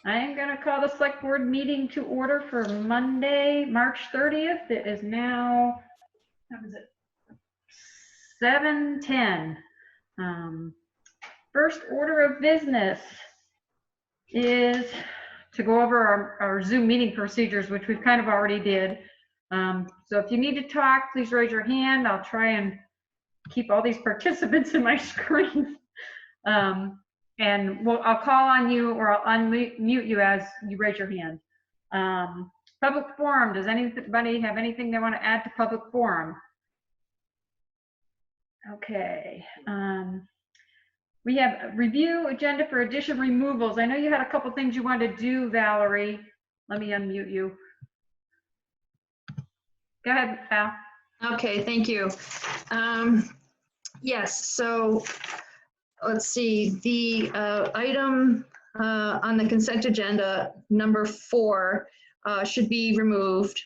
I am going to call the select board meeting to order for Monday, March 30th. It is now, how is it? 7:10. First order of business is to go over our Zoom meeting procedures, which we've kind of already did. So if you need to talk, please raise your hand. I'll try and keep all these participants in my screen. And I'll call on you or I'll unmute you as you raise your hand. Public forum, does anybody have anything they want to add to public forum? Okay. We have a review agenda for addition removals. I know you had a couple things you wanted to do, Valerie. Let me unmute you. Go ahead, Val. Okay, thank you. Yes, so let's see, the item on the consent agenda, number 4, should be removed.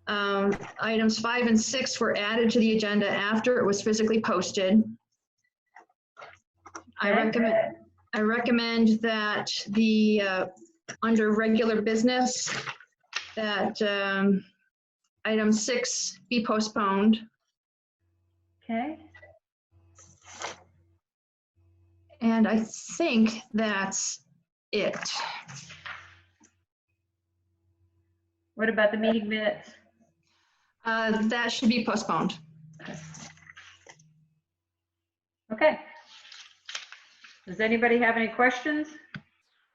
Items 5 and 6 were added to the agenda after it was physically posted. Okay. I recommend that the under regular business that item 6 be postponed. Okay. And I think that's it. What about the meeting minutes? That should be postponed. Okay. Does anybody have any questions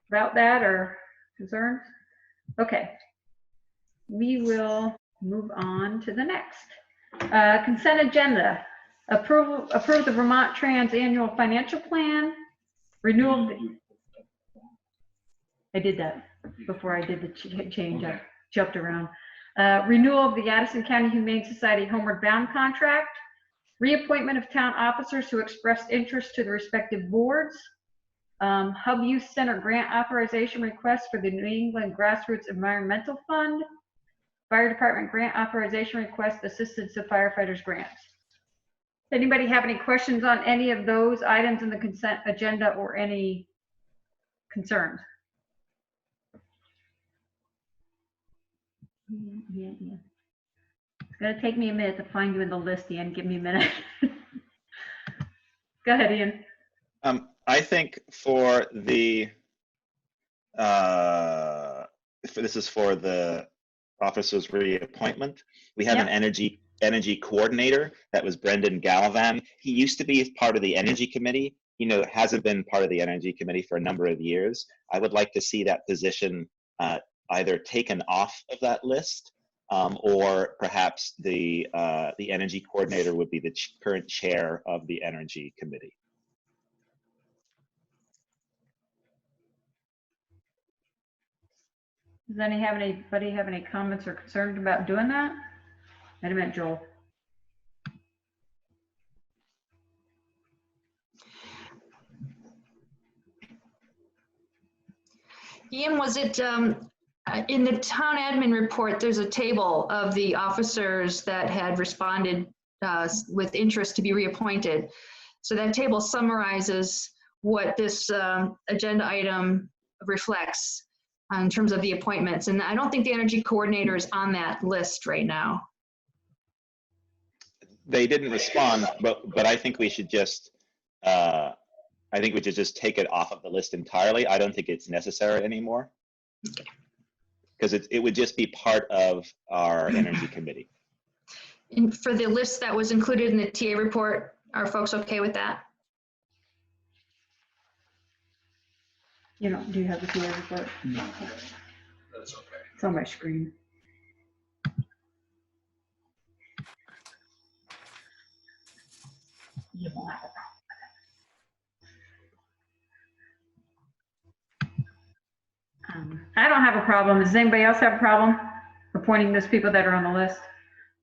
about that or concerns? Okay. We will move on to the next. Consent agenda. Approve the Vermont Trans Annual Financial Plan. Renewal. I did that before I did the change. I jumped around. Renewal of the Addison County Humane Society Homeward Bound contract. Reappointment of town officers who expressed interest to the respective boards. Hub Youth Center grant authorization request for the New England Grassroots Environmental Fund. Fire Department grant authorization request, assistance to firefighters grants. Anybody have any questions on any of those items in the consent agenda or any concerns? Yeah. It's going to take me a minute to find you in the list, Ian. Give me a minute. Go ahead, Ian. I think for the, this is for the officer's reappointment. We have Yep. an energy coordinator. That was Brendan Gallivan. He used to be part of the energy committee. Hasn't been part of the energy committee for a number of years. I would like to see that position either taken off of that list, or perhaps the energy coordinator would be the current chair of the energy committee. Does anybody have any comments or concerns about doing that? Wait a minute, Joel. Ian, was it in the town admin report, there's a table of the officers that had responded with interest to be reappointed. So that table summarizes what this agenda item reflects in terms of the appointments. And I don't think the energy coordinator is on that list right now. They didn't respond, but I think we should just take it off of the list entirely. I don't think it's necessary anymore. Okay. Because it would just be part of our energy committee. And for the list that was included in the TA report, are folks okay with that? Do you have the TA report? No, that's okay. It's on my screen. You won't have a problem. I don't have a problem. Does anybody else have a problem appointing those people that are on the list?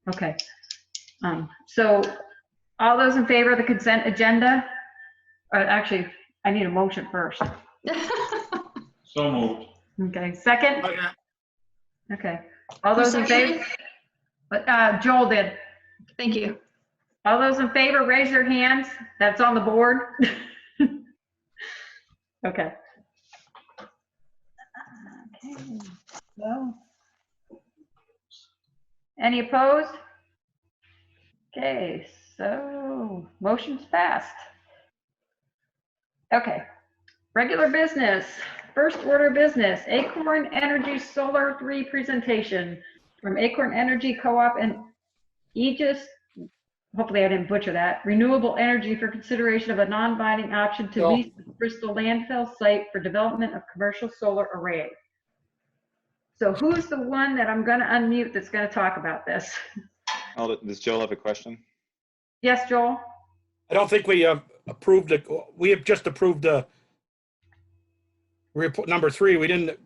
Okay. So all those in favor of the consent agenda? Actually, I need a motion first. So moved. Okay, second? Okay. All Who those in favor? Joel did. Thank you. All those in favor, raise your hands. That's on the board. Okay. Okay, so. Any opposed? Okay, so motion's passed. Okay, regular business. First order of business, Acorn Energy Solar 3 presentation from Acorn Energy Co-op and Aegis, hopefully I didn't butcher that, renewable energy for consideration of a non-binding option to lease the Bristol landfill site for development of commercial solar array. So who's the one that I'm going to unmute that's going to talk about this? Oh, does Joel have a question? Yes, Joel? I don't think we approved it. We have just approved report number 3. We didn't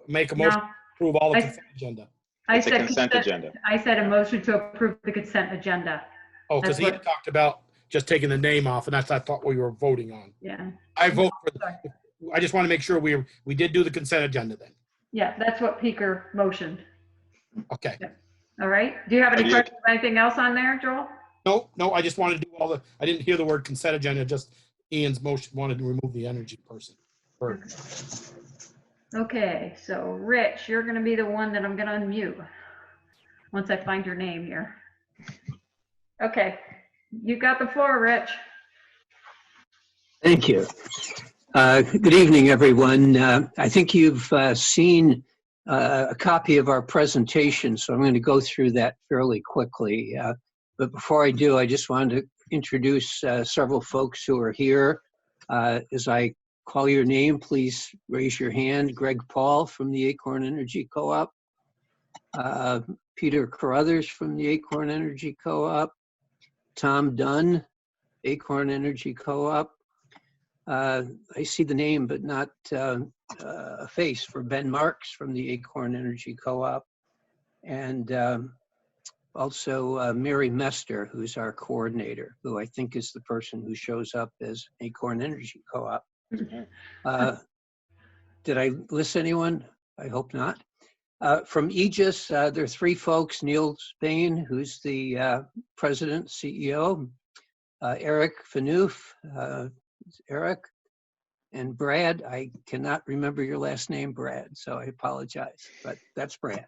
make a motion No, to approve all the I- consent agenda. I It's a said consent agenda. I said a motion to approve the consent agenda. Oh, because That's he what- talked about just taking the name off, and that's I thought we were voting on. Yeah, I vote for. Sorry. I just want to make sure we did do the consent agenda then. yeah, that's what Peker motioned. Okay. All right. Do you have any Have you- questions, anything else on there, Joel? No, I just wanted to do all the, I didn't hear the word consent agenda, just Ian's motion wanted to remove the energy person. Or- Okay, so Rich, you're going to be the one that I'm going to unmute once I find your name here. Okay, you got the floor, Rich. Thank you. Good evening, everyone. I think you've seen a copy of our presentation, so I'm going to go through that fairly quickly. But before I do, I just wanted to introduce several folks who are here. As I call your name, please raise your hand. Greg Paul from the Acorn Energy Co-op. Peter Carruthers from the Acorn Energy Co-op. Tom Dunn, Acorn Energy Co-op. I see the name, but not a face for Ben Marks from the Acorn Energy Co-op. And also Mary Mester, who's our coordinator, who I think is the person who shows up as Acorn Energy Co-op. Did I list anyone? I hope not. From Aegis, there are 3 folks, Neil Spain, who's the president, CEO, Eric Fanoof, Eric, and Brad. I cannot remember your last name, Brad, so I apologize, but that's Brad.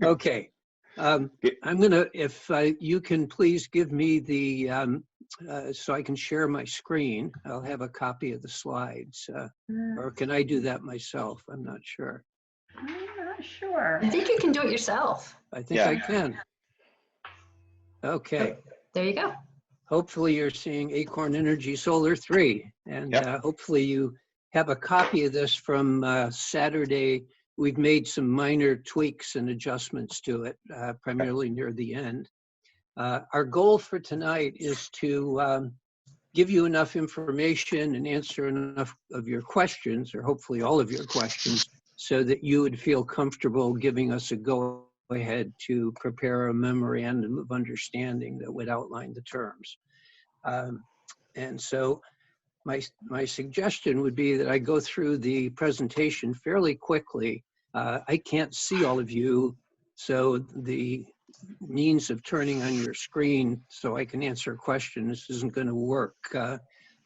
Okay. I'm gonna, if you can please give me the, so I can share my screen. I'll have a copy of the slides, or can I do that myself? I'm not sure. I'm not sure. I think you can do it yourself. I think Yeah. I can. Okay. There you go. Hopefully you're seeing Acorn Energy Solar 3, and Yep. hopefully you have a copy of this from Saturday. We've made some minor tweaks and adjustments to it, primarily near the end. Our goal for tonight is to give you enough information and answer enough of your questions, or hopefully all of your questions, so that you would feel comfortable giving us a go ahead to prepare a memorandum of understanding that would outline the terms. And so my suggestion would be that I go through the presentation fairly quickly. I can't see all of you, so the means of turning on your screen so I can answer questions isn't going to work.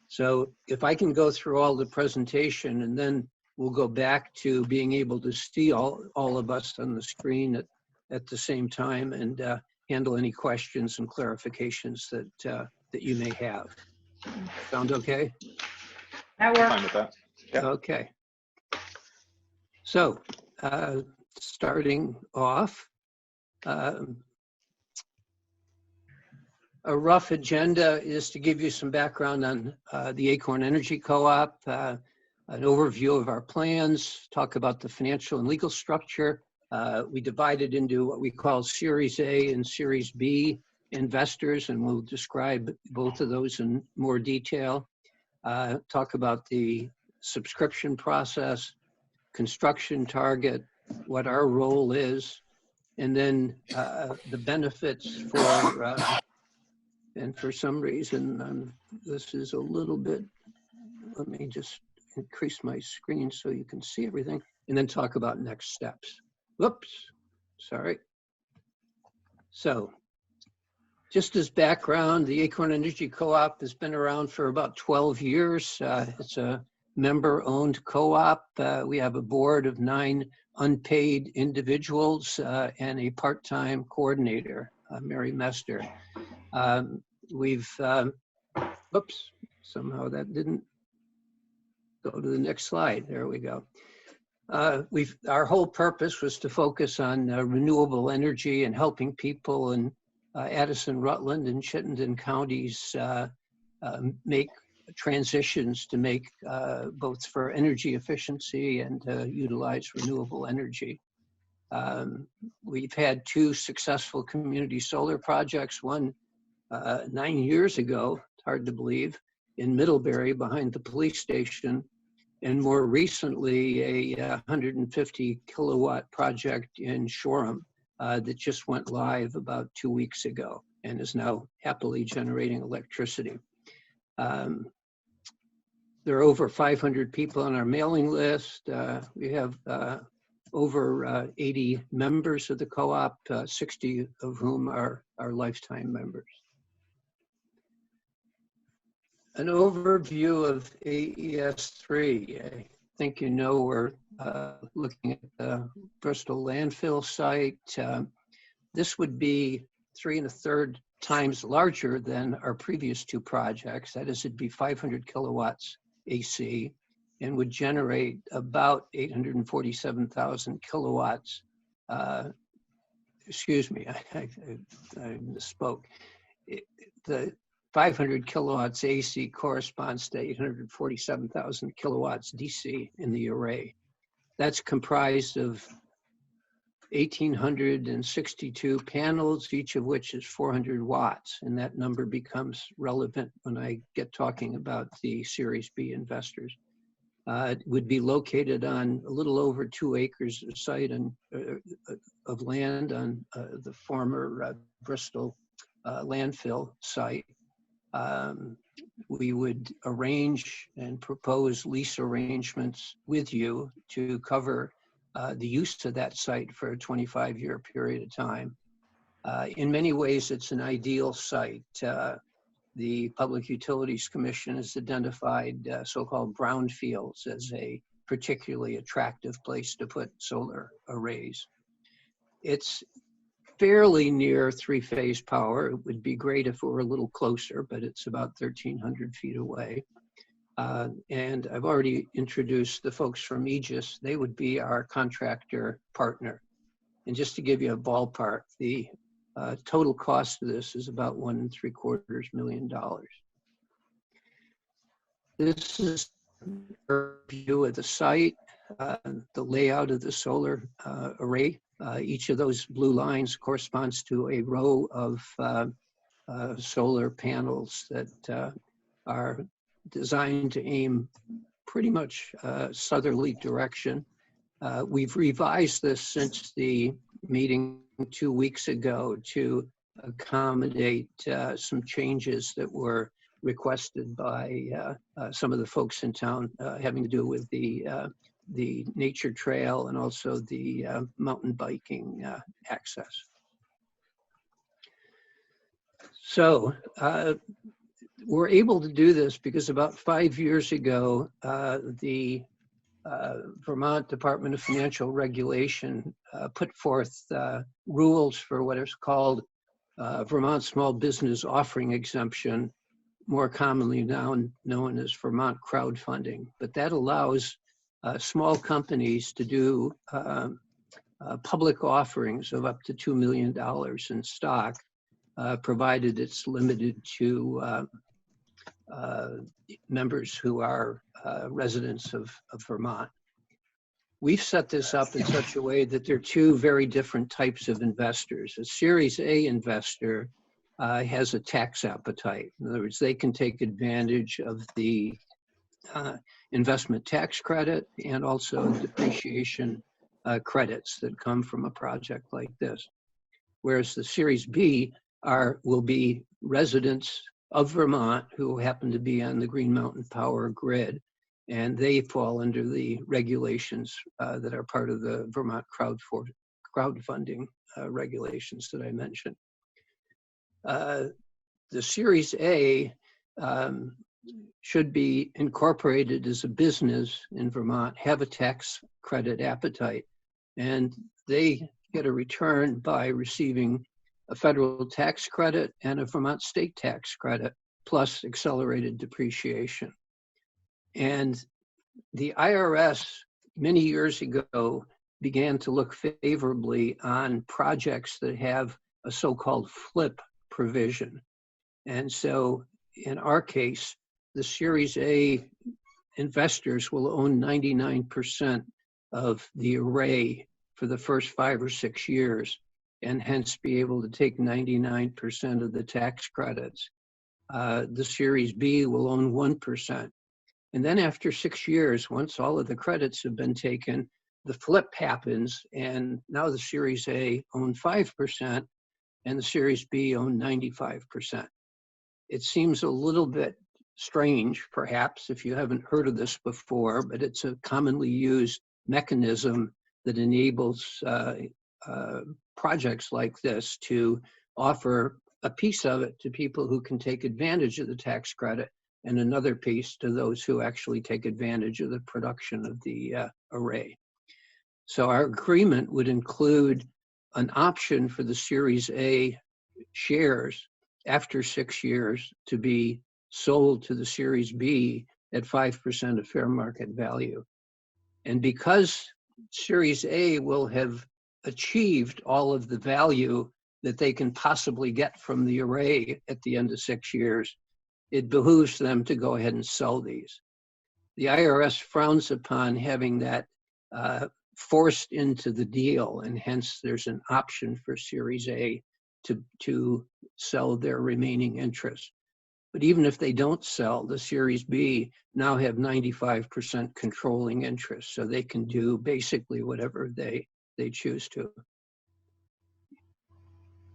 So if I can go through all the presentation, and then we'll go back to being able to see all of us on the screen at the same time, and handle any questions and clarifications that you may have. Sound okay? That Fine works. with that. Yeah. Okay. So, starting off, a rough agenda is to give you some background on the Acorn Energy Co-op, an overview of our plans, talk about the financial and legal structure. We divided into what we call Series A and Series B investors, and we'll describe both of those in more detail. Talk about the subscription process, construction target, what our role is, and then the benefits for, and for some reason, this is a little bit, let me just increase my screen so you can see everything, and then talk about next steps. Whoops, sorry. So, just as background, the Acorn Energy Co-op has been around for about 12 years. It's a member-owned co-op. We have a board of 9 unpaid individuals and a part-time coordinator, Mary Mester. Oops, somehow that didn't go to the next slide. There we go. Our whole purpose was to focus on renewable energy and helping people in Addison, Rutland, and Chittenden counties make transitions to make both for energy efficiency and utilize renewable energy. We've had 2 successful community solar projects, one 9 years ago, it's hard to believe, in Middlebury behind the police station, and more recently a 150 kilowatt project in Shoreham that just went live about 2 weeks ago and is now happily generating electricity. There are over 500 people on our mailing list. We have over 80 members of the co-op, 60 of whom are lifetime members. An overview of AES3. I think you know we're looking at the Bristol landfill site. This would be 3 1/3 times larger than our previous 2 projects. That is, it'd be 500 kilowatts AC and would generate about 847,000 kilowatts. Excuse me, I misspoke. The 500 kilowatts AC corresponds to 847,000 kilowatts DC in the array. That's comprised of 1,862 panels, each of which is 400 watts. And that number becomes relevant when I get talking about the Series B investors. It would be located on a little over 2 acres of site and of land on the former Bristol landfill site. We would arrange and propose lease arrangements with you to cover the use of that site for a 25-year period of time. In many ways, it's an ideal site. The Public Utilities Commission has identified so-called brownfields as a particularly attractive place to put solar arrays. It's fairly near 3-phase power. It would be great if it were a little closer, but it's about 1,300 feet away. And I've already introduced the folks from Aegis. They would be our contractor partner. And just to give you a ballpark, the total cost of this is about $1.75 million. This is a view of the site, the layout of the solar array. Each of those blue lines corresponds to a row of solar panels that are designed to aim pretty much southerly direction. We've revised this since the meeting 2 weeks ago to accommodate some changes that were requested by some of the folks in town having to do with the nature trail and also the mountain biking access. So we're able to do this because about 5 years ago, the Vermont Department of Financial Regulation put forth rules for what is called Vermont Small Business Offering Exemption, more commonly now known as Vermont crowdfunding. But that allows small companies to do public offerings of up to $2 million in stock, provided it's limited to members who are residents of Vermont. We've set this up in such a way that there are 2 very different types of investors. A Series A investor has a tax appetite. In other words, they can take advantage of the investment tax credit and also depreciation credits that come from a project like this. Whereas the Series B will be residents of Vermont who happen to be on the Green Mountain Power grid, and they fall under the regulations that are part of the Vermont crowdfunding regulations that I mentioned. The Series A should be incorporated as a business in Vermont, have a tax credit appetite, and they get a return by receiving a federal tax credit and a Vermont state tax credit, plus accelerated depreciation. And the IRS, many years ago, began to look favorably on projects that have a so-called flip provision. And so in our case, the Series A investors will own 99% of the array for the first 5 or 6 years, and hence be able to take 99% of the tax credits. The Series B will own 1%. And then after 6 years, once all of the credits have been taken, the flip happens, and now the Series A own 5%, and the Series B own 95%. It seems a little bit strange, perhaps, if you haven't heard of this before, but it's a commonly used mechanism that enables projects like this to offer a piece of it to people who can take advantage of the tax credit, and another piece to those who actually take advantage of the production of the array. So our agreement would include an option for the Series A shares after 6 years to be sold to the Series B at 5% of fair market value. And because Series A will have achieved all of the value that they can possibly get from the array at the end of 6 years, it behooves them to go ahead and sell these. The IRS frowns upon having that forced into the deal, and hence there's an option for Series A to sell their remaining interest. But even if they don't sell, the Series B now have 95% controlling interest, so they can do basically whatever they choose to.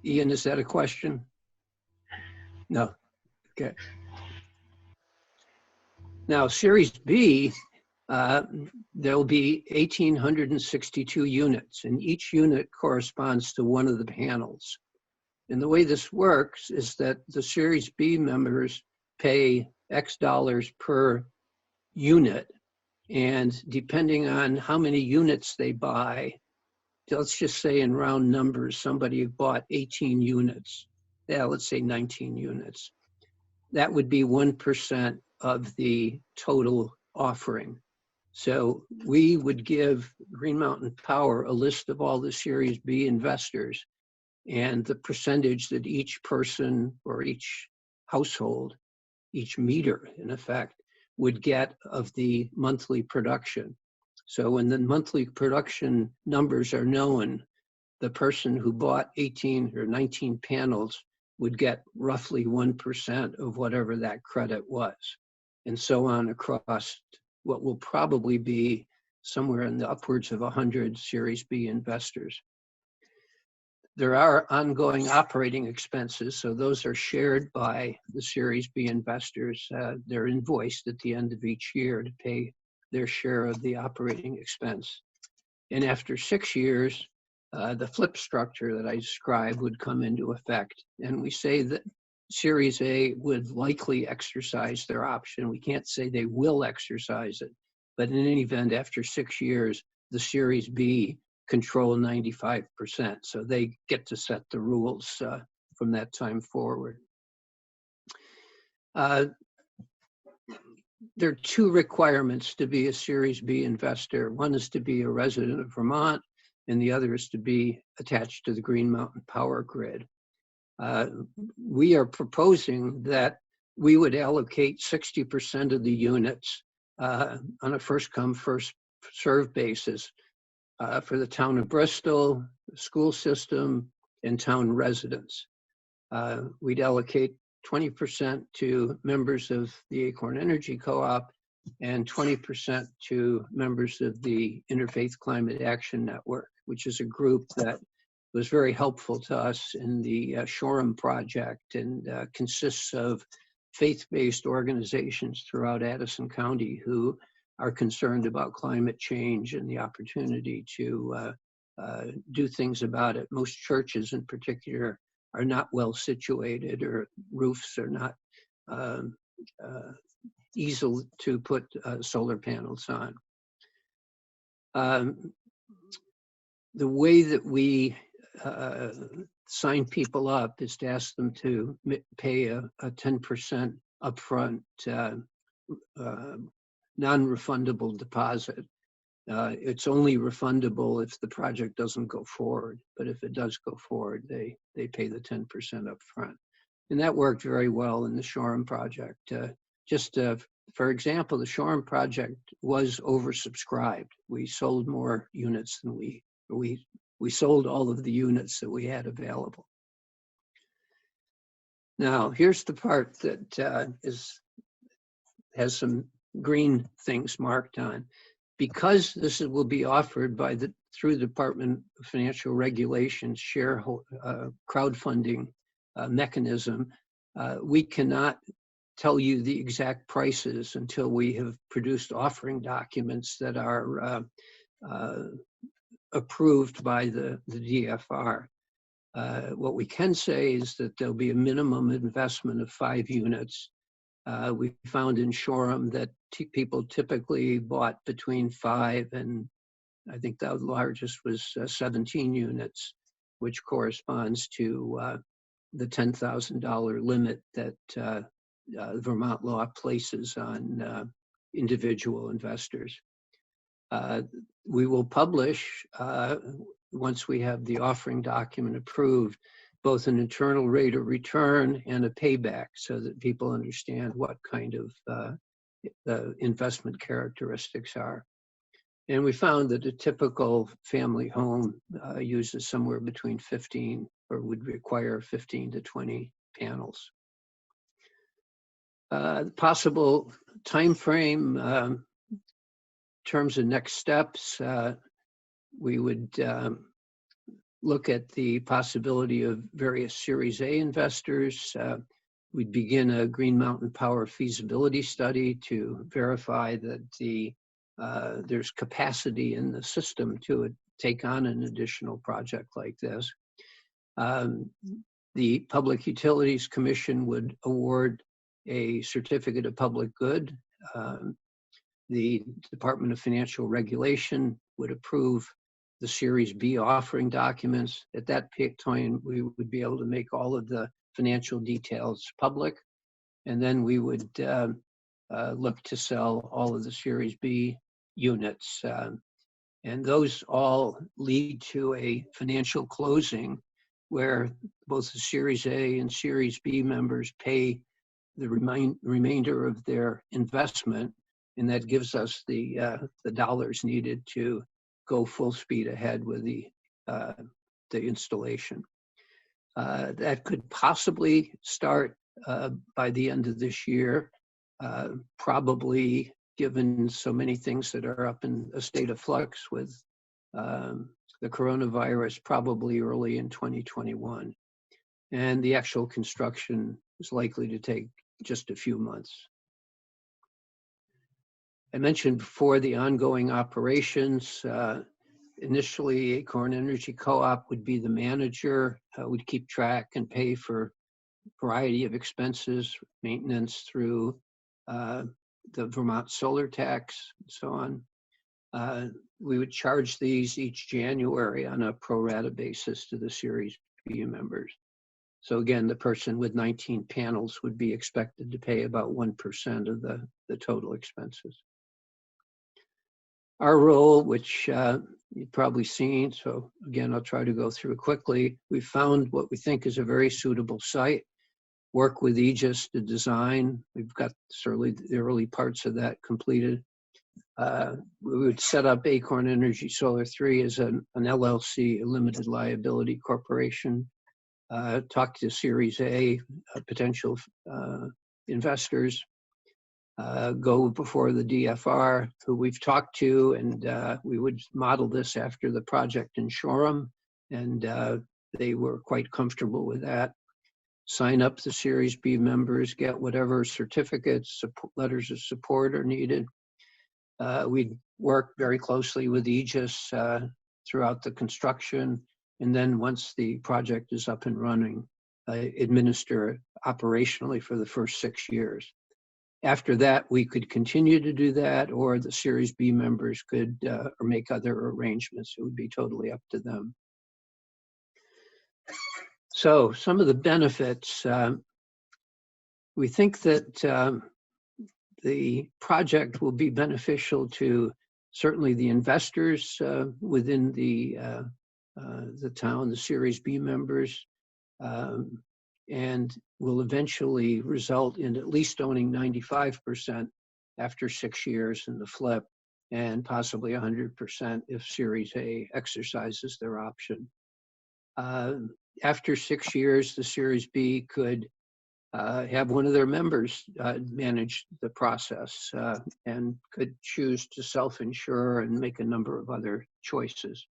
Ian, is that a question? No. Okay. Now, Series B, there'll be 1,862 units, and each unit corresponds to one of the panels. And the way this works is that the Series B members pay X dollars per unit, and depending on how many units they buy, let's just say in round numbers, somebody bought 18 units. Yeah, let's say 19 units. That would be 1% of the total offering. So we would give Green Mountain Power a list of all the Series B investors and the percentage that each person or each household, each meter in effect, would get of the monthly production. So when the monthly production numbers are known, the person who bought 18 or 19 panels would get roughly 1% of whatever that credit was, and so on across what will probably be somewhere in the upwards of 100 Series B investors. There are ongoing operating expenses, so those are shared by the Series B investors. They're invoiced at the end of each year to pay their share of the operating expense. And after 6 years, the flip structure that I described would come into effect. And we say that Series A would likely exercise their option. We can't say they will exercise it, but in any event, after 6 years, the Series B control 95%. So they get to set the rules from that time forward. There are two requirements to be a Series B investor. One is to be a resident of Vermont, and the other is to be attached to the Green Mountain Power Grid. We are proposing that we would allocate 60% of the units on a first-come, first-served basis for the town of Bristol, the school system, and town residents. We'd allocate 20% to members of the Acorn Energy Co-op and 20% to members of the Interfaith Climate Action Network, which is a group that was very helpful to us in the Shoreham project and consists of faith-based organizations throughout Addison County who are concerned about climate change and the opportunity to do things about it. Most churches in particular are not well situated, or roofs are not easy to put solar panels on. The way that we sign people up is to ask them to pay a 10% upfront non-refundable deposit. It's only refundable if the project doesn't go forward, but if it does go forward, they pay the 10% upfront. And that worked very well in the Shoreham project. For example, the Shoreham project was oversubscribed. We sold more units than we sold all of the units that we had available. Now, here's the part that has some green things marked on. Because this will be offered through the Department of Financial Regulations crowdfunding mechanism, we cannot tell you the exact prices until we have produced offering documents that are approved by the DFR. What we can say is that there'll be a minimum investment of 5 units. We found in Shoreham that people typically bought between 5 and I think the largest was 17 units, which corresponds to the $10,000 limit that Vermont law places on individual investors. We will publish, once we have the offering document approved, both an internal rate of return and a payback so that people understand what kind of investment characteristics are. And we found that a typical family home uses somewhere between 15 or would require 15 to 20 panels. Possible time frame, in terms of next steps, we would look at the possibility of various Series A investors. We'd begin a Green Mountain Power feasibility study to verify that there's capacity in the system to take on an additional project like this. The Public Utilities Commission would award a certificate of public good. The Department of Financial Regulation would approve the Series B offering documents. At that time, we would be able to make all of the financial details public, and then we would look to sell all of the Series B units. And those all lead to a financial closing where both the Series A and Series B members pay the remainder of their investment, and that gives us the dollars needed to go full speed ahead with the installation. That could possibly start by the end of this year, probably given so many things that are up in a state of flux with the coronavirus, probably early in 2021. And the actual construction is likely to take just a few months. I mentioned before the ongoing operations. Initially, Acorn Energy Co-op would be the manager, would keep track and pay for a variety of expenses, maintenance through the Vermont solar tax, and so on. We would charge these each January on a pro rata basis to the Series B members. So again, the person with 19 panels would be expected to pay about 1% of the total expenses. Our role, which you've probably seen, so again, I'll try to go through quickly. We found what we think is a very suitable site, work with Aegis to design. We've got certainly the early parts of that completed. We would set up Acorn Energy Solar 3 as an LLC, a limited liability corporation. Talk to Series A potential investors. Go before the DFR, who we've talked to, and we would model this after the project in Shoreham, and they were quite comfortable with that. Sign up the Series B members, get whatever certificates, letters of support are needed. We'd work very closely with Aegis throughout the construction, and then once the project is up and running, administer it operationally for the first 6 years. After that, we could continue to do that, or the Series B members could or make other arrangements. It would be totally up to them. So some of the benefits, we think that the project will be beneficial to certainly the investors within the town, the Series B members, and will eventually result in at least owning 95% after 6 years in the flip, and possibly 100% if Series A exercises their option. After 6 years, the Series B could have one of their members manage the process and could choose to self-insure and make a number of other choices.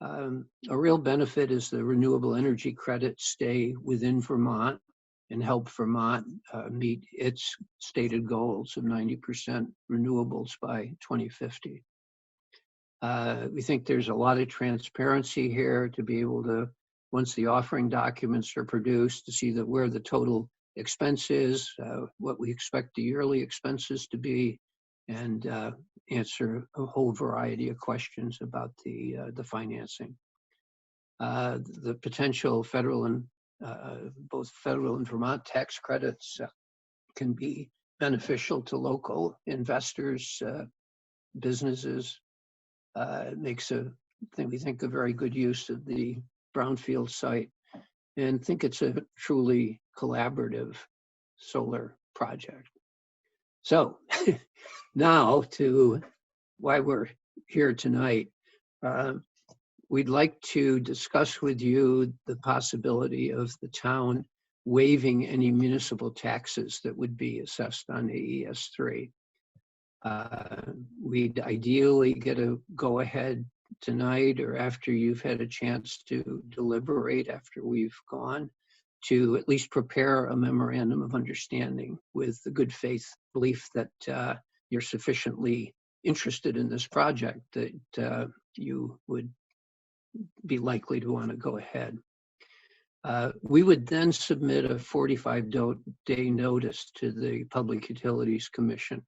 A real benefit is the renewable energy credits stay within Vermont and help Vermont meet its stated goals of 90% renewables by 2050. We think there's a lot of transparency here to be able to, once the offering documents are produced, to see that where the total expense is, what we expect the yearly expenses to be, and answer a whole variety of questions about the financing. The potential federal and both federal and Vermont tax credits can be beneficial to local investors, businesses. It makes we think a very good use of the brownfield site, and think it's a truly collaborative solar project. So now to why we're here tonight. We'd like to discuss with you the possibility of the town waiving any municipal taxes that would be assessed on AES3. We'd ideally get a go-ahead tonight, or after you've had a chance to deliberate after we've gone, to at least prepare a memorandum of understanding with the good faith belief that you're sufficiently interested in this project that you would be likely to want to go ahead. We would then submit a 45-day notice to the Public Utilities Commission.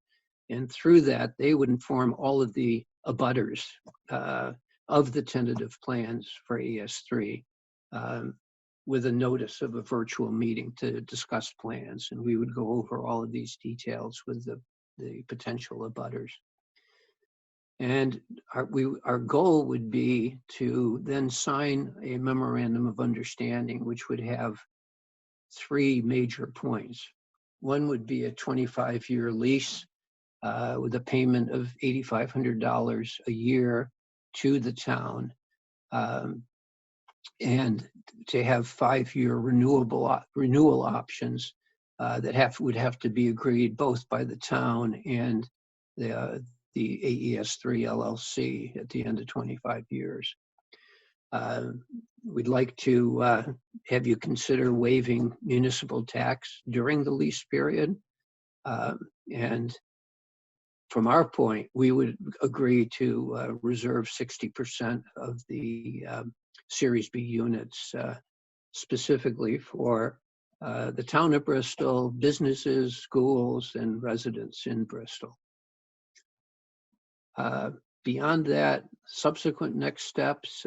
And through that, they would inform all of the abutters of the tentative plans for AES3 with a notice of a virtual meeting to discuss plans. And we would go over all of these details with the potential abutters. And our goal would be to then sign a memorandum of understanding, which would have 3 major points. One would be a 25-year lease with a payment of $8,500 a year to the town, and to have 5-year renewal options that would have to be agreed both by the town and the AES3 LLC at the end of 25 years. We'd like to have you consider waiving municipal tax during the lease period. And from our point, we would agree to reserve 60% of the Series B units specifically for the town of Bristol, businesses, schools, and residents in Bristol. Beyond that, subsequent next steps,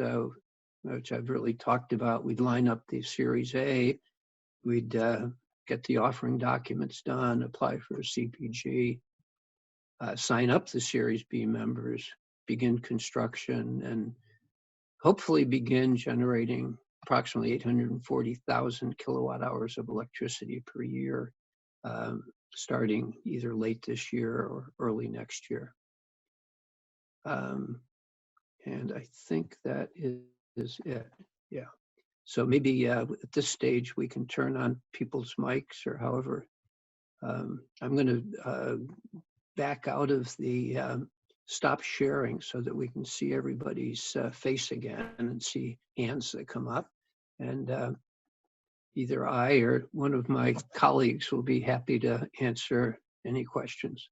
which I've really talked about, we'd line up the Series A, we'd get the offering documents done, apply for a CPG, sign up the Series B members, begin construction, and hopefully begin generating approximately 840,000 kilowatt hours of electricity per year, starting either late this year or early next year. And I think that is it. Yeah. So maybe at this stage we can turn on people's mics, or however. I'm going to back out of the stop sharing so that we can see everybody's face again and see hands that come up. And either I or one of my colleagues will be happy to answer any questions.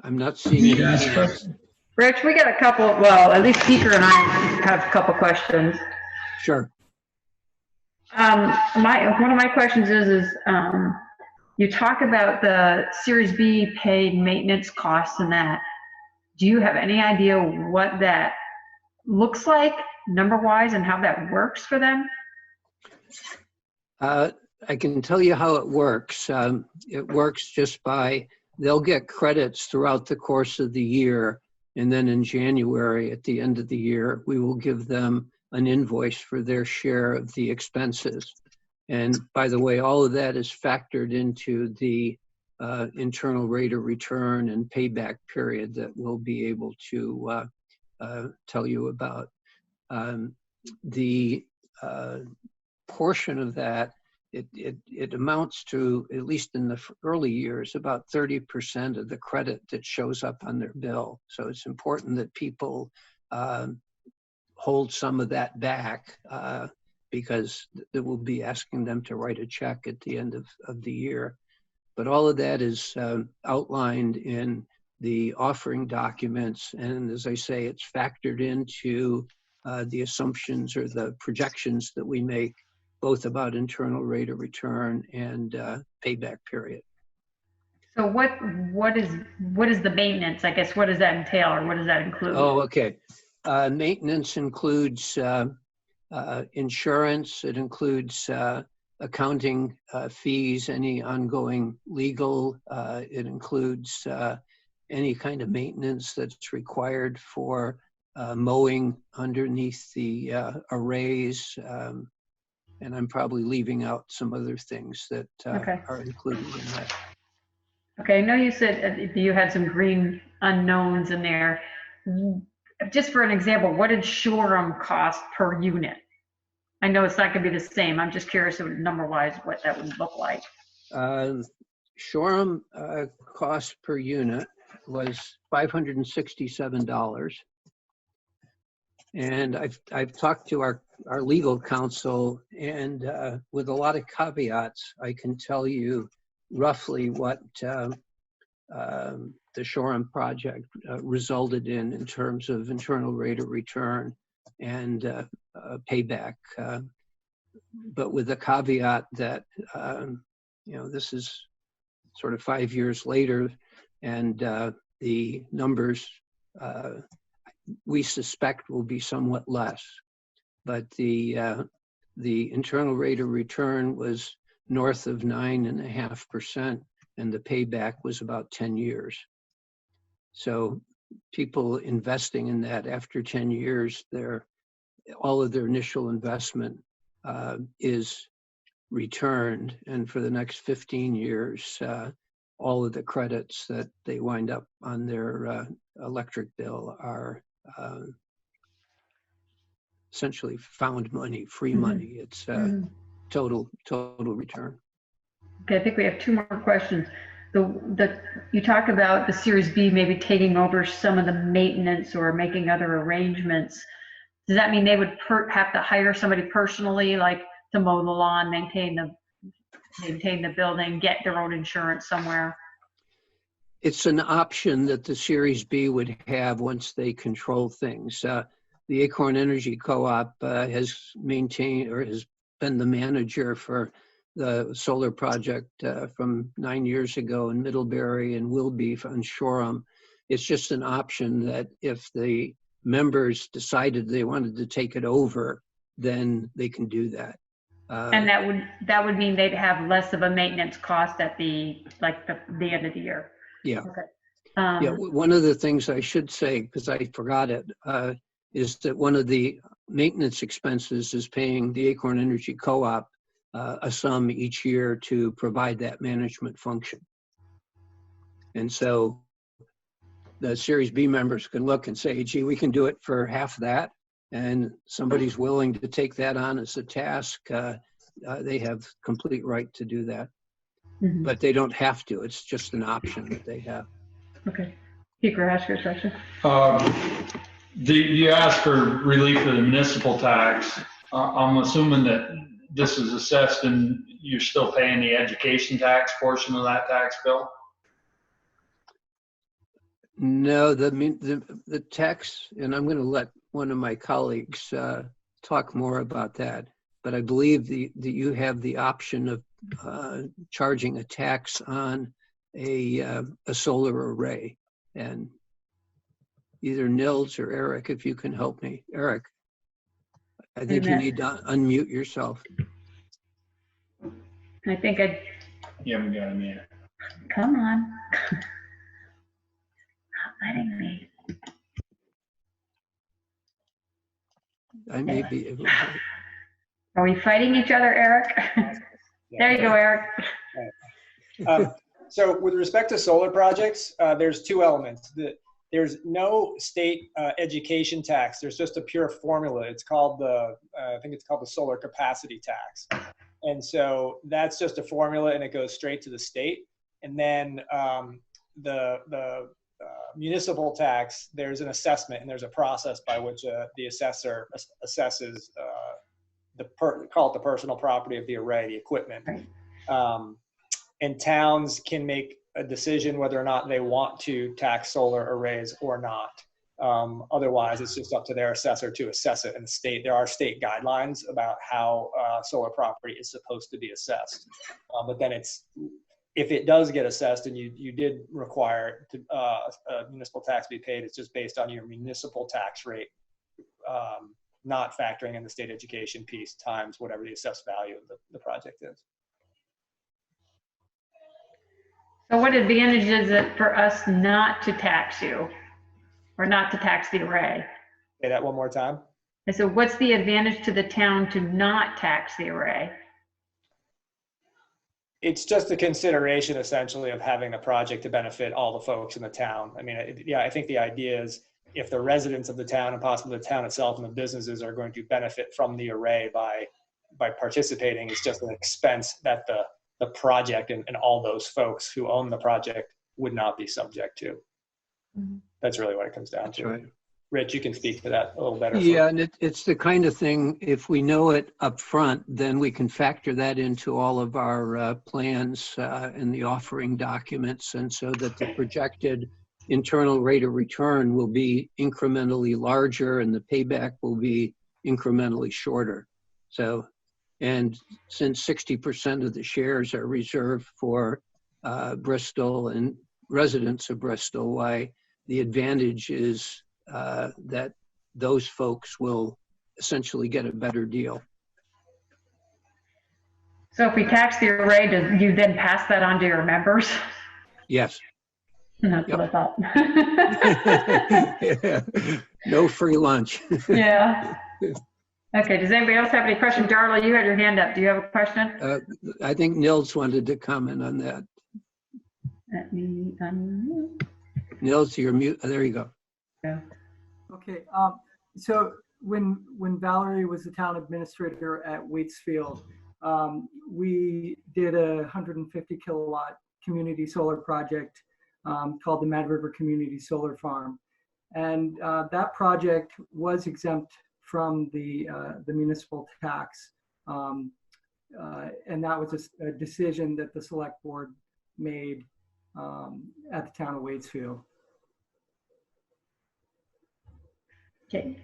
I'm not seeing any hands. Rich, we got a couple, well, at least Peter and I have a couple questions. Sure. One of my questions is you talk about the Series B paid maintenance costs and that. Do you have any idea what that looks like number-wise and how that works for them? I can tell you how it works. It works just by, they'll get credits throughout the course of the year. And then in January, at the end of the year, we will give them an invoice for their share of the expenses. And by the way, all of that is factored into the internal rate of return and payback period that we'll be able to tell you about. The portion of that, it amounts to, at least in the early years, about 30% of the credit that shows up on their bill. So it's important that people hold some of that back because it will be asking them to write a check at the end of the year. But all of that is outlined in the offering documents. And as I say, it's factored into the assumptions or the projections that we make, both about internal rate of return and payback period. So what is the maintenance? I guess, what does that entail, or what does that include? Oh, okay. Maintenance includes insurance. It includes accounting fees, any ongoing legal. It includes any kind of maintenance that's required for mowing underneath the arrays. And I'm probably leaving out some other things that Okay. are included in that. Okay, I know you said you had some green unknowns in there. Just for an example, what did Shoreham cost per unit? I know it's not going to be the same. I'm just curious, number-wise, what that would look like. Shoreham cost per unit was $567. And I've talked to our legal counsel, and with a lot of caveats, I can tell you roughly what the Shoreham project resulted in terms of internal rate of return and payback. But with the caveat that, this is sort of 5 years later, and the numbers we suspect will be somewhat less. But the internal rate of return was north of 9.5%, and the payback was about 10 years. So people investing in that after 10 years, all of their initial investment is returned, and for the next 15 years, all of the credits that they wind up on their electric bill are essentially found money, free money. It's total return. Okay, I think we have two more questions. You talk about the Series B maybe taking over some of the maintenance or making other arrangements. Does that mean they would have to hire somebody personally, like to mow the lawn, maintain the building, get their own insurance somewhere? It's an option that the Series B would have once they control things. The Acorn Energy Co-op has maintained or has been the manager for the solar project from 9 years ago in Middlebury and will be on Shoreham. It's just an option that if the members decided they wanted to take it over, then they can do that. And that would mean they'd have less of a maintenance cost at the end of the year. Yeah. Okay. Yeah. One of the things I should say, because I forgot it, is that one of the maintenance expenses is paying the Acorn Energy Co-op a sum each year to provide that management function. And so the Series B members can look and say, gee, we can do it for half that. And somebody's willing to take that on as a task. They have complete right to do that. Mm-hmm. But they don't have to. It's just an option that they have. Okay. Peter, ask your question. You asked for relief of the municipal tax. I'm assuming that this is assessed and you're still paying the education tax portion of that tax bill? No, the tax, and I'm going to let one of my colleagues talk more about that. But I believe that you have the option of charging a tax on a solar array. And either Nils or Eric, if you can help me. Eric, I think you need to unmute yourself. I think I, You haven't got him yet. come on. Not letting me. I may be able to. Are we fighting each other, Eric? There you go, Eric. So with respect to solar projects, there's two elements. There's no state education tax. There's just a pure formula. It's called I think it's called the solar capacity tax. And so that's just a formula and it goes straight to the state. And then the municipal tax, there's an assessment and there's a process by which the assessor assesses call it the personal property of the array, the equipment. And towns can make a decision whether or not they want to tax solar arrays or not. Otherwise, it's just up to their assessor to assess it. And there are state guidelines about how solar property is supposed to be assessed. But then if it does get assessed and you did require a municipal tax be paid, it's just based on your municipal tax rate, not factoring in the state education piece times whatever the assessed value of the project is. So what advantage is it for us not to tax you or not to tax the array? Say that one more time. And so what's the advantage to the town to not tax the array? It's just a consideration essentially of having a project to benefit all the folks in the town. I mean, I think the idea is if the residents of the town and possibly the town itself and the businesses are going to benefit from the array by participating, it's just an expense that the project and all those folks who own the project would not be subject to. That's really what it comes down to. Right. Rich, you can speak to that a little better. Yeah, and it's the kind of thing, if we know it up front, then we can factor that into all of our plans in the offering documents, and so that the projected internal rate of return will be incrementally larger and the payback will be incrementally shorter. So, and since 60% of the shares are reserved for Bristol and residents of Bristol, why the advantage is that those folks will essentially get a better deal. So if we tax the array, do you then pass that on to your members? Yes. That's what I thought. Yeah. No free lunch. Yeah. Okay, does anybody else have any questions? Darla, you had your hand up. Do you have a question? I think Nils wanted to comment on that. Let me unmute. Nils, you're mute. There you go. Yeah. Okay, so when Valerie was the town administrator at Waitsfield, we did a 150 kilowatt community solar project called the Mad River Community Solar Farm. And that project was exempt from the municipal tax. And that was a decision that the select board made at the town of Waitsfield. Okay.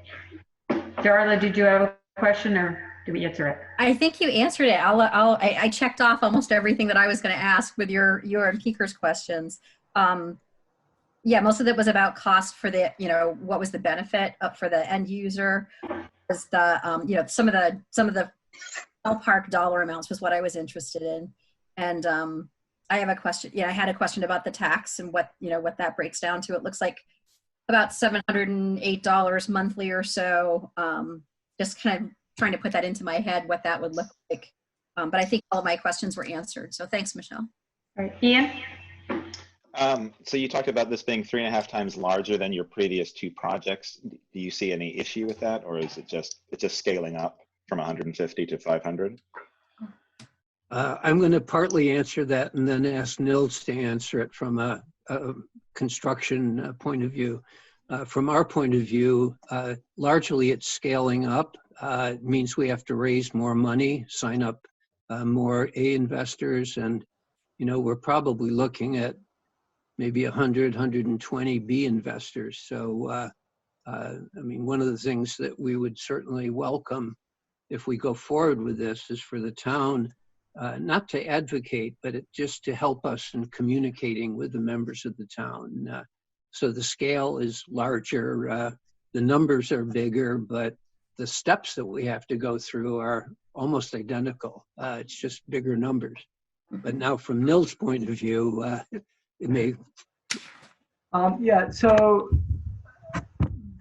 Darla, did you have a question or did we answer it? I think you answered it. I checked off almost everything that I was going to ask with your and Keeker's questions. Yeah, most of it was about cost for the, what was the benefit up for the end user? Was the, some of the ballpark dollar amounts was what I was interested in. And I have a question. Yeah, I had a question about the tax and what that breaks down to. It looks like about $708 monthly or so. Just kind of trying to put that into my head, what that would look like. But I think all of my questions were answered. So thanks, Michelle. All right, Ian? So you talked about this being 3.5 times larger than your previous two projects. Do you see any issue with that, or is it's just scaling up from 150 to 500? I'm going to partly answer that and then ask Nils to answer it from a construction point of view. From our point of view, largely it's scaling up. It means we have to raise more money, sign up more A investors, and we're probably looking at maybe 100, 120 B investors. So I mean, one of the things that we would certainly welcome if we go forward with this is for the town not to advocate, but just to help us in communicating with the members of the town. So the scale is larger, the numbers are bigger, but the steps that we have to go through are almost identical. It's just bigger numbers. But now from Nils' point of view, it may. Yeah, so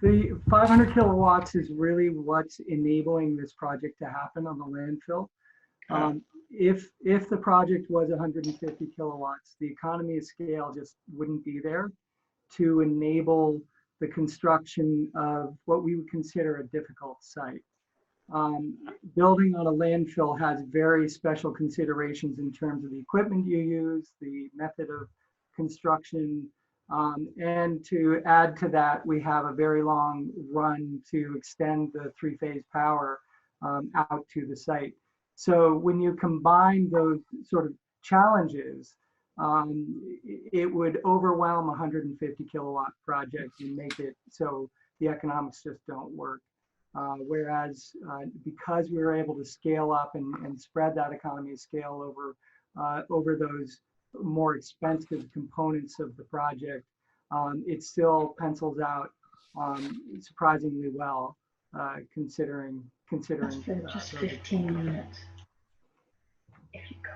the 500 kilowatts is really what's enabling this project to happen on the landfill. If the project was 150 kilowatts, the economy of scale just wouldn't be there to enable the construction of what we would consider a difficult site. Building on a landfill has very special considerations in terms of the equipment you use, the method of construction, and to add to that, we have a very long run to extend the three-phase power out to the site. So when you combine those sort of challenges, it would overwhelm a 150 kilowatt project and make it so the economics just don't work. Whereas because we were able to scale up and spread that economy of scale over those more expensive components of the project, it still pencils out surprisingly well, considering just 15 minutes. If you go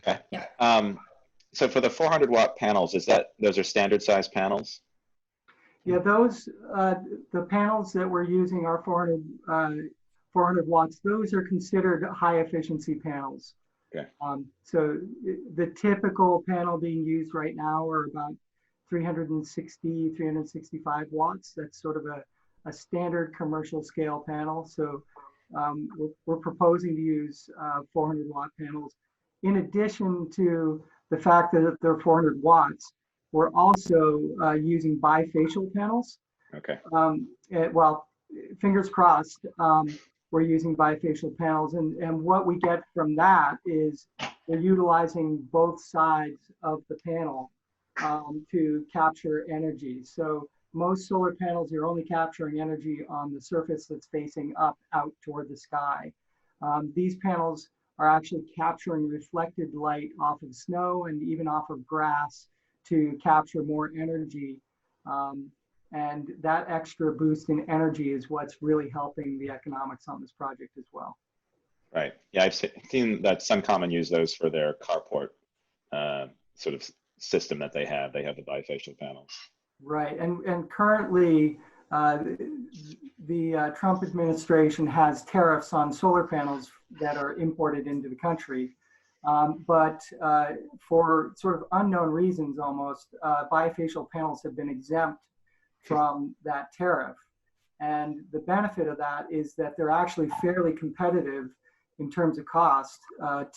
Okay. Yeah. So for the 400 watt panels, those are standard size panels? Yeah, those the panels that we're using are 400 watts. Those are considered high efficiency panels. Okay. So the typical panel being used right now are about 360, 365 watts. That's sort of a standard commercial scale panel. So we're proposing to use 400 watt panels. In addition to the fact that they're 400 watts, we're also using bifacial panels. Okay. Well, fingers crossed, we're using bifacial panels. And what we get from that is we're utilizing both sides of the panel to capture energy. So most solar panels, you're only capturing energy on the surface that's facing up out toward the sky. These panels are actually capturing reflected light off of snow and even off of grass to capture more energy. And that extra boost in energy is what's really helping the economics on this project as well. Right. Yeah, I've seen that SunCommon use those for their carport sort of system that they have. They have the bifacial panels. Right. And currently, the Trump administration has tariffs on solar panels that are imported into the country. But for sort of unknown reasons almost, bifacial panels have been exempt from that tariff. And the benefit of that is that they're actually fairly competitive in terms of cost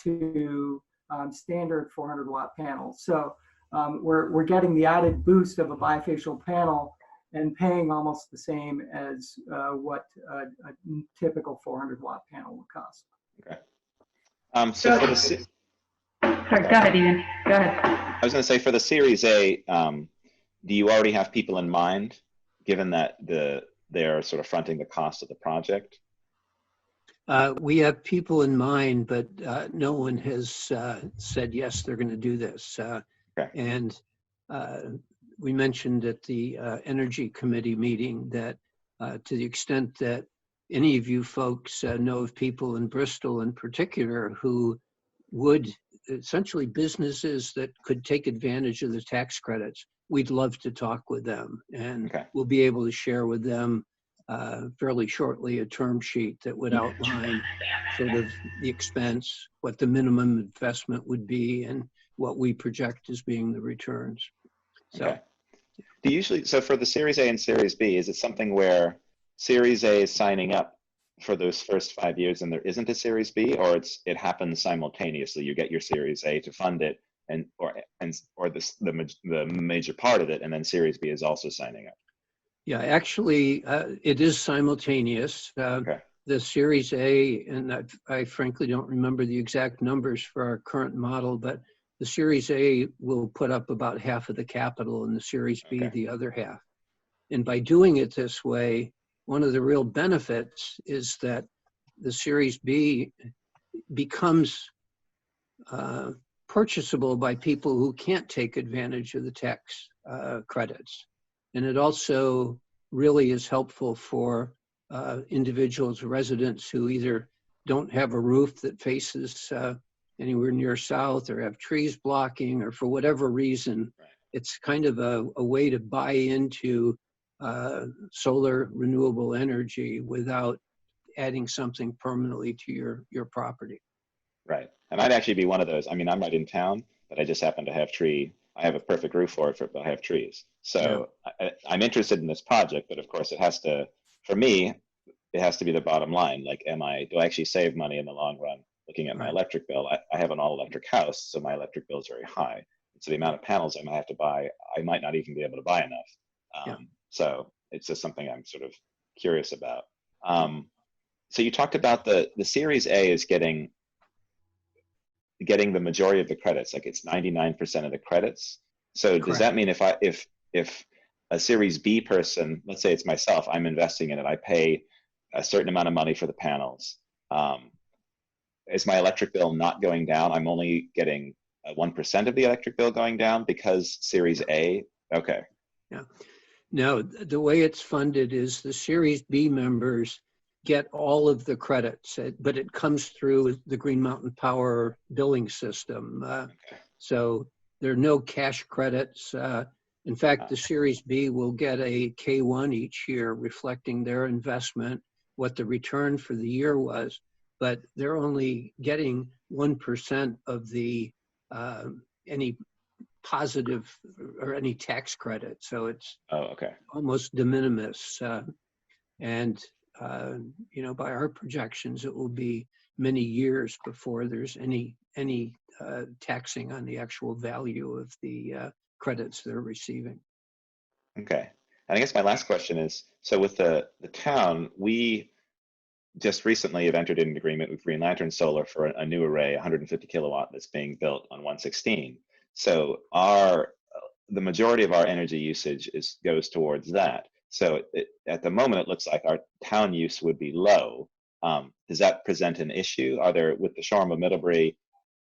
to standard 400 watt panels. So we're getting the added boost of a bifacial panel and paying almost the same as what a typical 400 watt panel would cost. Okay. So for the Sorry, go ahead, Ian. Go ahead. I was going to say for the Series A, do you already have people in mind, given that they're sort of fronting the cost of the project? We have people in mind, but no one has said, yes, they're going to do this. Okay. And we mentioned at the Energy Committee meeting that to the extent that any of you folks know of people in Bristol in particular who would essentially businesses that could take advantage of the tax credits, we'd love to talk with them. And Okay. we'll be able to share with them fairly shortly a term sheet that would outline sort of the expense, what the minimum investment would be, and what we project as being the returns. So, Okay. Do you usually, so for the Series A and Series B, is it something where Series A is signing up for those first 5 years and there isn't a Series B, or it happens simultaneously? You get your Series A to fund it, or the major part of it, and then Series B is also signing up. yeah, actually, it is simultaneous. Okay. The Series A, and I frankly don't remember the exact numbers for our current model, but the Series A will put up about half of the capital and the Series B Okay. the other half. And by doing it this way, one of the real benefits is that the Series B becomes purchasable by people who can't take advantage of the tax credits. And it also really is helpful for individuals, residents who either don't have a roof that faces anywhere near south or have trees blocking, or for whatever reason. It's kind of a way to buy into solar renewable energy without adding something permanently to your property. Right. And I'd actually be one of those. I mean, I'm right in town, but I just happen to have I have a perfect roof for it, but I have trees. So I'm interested in this project, but of course it has to, for me, it has to be the bottom line. Like, do I actually save money in the long run? Looking at my electric bill, I have an all electric house, so my electric bill is very high. So the amount of panels I might have to buy, I might not even be able to buy enough. So it's just something I'm sort of curious about. So you talked about the Series A is getting the majority of the credits, like it's 99% of the credits. So does that mean if a Series B person, let's say it's myself, I'm investing in it, I pay a certain amount of money for the panels. Is my electric bill not going down? I'm only getting 1% of the electric bill going down because Series A? Okay. Yeah. No, the way it's funded is the Series B members get all of the credits, but it comes through the Green Mountain Power billing system. So there are no cash credits. In fact, the Series B will get a K1 each year reflecting their investment, what the return for the year was, but they're only getting 1% of the any positive or any tax credit. So it's almost de minimis. And by our projections, it will be many years before there's any taxing on the actual value of the credits they're receiving. Okay. And I guess my last question is, so with the town, we just recently have entered an agreement with Green Lantern Solar for a new array, 150 kilowatt, that's being built on 116. So the majority of our energy usage goes towards that. So at the moment, it looks like our town use would be low. Does that present an issue? With the Shoreham of Middlebury,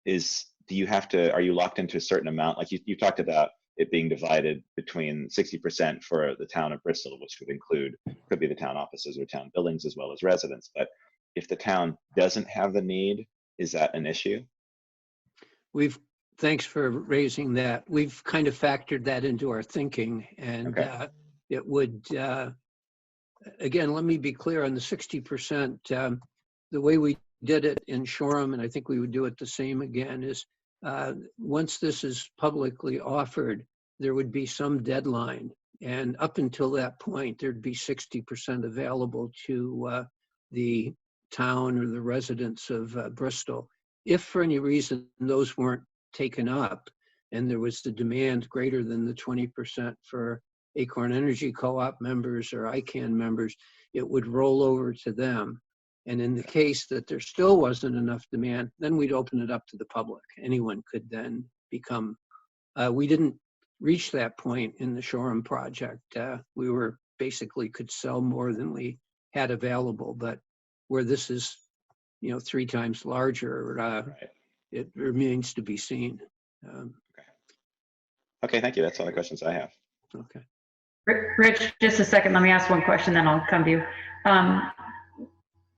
are you locked into a certain amount? Like you talked about it being divided between 60% for the town of Bristol, which could be the town offices or town buildings as well as residents. But if the town doesn't have the need, is that an issue? Thanks for raising that. We've kind of factored that into our thinking, and it would, again, let me be clear on the 60%, the way we did it in Shoreham, and I think we would do it the same again, is once this is publicly offered, there would be some deadline. And up until that point, there'd be 60% available to the town or the residents of Bristol. If for any reason those weren't taken up and there was the demand greater than the 20% for Acorn Energy Co-op members or ICANN members, it would roll over to them. And in the case that there still wasn't enough demand, then we'd open it up to the public. Anyone could then become, we didn't reach that point in the Shoreham project. We were basically could sell more than we had available, but where this is, 3 times larger, it remains to be seen. Okay, thank you. That's all the questions I have. Okay. Rich, just a second. Let me ask one question, then I'll come to you.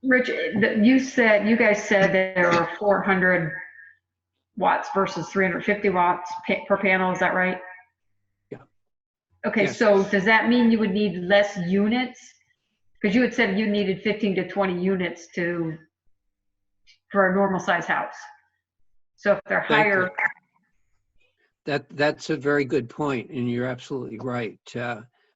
Rich, you guys said that there are 400 watts versus 350 watts per panel. Is that right? Yeah. Okay, yes. So does that mean you would need less units? Because you had said you needed 15 to 20 units for a normal size house. So if they're higher. That's a very good point, and you're absolutely right.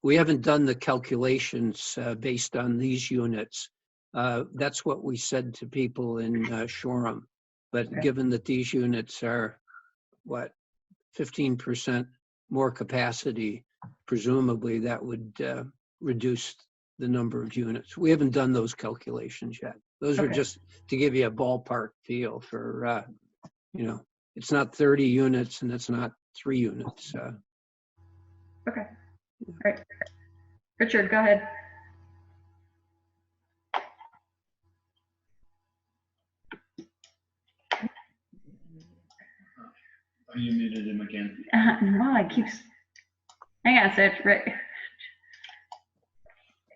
We haven't done the calculations based on these units. That's what we said to people in Shoreham. But given that these units are, 15% more capacity, presumably that would reduce the number of units. We haven't done those calculations yet. Those are just to give you a ballpark feel for, it's not 30 units and it's not 3 units. Okay, all right. Richard, go ahead. Oh, you muted him again. Well, it keeps, hang on, so it's right. It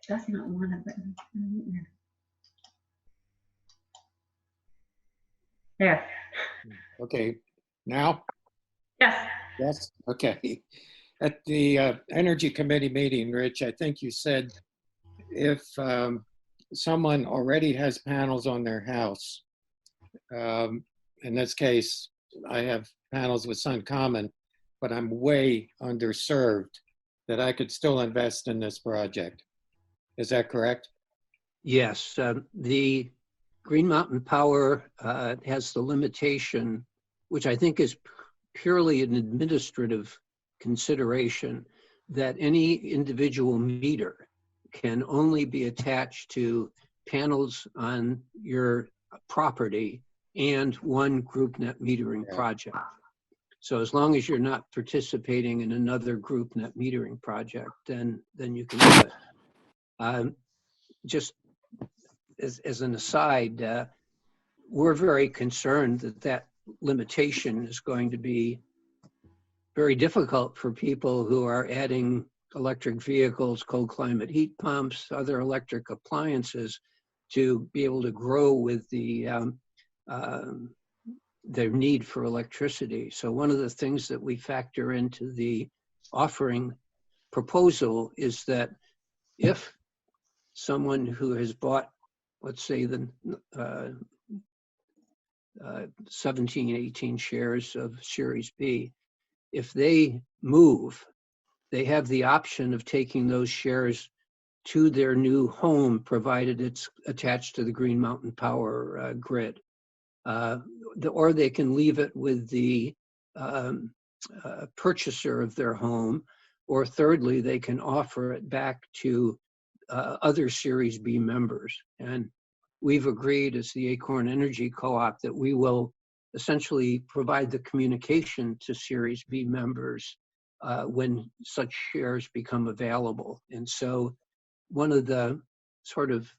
does not want to, there. Okay, now? Yes. Yes, okay. At the Energy Committee meeting, Rich, I think you said if someone already has panels on their house, in this case, I have panels with Sun Common, but I'm way underserved, that I could still invest in this project. Is that correct? Yes, the Green Mountain Power has the limitation, which I think is purely an administrative consideration, that any individual meter can only be attached to panels on your property and one group net metering project. So as long as you're not participating in another group net metering project, then you can do it. Just as an aside, we're very concerned that limitation is going to be very difficult for people who are adding electric vehicles, cold climate heat pumps, other electric appliances to be able to grow with their need for electricity. So one of the things that we factor into the offering proposal is that if someone who has bought, let's say, the 17, 18 shares of Series B, if they move, they have the option of taking those shares to their new home, provided it's attached to the Green Mountain Power grid. Or they can leave it with the purchaser of their home, or thirdly, they can offer it back to other Series B members. And we've agreed as the Acorn Energy Co-op that we will essentially provide the communication to Series B members when such shares become available. And so one of the sort of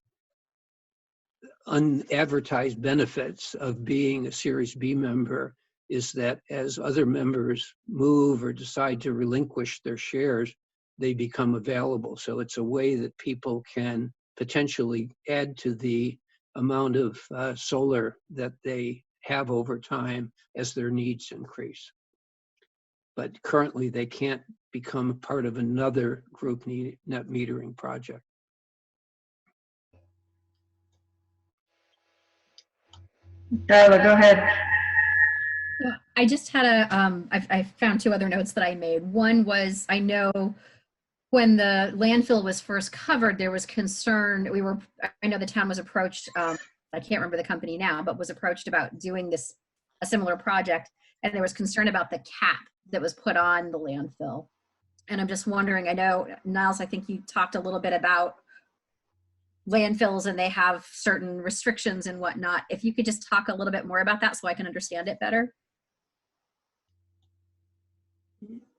unadvertised benefits of being a Series B member is that as other members move or decide to relinquish their shares, they become available. So it's a way that people can potentially add to the amount of solar that they have over time as their needs increase. But currently they can't become part of another group net metering project. Darla, go ahead. Yeah, I just had I found two other notes that I made. One was, I know when the landfill was first covered, there was concern, I know the town was approached, I can't remember the company now, but was approached about doing a similar project. And there was concern about the cap that was put on the landfill. And I'm just wondering, I know, Niles, I think you talked a little bit about landfills and they have certain restrictions and whatnot. If you could just talk a little bit more about that so I can understand it better.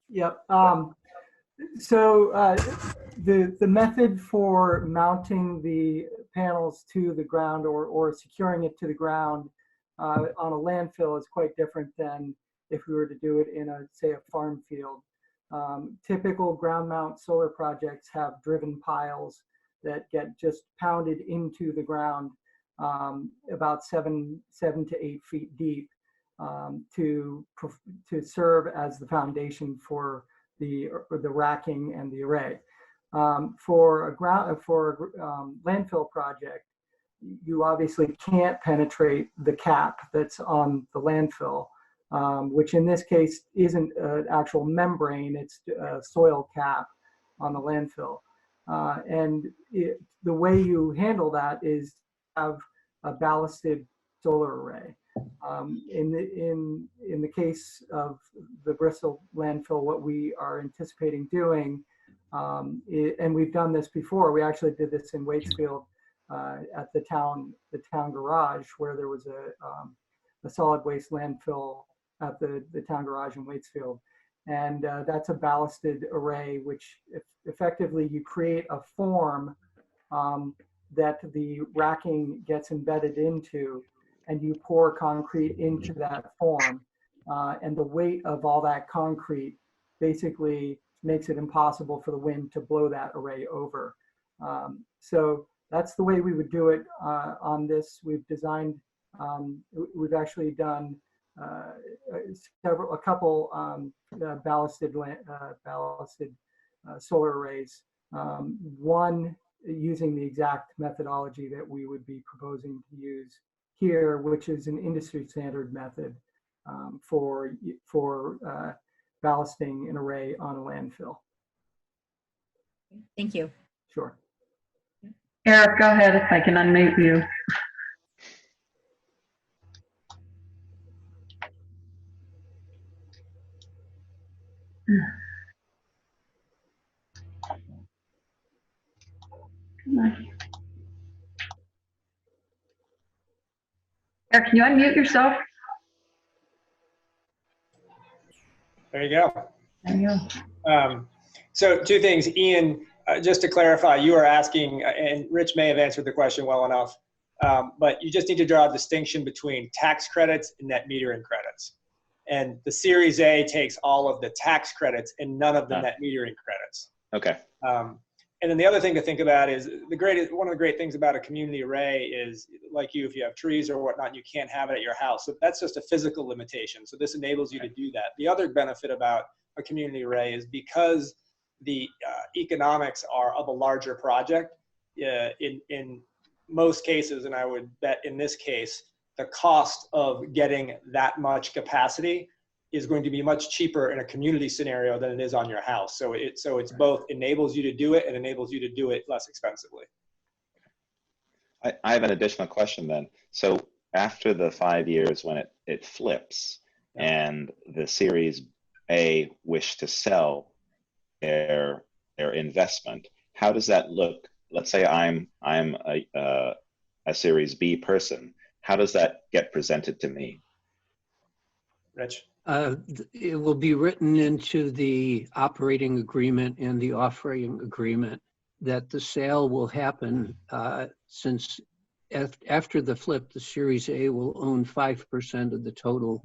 Yep. So the method for mounting the panels to the ground or securing it to the ground on a landfill is quite different than if we were to do it in say, a farm field. Typical ground mount solar projects have driven piles that get just pounded into the ground about 7 to 8 feet deep to serve as the foundation for the racking and the array. For a landfill project, you obviously can't penetrate the cap that's on the landfill, which in this case isn't an actual membrane, it's a soil cap on the landfill. The way you handle that is have a ballasted solar array. In the case of the Bristol landfill, what we are anticipating doing, and we've done this before, we actually did this in Waitsfield at the town garage, where there was a solid waste landfill at the town garage in Waitsfield. And that's a ballasted array, which effectively you create a form that the racking gets embedded into, and you pour concrete into that form. And the weight of all that concrete basically makes it impossible for the wind to blow that array over. So that's the way we would do it on this. We've designed, we've actually done a couple ballasted solar arrays. One using the exact methodology that we would be proposing to use here, which is an industry standard method for ballasting an array on a landfill. Thank you. Sure. Eric, go ahead if I can unmute you. Eric, can you unmute yourself? There you go. There you go. So two things, Ian, just to clarify, you are asking, and Rich may have answered the question well enough, but you just need to draw a distinction between tax credits and net metering credits. And the Series A takes all of the tax credits and none of the net metering credits. Okay. And then the other thing to think about is one of the great things about a community array is, like you, if you have trees or whatnot, you can't have it at your house. So that's just a physical limitation. So this enables you to do that. The other benefit about a community array is because the economics are of a larger project, in most cases, and I would bet in this case, the cost of getting that much capacity is going to be much cheaper in a community scenario than it is on your house. So it's both enables you to do it and enables you to do it less expensively. I have an additional question then. So after the 5 years when it flips and the Series A wish to sell their investment, how does that look? Let's say I'm a Series B person. How does that get presented to me? Rich? It will be written into the operating agreement and the offering agreement that the sale will happen since after the flip, the Series A will own 5% of the total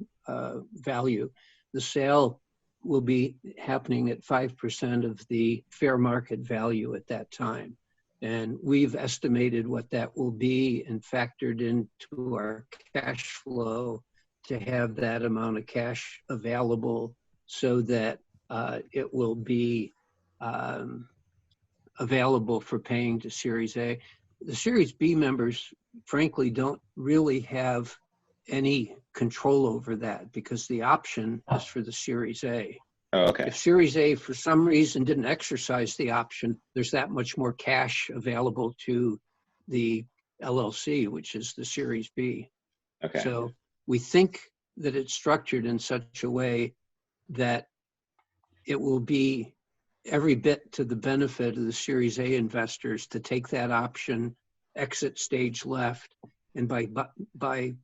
value. The sale will be happening at 5% of the fair market value at that time. And we've estimated what that will be and factored into our cash flow to have that amount of cash available so that it will be available for paying to Series A. The Series B members, frankly, don't really have any control over that because the option is for the Series A. Oh, okay. If Series A, for some reason, didn't exercise the option, there's that much more cash available to the LLC, which is the Series B. Okay. So we think that it's structured in such a way that it will be every bit to the benefit of the Series A investors to take that option, exit stage left, and by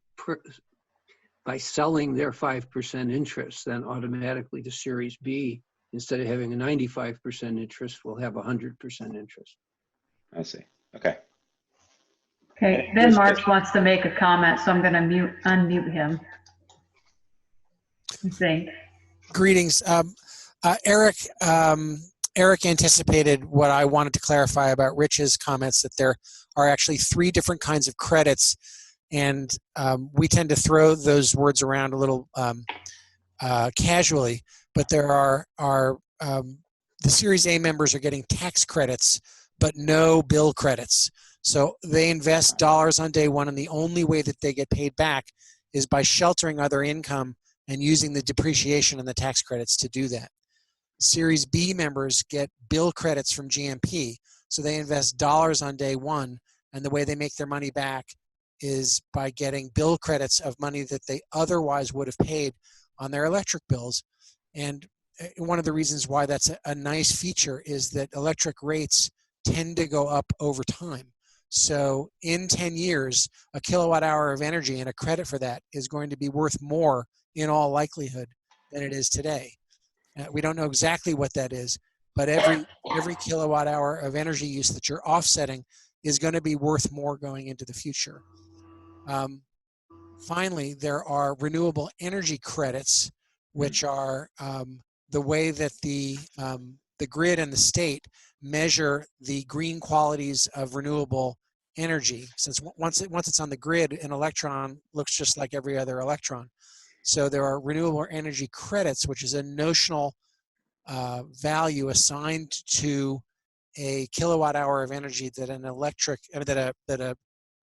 selling their 5% interest, then automatically the Series B, instead of having a 95% interest, will have 100% interest. I see. Okay. Okay, Ben March wants to make a comment, so I'm going to unmute him. I think. Greetings. Eric anticipated what I wanted to clarify about Rich's comments, that there are actually 3 different kinds of credits, and we tend to throw those words around a little casually, but there are the Series A members are getting tax credits, but no bill credits. So they invest dollars on day one, and the only way that they get paid back is by sheltering other income and using the depreciation and the tax credits to do that. Series B members get bill credits from GMP, so they invest dollars on day one, and the way they make their money back is by getting bill credits of money that they otherwise would have paid on their electric bills. And one of the reasons why that's a nice feature is that electric rates tend to go up over time. So in 10 years, a kilowatt hour of energy and a credit for that is going to be worth more in all likelihood than it is today. We don't know exactly what that is, but every kilowatt hour of energy use that you're offsetting is going to be worth more going into the future. Finally, there are renewable energy credits, which are the way that the grid and the state measure the green qualities of renewable energy. Since once it's on the grid, an electron looks just like every other electron. So there are renewable energy credits, which is a notional value assigned to a kilowatt hour of energy that that a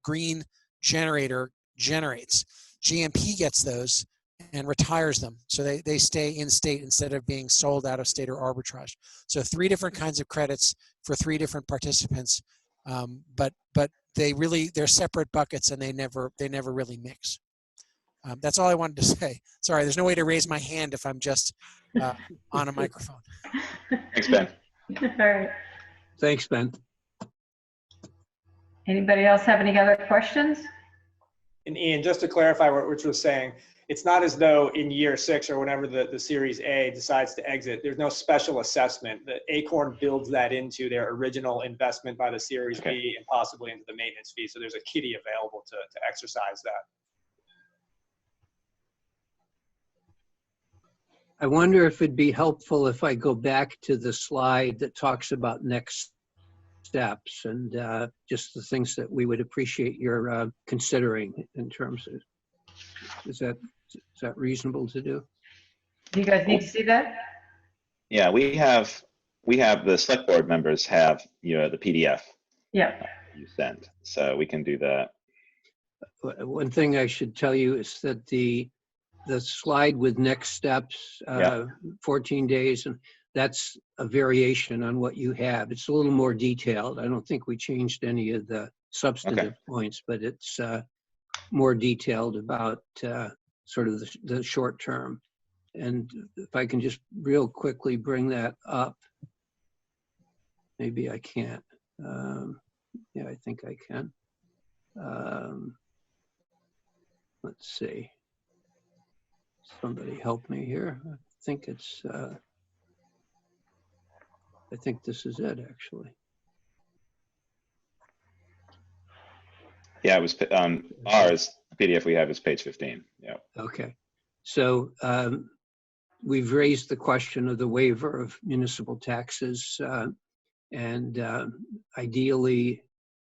green generator generates. GMP gets those and retires them, so they stay in state instead of being sold out of state or arbitrage. So 3 different kinds of credits for 3 different participants, but they're separate buckets and they never really mix. That's all I wanted to say. Sorry, there's no way to raise my hand if I'm just on a microphone. Thanks, Ben. All right. Thanks, Ben. Anybody else have any other questions? And Ian, just to clarify what Rich was saying, it's not as though in year 6 or whenever the Series A decides to exit, there's no special assessment. The Acorn builds that into their original investment by the Series B and possibly into the maintenance fee. So there's a kitty available to exercise that. I wonder if it'd be helpful if I go back to the slide that talks about next steps and just the things that we would appreciate your considering in terms of, is that reasonable to do? Do you guys need to see that? Yeah, we have the select board members have, the PDF Yeah. you sent, so we can do that. One thing I should tell you is that the slide with next steps, 14 days, and that's a variation on what you have. It's a little more detailed. I don't think we changed any of the substantive points, but it's more detailed about sort of the short term. And if I can just real quickly bring that up, maybe I can't. Yeah, I think I can. Let's see. Somebody help me here. I think it's, I think this is it actually. Yeah, it was ours. The PDF we have is page 15. Yeah. Okay. So we've raised the question of the waiver of municipal taxes, and ideally,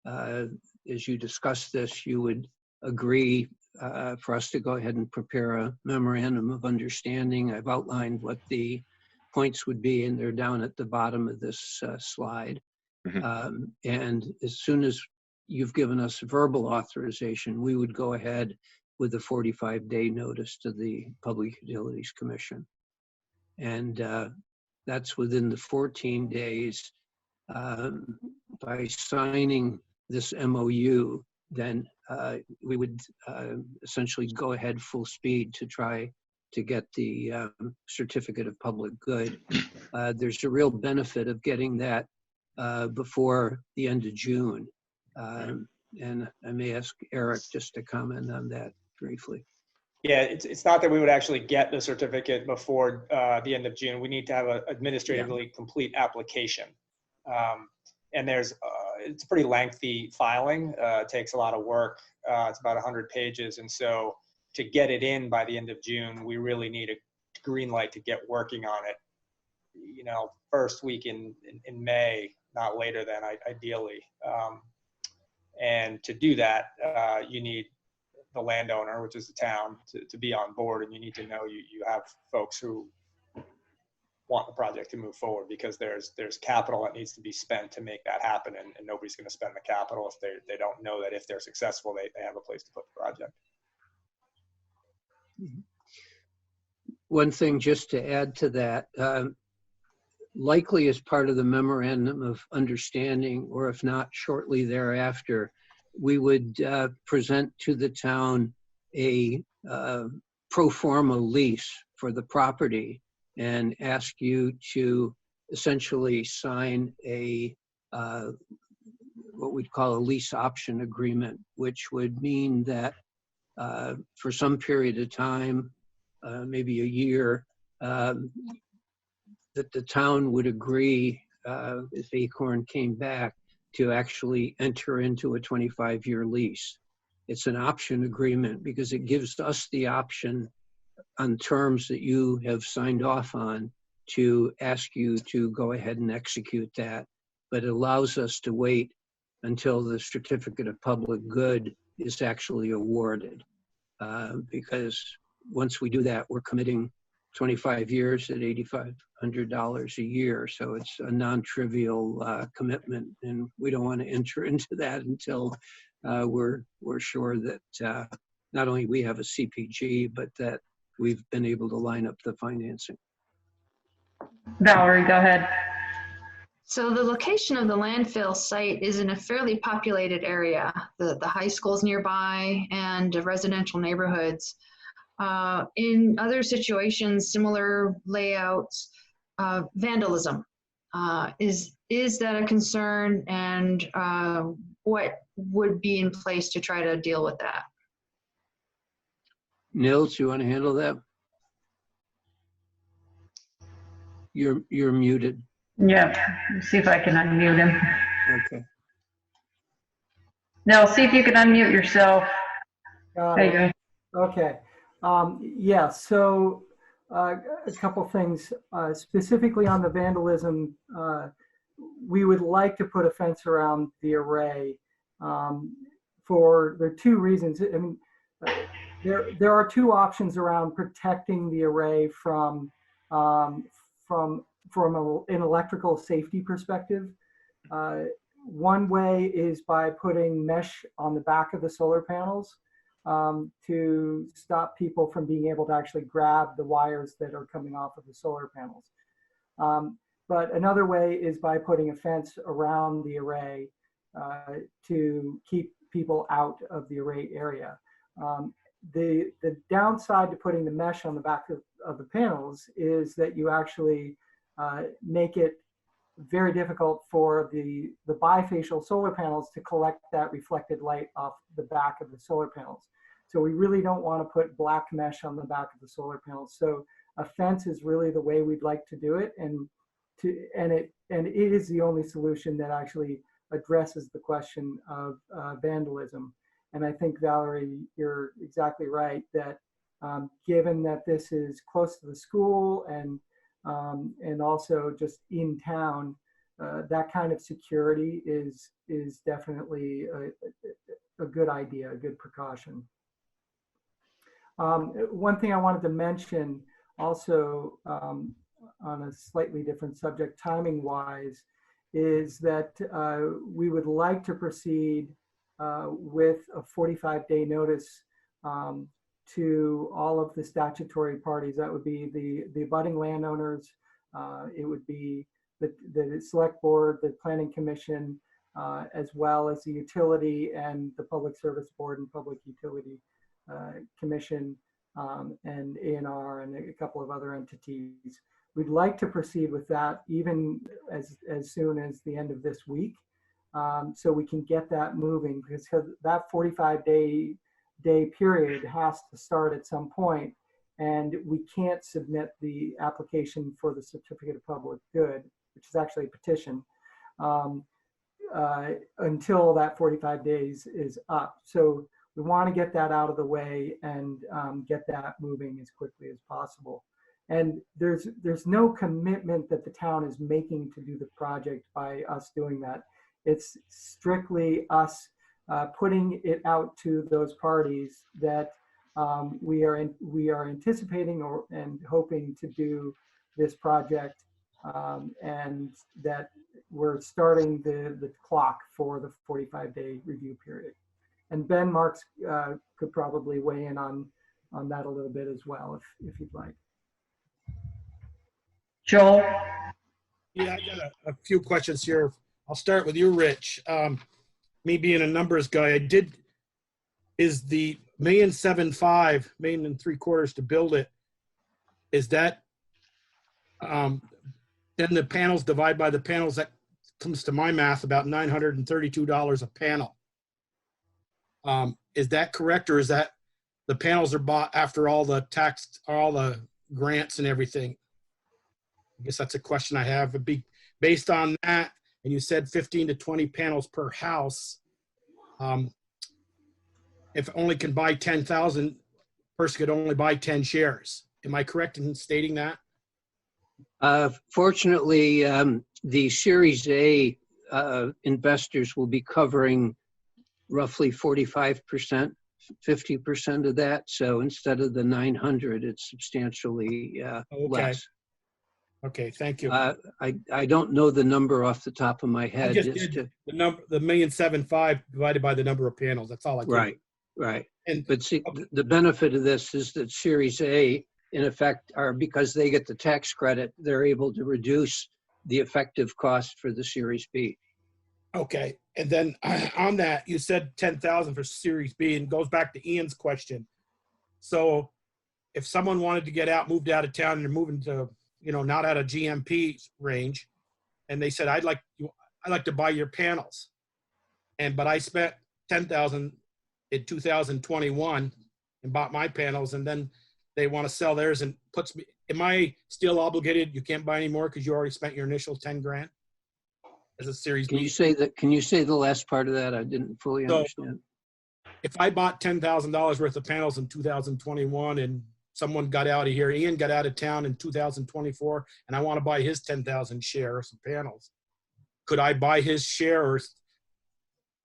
as you discuss this, you would agree for us to go ahead and prepare a memorandum of understanding. I've outlined what the points would be, and they're down at the bottom of this slide. Mm-hmm. And as soon as you've given us verbal authorization, we would go ahead with the 45-day notice to the Public Utilities Commission. And that's within the 14 days. By signing this MOU, then we would essentially go ahead full speed to try to get the certificate of public good. There's a real benefit of getting that before the end of June. And I may ask Eric just to comment on that briefly. Yeah, it's not that we would actually get the certificate before the end of June. We need to have an administratively complete application. And it's a pretty lengthy filing. It takes a lot of work. It's about 100 pages. And so to get it in by the end of June, we really need a green light to get working on it, first week in May, not later than ideally. And to do that, you need the landowner, which is the town, to be on board, and you need to know you have folks who want the project to move forward, because there's capital that needs to be spent to make that happen, and nobody's going to spend the capital if they don't know that if they're successful, they have a place to put the project. One thing just to add to that, likely as part of the memorandum of understanding, or if not shortly thereafter, we would present to the town a pro forma lease for the property and ask you to essentially sign a what we'd call a lease option agreement, which would mean that for some period of time, maybe a year, that the town would agree, if Acorn came back, to actually enter into a 25-year lease. It's an option agreement because it gives us the option on terms that you have signed off on to ask you to go ahead and execute that. But it allows us to wait until the certificate of public good is actually awarded. Because once we do that, we're committing 25 years at $8,500 a year. So it's a non-trivial commitment, and we don't want to enter into that until we're sure that not only we have a CPG, but that we've been able to line up the financing. Valerie, go ahead. So the location of the landfill site is in a fairly populated area. The high school's nearby and residential neighborhoods. In other situations, similar layouts, vandalism. Is that a concern, and what would be in place to try to deal with that? Nils, you want to handle that? You're muted. Yeah, let's see if I can unmute him. Okay. No, see if you can unmute yourself. Got There it. you go. Okay. Yeah, so a couple things. Specifically on the vandalism, we would like to put a fence around the array for there are two reasons. I mean, there are two options around protecting the array from an electrical safety perspective. One way is by putting mesh on the back of the solar panels to stop people from being able to actually grab the wires that are coming off of the solar panels. But another way is by putting a fence around the array to keep people out of the array area. The downside to putting the mesh on the back of the panels is that you actually make it very difficult for the bifacial solar panels to collect that reflected light off the back of the solar panels. So we really don't want to put black mesh on the back of the solar panels. So a fence is really the way we'd like to do it, and it is the only solution that actually addresses the question of vandalism. And I think, Valerie, you're exactly right that given that this is close to the school and also just in town, that kind of security is definitely a good idea, a good precaution. One thing I wanted to mention also on a slightly different subject, timing wise, is that we would like to proceed with a 45-day notice to all of the statutory parties. That would be the abutting landowners, it would be the select board, the planning commission, as well as the utility and the public service board and public utility commission, and A&R and a couple of other entities. We'd like to proceed with that even as soon as the end of this week, so we can get that moving, because that 45-day period has to start at some point, and we can't submit the application for the certificate of public good, which is actually a petition, until that 45 days is up. So we want to get that out of the way and get that moving as quickly as possible. And there's no commitment that the town is making to do the project by us doing that. It's strictly us putting it out to those parties that we are anticipating and hoping to do this project, and that we're starting the clock for the 45-day review period. And Ben Marks could probably weigh in on that a little bit as well, if you'd like. Joel? Yeah, I got a few questions here. I'll start with you, Rich. Me being a numbers guy, is the $1.75 million, $1.75 million to build it, is that, then the panels divide by the panels, that comes to my math about $932 a panel. Is that correct, or is that the panels are bought after all the tax, all the grants and everything? I guess that's a question I have. It'd be based on that, and you said 15 to 20 panels per house. If only can buy 10,000, person could only buy 10 shares. Am I correct in stating that? Fortunately, the Series A investors will be covering roughly 45%, 50% of that. So instead of the 900, it's substantially less. Okay, thank you. I don't know the number off the top of my head. I just did the number, the 1,000,075 divided by the number of panels. That's all I did. Right. And But see, the benefit of this is that Series A, in effect, are because they get the tax credit, they're able to reduce the effective cost for the Series B. okay, and then on that, you said 10,000 for Series B, and goes back to Ian's question. So if someone wanted to get out, moved out of town, and they're moving to, you know, not out of GMP range, and they said, I'd like to buy your panels, but I spent 10,000 in 2021 and bought my panels, and then they want to sell theirs and puts me, am I still obligated? You can't buy any more because you already spent your initial 10 grand as a Series B? Can you say the last part of that? I didn't fully understand. If I bought $10,000 worth of panels in 2021 and someone got out of here, Ian got out of town in 2024, and I want to buy his 10,000 shares of panels, could I buy his shares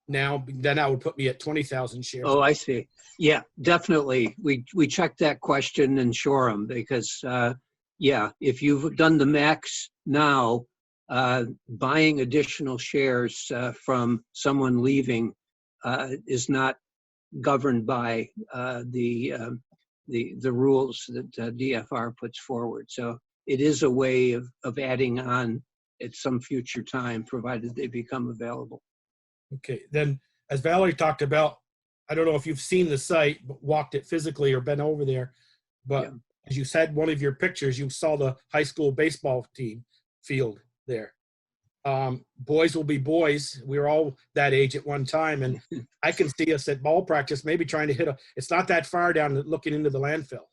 now? Then that would put me at 20,000 shares. Oh, I see. Yeah, definitely. We checked that question in Shoreham because, yeah, if you've done the max now, buying additional shares from someone leaving is not governed by the rules that DFR puts forward. So it is a way of adding on at some future time, provided they become available. Okay, then as Valerie talked about, I don't know if you've seen the site, but walked it physically or been over there, but as you said, one of your pictures, you saw the high school baseball team field there. Boys will be boys. We were all that age at one time, and I can see us at ball practice, maybe trying to hit it's not that far down, looking into the landfill,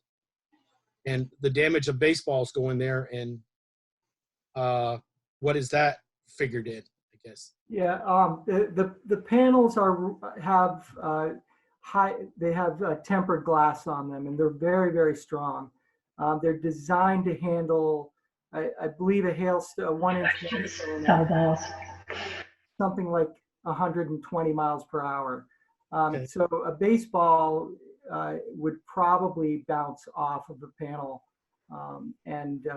and the damage of baseballs going there. And what is that figured in, I guess? Yeah, the panels have tempered glass on them, and they're very, very strong. They're designed to handle, I believe, a 1-inch hailstone, something like 120 miles per hour. Okay. So a baseball would probably bounce off of the panel and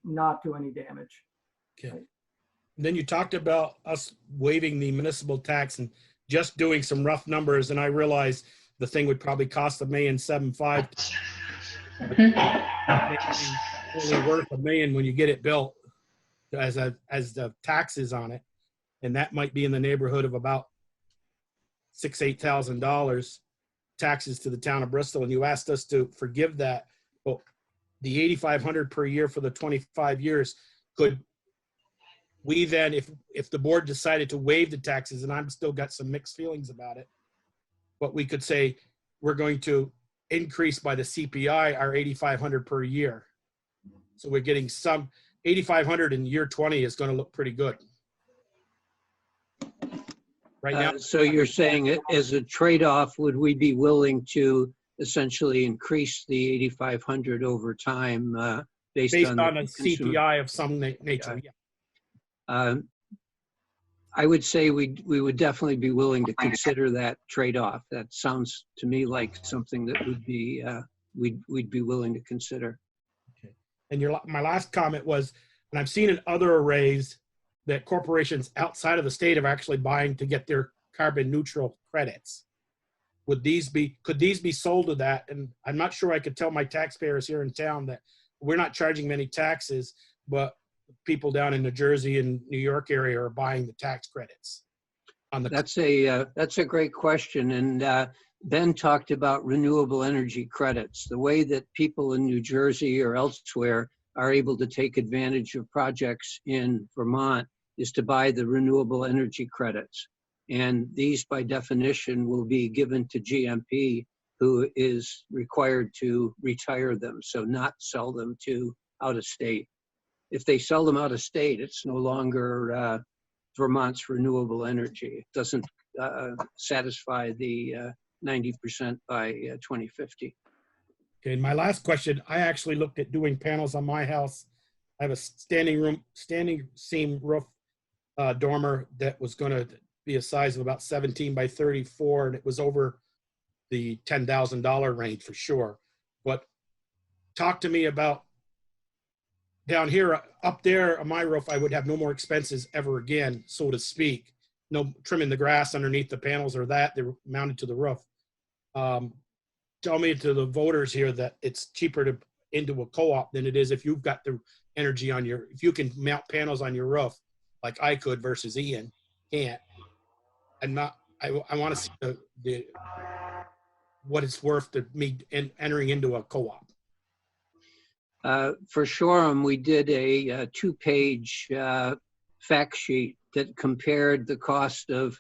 not do any damage. Okay. Then you talked about us waiving the municipal tax and just doing some rough numbers, and I realized the thing would probably cost $1,750,000. Only worth $1 million when you get it built as the taxes on it, and that might be in the neighborhood of about $8,000 taxes to the town of Bristol. And you asked us to forgive that. Well, the $8,500 per year for the 25 years, could we then, if the board decided to waive the taxes, and I'm still got some mixed feelings about it, but we could say we're going to increase by the CPI our $8,500 per year. So we're getting some $8,500 in year 20 is going to look pretty good. Right now. So you're saying as a trade-off, would we be willing to essentially increase the $8,500 over time based on a CPI of some nature? Yeah. I would say we would definitely be willing to consider that trade-off. That sounds to me like something that would be we'd be willing to consider. Okay. And my last comment was, and I've seen in other arrays that corporations outside of the state are actually buying to get their carbon neutral credits. Could these be sold to that? And I'm not sure I could tell my taxpayers here in town that we're not charging many taxes, but people down in New Jersey and New York area are buying the tax credits. That's a great question. And Ben talked about renewable energy credits. The way that people in New Jersey or elsewhere are able to take advantage of projects in Vermont is to buy the renewable energy credits. And these, by definition, will be given to GMP, who is required to retire them, so not sell them to out of state. if they sell them out of state, it's no longer Vermont's renewable energy. It doesn't satisfy the 90% by 2050. Okay, and my last question, I actually looked at doing panels on my house. I have a standing seam roof dormer that was going to be a size of about 17 by 34, and it was over the $10,000 range for sure. But talk to me about down here, up there on my roof, I would have no more expenses ever again, so to speak. No trimming the grass underneath the panels or that, they're mounted to the roof. Tell me to the voters here that it's cheaper to into a co-op than it is if you've got the energy on your, if you can mount panels on your roof like I could versus Ian can't. And not, I want to see the what it's worth to me entering into a co-op. For Shoreham, we did a 2-page fact sheet that compared the cost of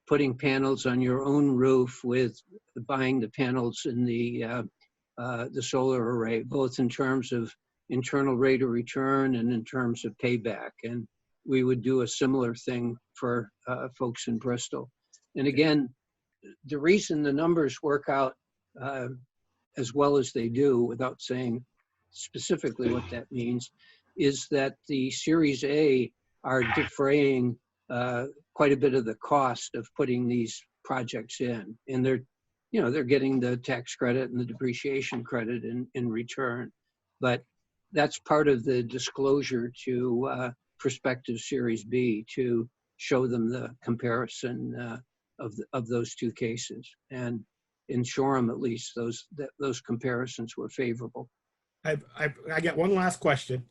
putting panels on your own roof with buying the panels in the solar array, both in terms of internal rate of return and in terms of payback. And we would do a similar thing for folks in Bristol. And again, the reason the numbers work out as well as they do, without saying specifically what that means, is that the Series A are defraying quite a bit of the cost of putting these projects in, and they're getting the tax credit and the depreciation credit in return. But that's part of the disclosure to prospective Series B to show them the comparison of those two cases. And in Shoreham, at least, those comparisons were favorable. I got one last question.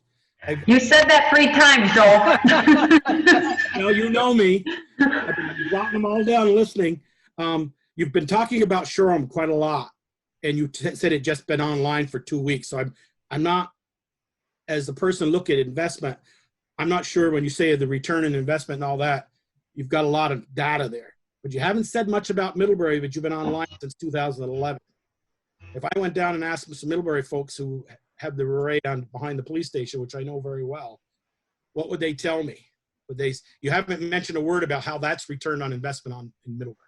You said that 3 times, Joel. No, you know me. I've been jotting them all down and listening. You've been talking about Shoreham quite a lot, and you said it just been online for 2 weeks. So I'm not, as a person looking at investment, I'm not sure when you say the return on investment and all that, you've got a lot of data there. But you haven't said much about Middlebury, but you've been online since 2011. If I went down and asked some Middlebury folks who have the array on behind the police station, which I know very well, what would they tell me? You haven't mentioned a word about how that's returned on investment in Middlebury.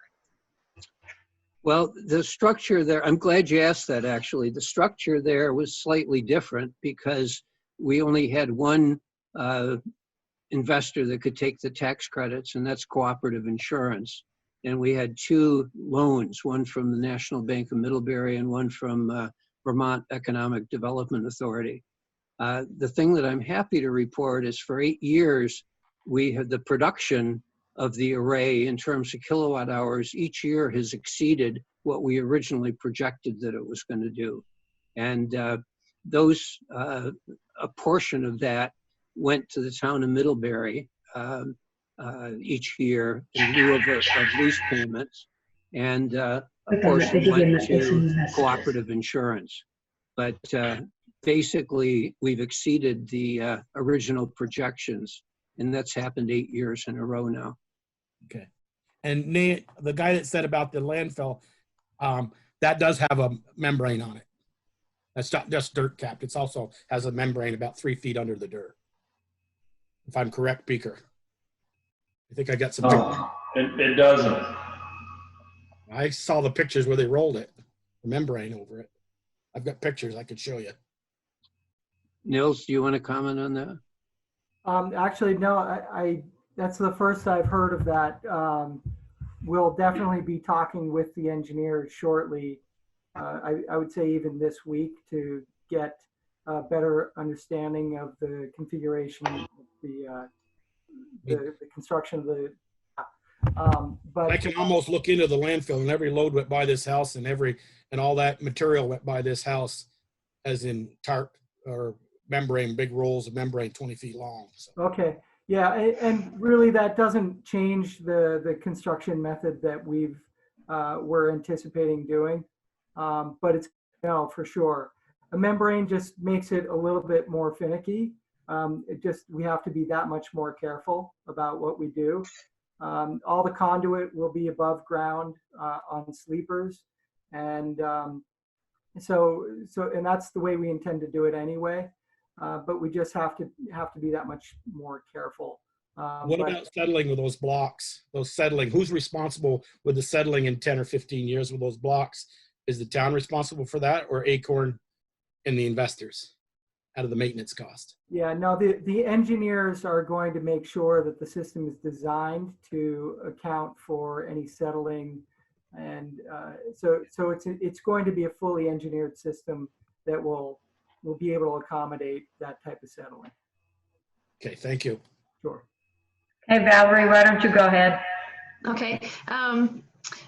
Well, the structure there, I'm glad you asked that actually. The structure there was slightly different because we only had one investor that could take the tax credits, and that's Cooperative Insurance. And we had 2 loans, one from the National Bank of Middlebury and one from Vermont Economic Development Authority. The thing that I'm happy to report is for 8 years, we had the production of the array in terms of kilowatt hours each year has exceeded what we originally projected that it was going to do. And a portion of that went to the town of Middlebury each year in lieu of lease payments, and a portion went to Cooperative Insurance. But basically, we've exceeded the original projections, and that's happened 8 years in a row now. Okay. And Nate, the guy that said about the landfill, that does have a membrane on it. That's not just dirt capped. It's also has a membrane about 3 feet under the dirt. If I'm correct, Beaker. I think I got some. It doesn't. I saw the pictures where they rolled it, the membrane over it. I've got pictures I could show you. Nils, do you want to comment on that? Actually, no, that's the first I've heard of that. We'll definitely be talking with the engineers shortly. I would say even this week to get a better understanding of the configuration of the construction of the. But I can almost look into the landfill, and every load went by this house, and all that material went by this house, as in tarp or membrane, big rolls of membrane 20 feet long. So. Okay. Yeah, and really that doesn't change the construction method that we're anticipating doing, but it's for sure. A membrane just makes it a little bit more finicky. We have to be that much more careful about what we do. All the conduit will be above ground on sleepers, and so and that's the way we intend to do it anyway. but we just have to be that much more careful. What But about settling with those blocks? Those settling, who's responsible with the settling in 10 or 15 years with those blocks? Is the town responsible for that, or Acorn and the investors out of the maintenance cost? yeah, no, the engineers are going to make sure that the system is designed to account for any settling. And so it's going to be a fully engineered system that will be able to accommodate that type of settling. Okay, thank you. Sure. Hey, Valerie, why don't you go ahead? Okay,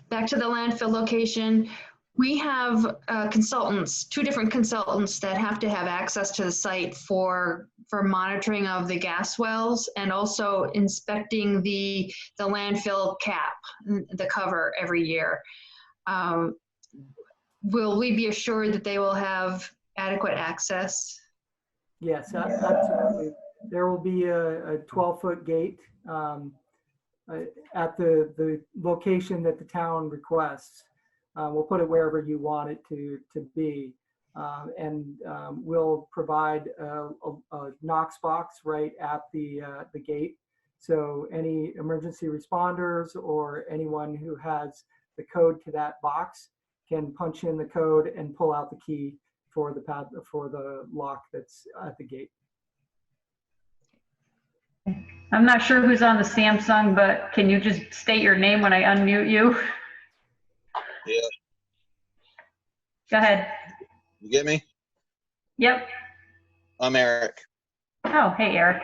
back to the landfill location. We have consultants, 2 different consultants that have to have access to the site for monitoring of the gas wells and also inspecting the landfill cap, the cover every year. Will we be assured that they will have adequate access? Yes, absolutely. There will be a 12-foot gate at the location that the town requests. We'll put it wherever you want it to be. And we'll provide a Knox box right at the gate. So any emergency responders or anyone who has the code to that box can punch in the code and pull out the key for the lock that's at the gate. I'm not sure who's on the Samsung, but can you just state your name when I unmute you? Yeah, Go ahead. you get me? Yep. I'm Eric. Oh, hey, Eric.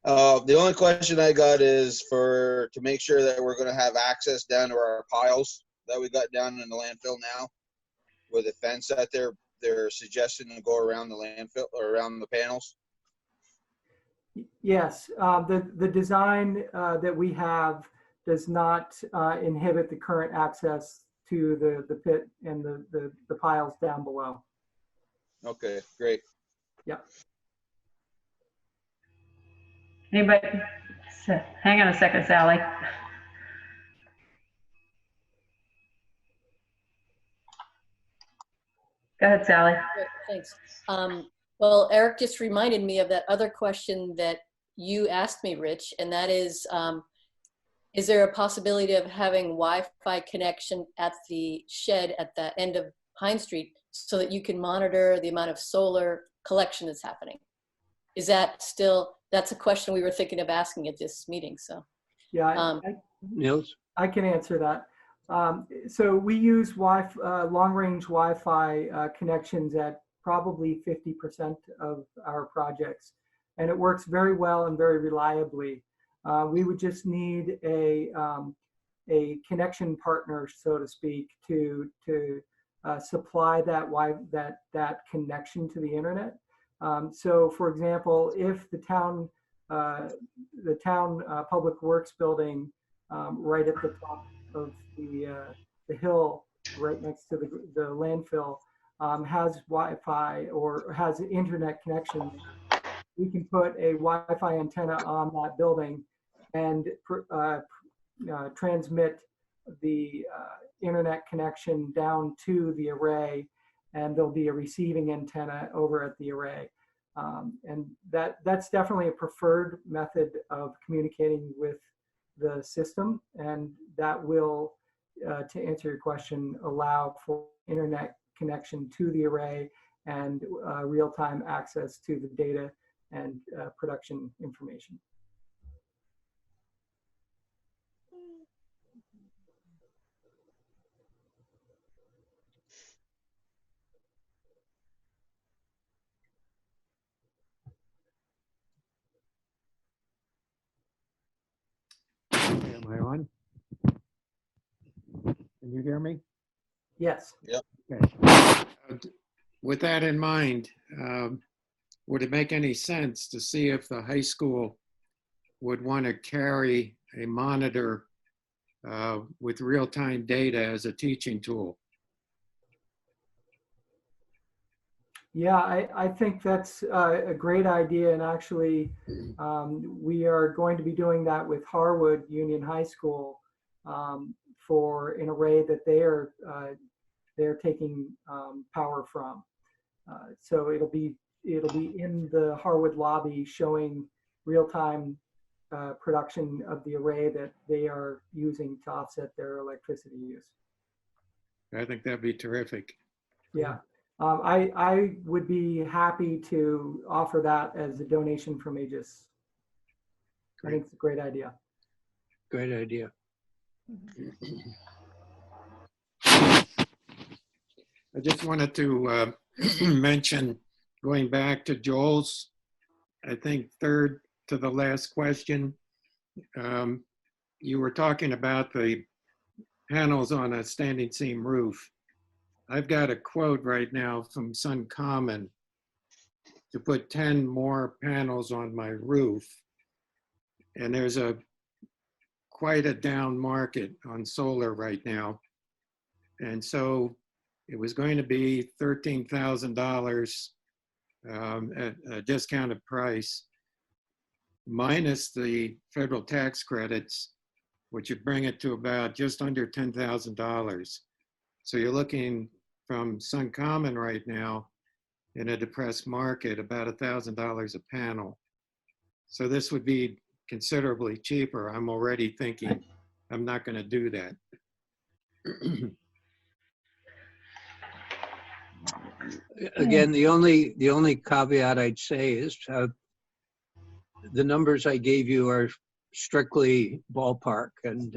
The only question I got is to make sure that we're going to have access down to our piles that we got down in the landfill now, with a fence that they're suggesting to go around the landfill or around the panels. Yes, the design that we have does not inhibit the current access to the pit and the piles down below. Okay, great. Yeah. Anybody? Hang on a second, Sally. Go ahead, Sally. Great, thanks. Well, Eric just reminded me of that other question that you asked me, Rich, and that is there a possibility of having Wi-Fi connection at the shed at the end of Pine Street so that you can monitor the amount of solar collection that's happening? Is that still, that's a question we were thinking of asking at this meeting, so. Yeah, Nils? I can answer that. So we use long-range Wi-Fi connections at probably 50% of our projects, and it works very well and very reliably. We would just need a connection partner, so to speak, to supply that connection to the internet. So, for example, if the town public works building right at the top of the hill, right next to the landfill, has Wi-Fi or has an internet connection, we can put a Wi-Fi antenna on that building and transmit the internet connection down to the array, and there'll be a receiving antenna over at the array. And that's definitely a preferred method of communicating with the system, and that will, to answer your question, allow for internet connection to the array and real-time access to the data and production information. Am I on? Can you hear me? Yes. Yep. Okay. With that in mind, would it make any sense to see if the high school would want to carry a monitor with real-time data as a teaching tool? Yeah, I think that's a great idea, and actually we are going to be doing that with Harwood Union High School for an array that they're taking power from. So it'll be in the Harwood lobby showing real-time production of the array that they are using to offset their electricity use. I think that'd be terrific. Yeah, I would be happy to offer that as a donation from Aegis. I think it's a great idea. Great idea. I just wanted to mention, going back to Joel's, I think third to the last question, you were talking about the panels on a standing seam roof. I've got a quote right now from Sun Common to put 10 more panels on my roof. And there's quite a down market on solar right now. And so it was going to be $13,000 at a discounted price, minus the federal tax credits, which would bring it to about just under $10,000. So you're looking from Sun Common right now in a depressed market, about $1,000 a panel. So this would be considerably cheaper. I'm already thinking I'm not going to do that. Again, the only caveat I'd say is the numbers I gave you are strictly ballpark, and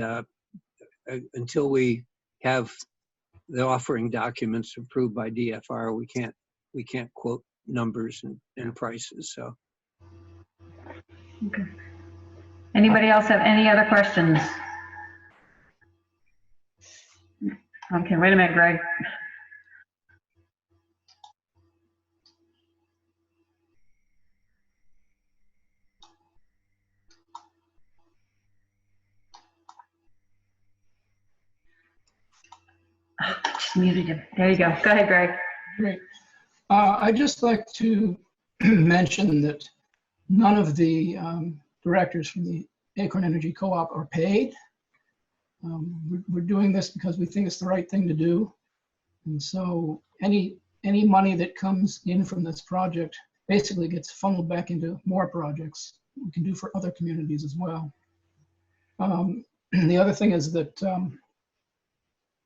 until we have the offering documents approved by DFR, we can't quote numbers and prices. So. Okay. Anybody else have any other questions? Okay, wait a minute, Greg. Oh, I just muted him. There you go. Go ahead, Greg. Great. I'd just like to mention that none of the directors from the Acorn Energy Co-op are paid. We're doing this because we think it's the right thing to do. And so any money that comes in from this project basically gets funneled back into more projects we can do for other communities as well. The other thing is that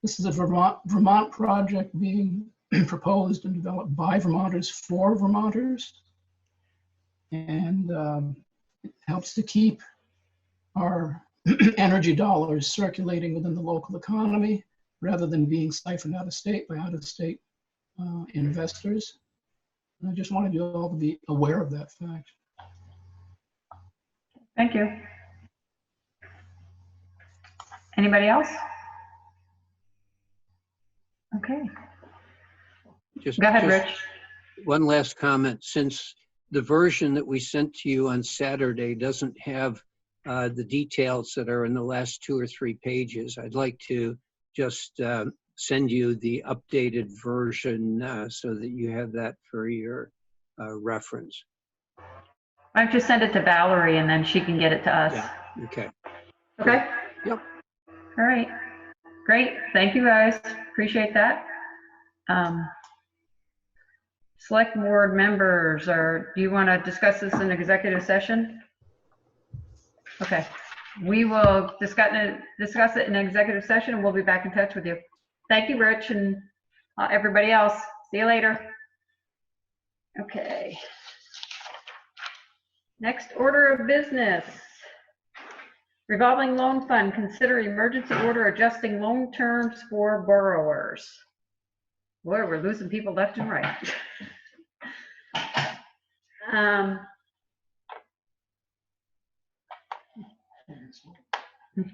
this is a Vermont project being proposed and developed by Vermonters for Vermonters. And it helps to keep our energy dollars circulating within the local economy rather than being siphoned out of state by out-of-state investors. And I just wanted you all to be aware of that fact. Thank you. Anybody else? Okay. Go ahead, Rich. One last comment. Since the version that we sent to you on Saturday doesn't have the details that are in the last 2 or 3 pages, I'd like to just send you the updated version so that you have that for your reference. Why don't you send it to Valerie and then she can get it to us? Yeah. Okay. Okay? Yep. All right. Great. Thank you, guys. Appreciate that. Select board members, or do you want to discuss this in executive session? Okay. We will discuss it in executive session, and we'll be back in touch with you. Thank you, Rich, and everybody else. See you later. Okay. Next order of business. Revolving loan fund, consider emergency order adjusting loan terms for borrowers. Boy, we're losing people left and right.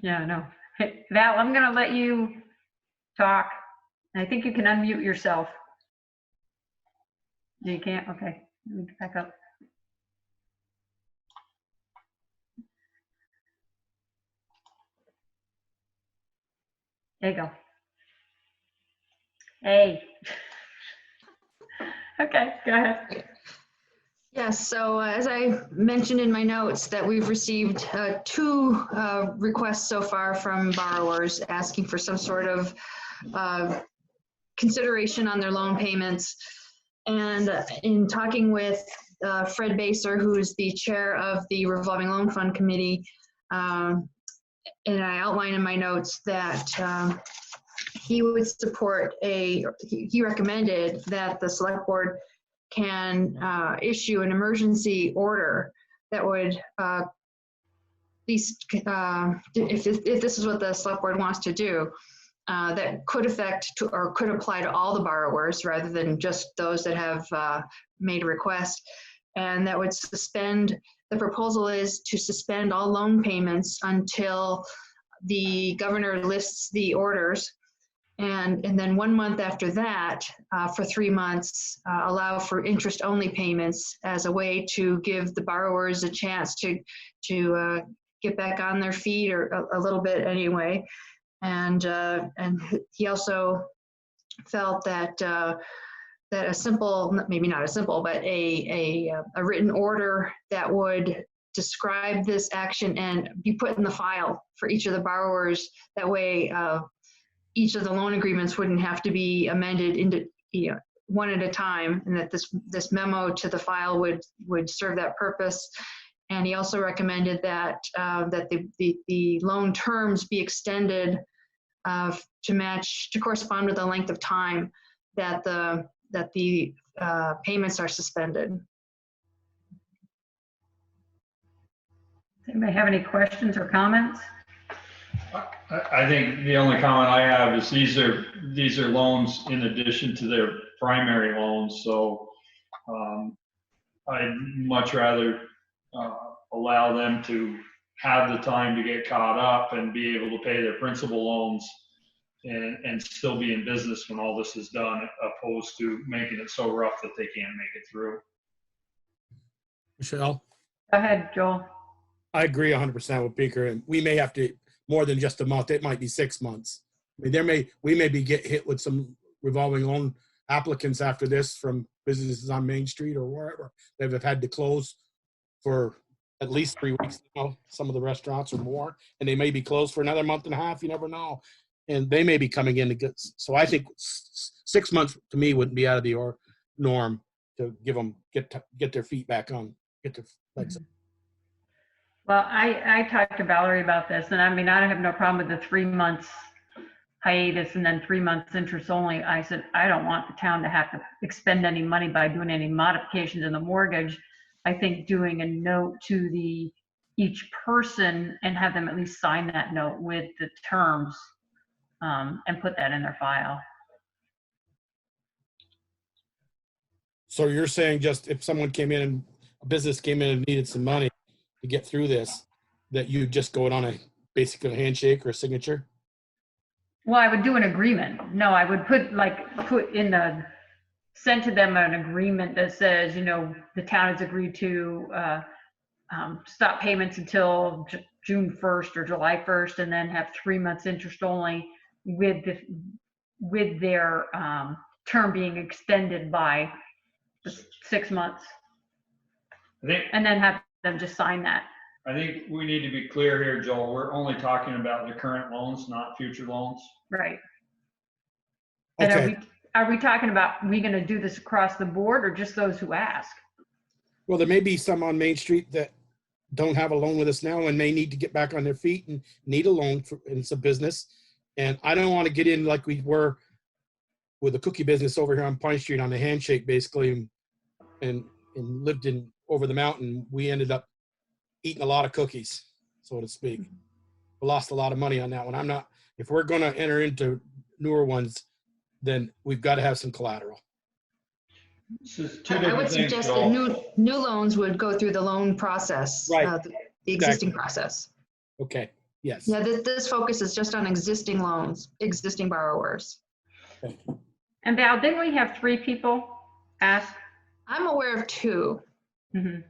Yeah, I know. Hey, Val, I'm gonna let you talk. I think you can unmute yourself. No, you can't? Okay, let me back up. There you go. Hey. Okay, go ahead. Yes, so as I mentioned in my notes that we've received 2 requests so far from borrowers asking for some sort of consideration on their loan payments. And in talking with Fred Baser, who is the chair of the revolving loan fund committee, and I outline in my notes that he would support he recommended that the select board can issue an emergency order that would if this is what the select board wants to do, that could affect or could apply to all the borrowers rather than just those that have made a request, and that would suspend, the proposal is to suspend all loan payments until the governor lists the orders, and then 1 month after that, for 3 months, allow for interest-only payments as a way to give the borrowers a chance to get back on their feet, or a little bit anyway. And he also felt that that a simple, maybe not a simple, but a written order that would describe this action and be put in the file for each of the borrowers. That way, each of the loan agreements wouldn't have to be amended into one at a time, and that this memo to the file would serve that purpose. And he also recommended that that the loan terms be extended to correspond with the length of time that the payments are suspended. Does anybody have any questions or comments? I think the only comment I have is these are loans in addition to their primary loans. So I'd much rather allow them to have the time to get caught up and be able to pay their principal loans and still be in business when all this is done, opposed to making it so rough that they can't make it through. Michelle? Go ahead, Joel. I agree 100% with Beaker, and we may have to more than just a month. It might be 6 months. I mean, we may be get hit with some revolving loan applicants after this from businesses on Main Street or wherever that have had to close for at least 3 weeks now. Some of the restaurants or more, and they may be closed for another month and a half. You never know, and they may be coming in to get. So I think 6 months to me wouldn't be out of the norm to give them get their feet back on, get their legs up. Well, I talked to Valerie about this, and I mean, I have no problem with the 3 months hiatus and then 3 months interest only. I said, I don't want the town to have to expend any money by doing any modifications in the mortgage. I think doing a note to each person and have them at least sign that note with the terms and put that in their file. So you're saying just if someone came in and a business came in and needed some money to get through this, that you just go on basically a handshake or a signature? Well, I would do an agreement. No, I would send to them an agreement that says, the town has agreed to stop payments until June 1st or July 1st, and then have 3 months interest only with their term being extended by 6 months. And then have them just sign that. I think we need to be clear here, Joel. We're only talking about the current loans, not future loans. Right. Okay. And are we talking about, are we going to do this across the board or just those who ask? Well, there may be some on Main Street that don't have a loan with us now and may need to get back on their feet and need a loan and it's a business. And I don't want to get in like we were with the cookie business over here on Pine Street on the handshake, basically, and lived in over the mountain. We ended up eating a lot of cookies, so to speak. We lost a lot of money on that one. If we're going to enter into newer ones, then we've got to have some collateral. I would suggest that new loans would go through the loan process, right? The existing process. Okay. Yes. Yeah, this focus is just on existing loans, existing borrowers. Okay. And Val, didn't we have 3 people ask? I'm aware of 2. Mm-hmm.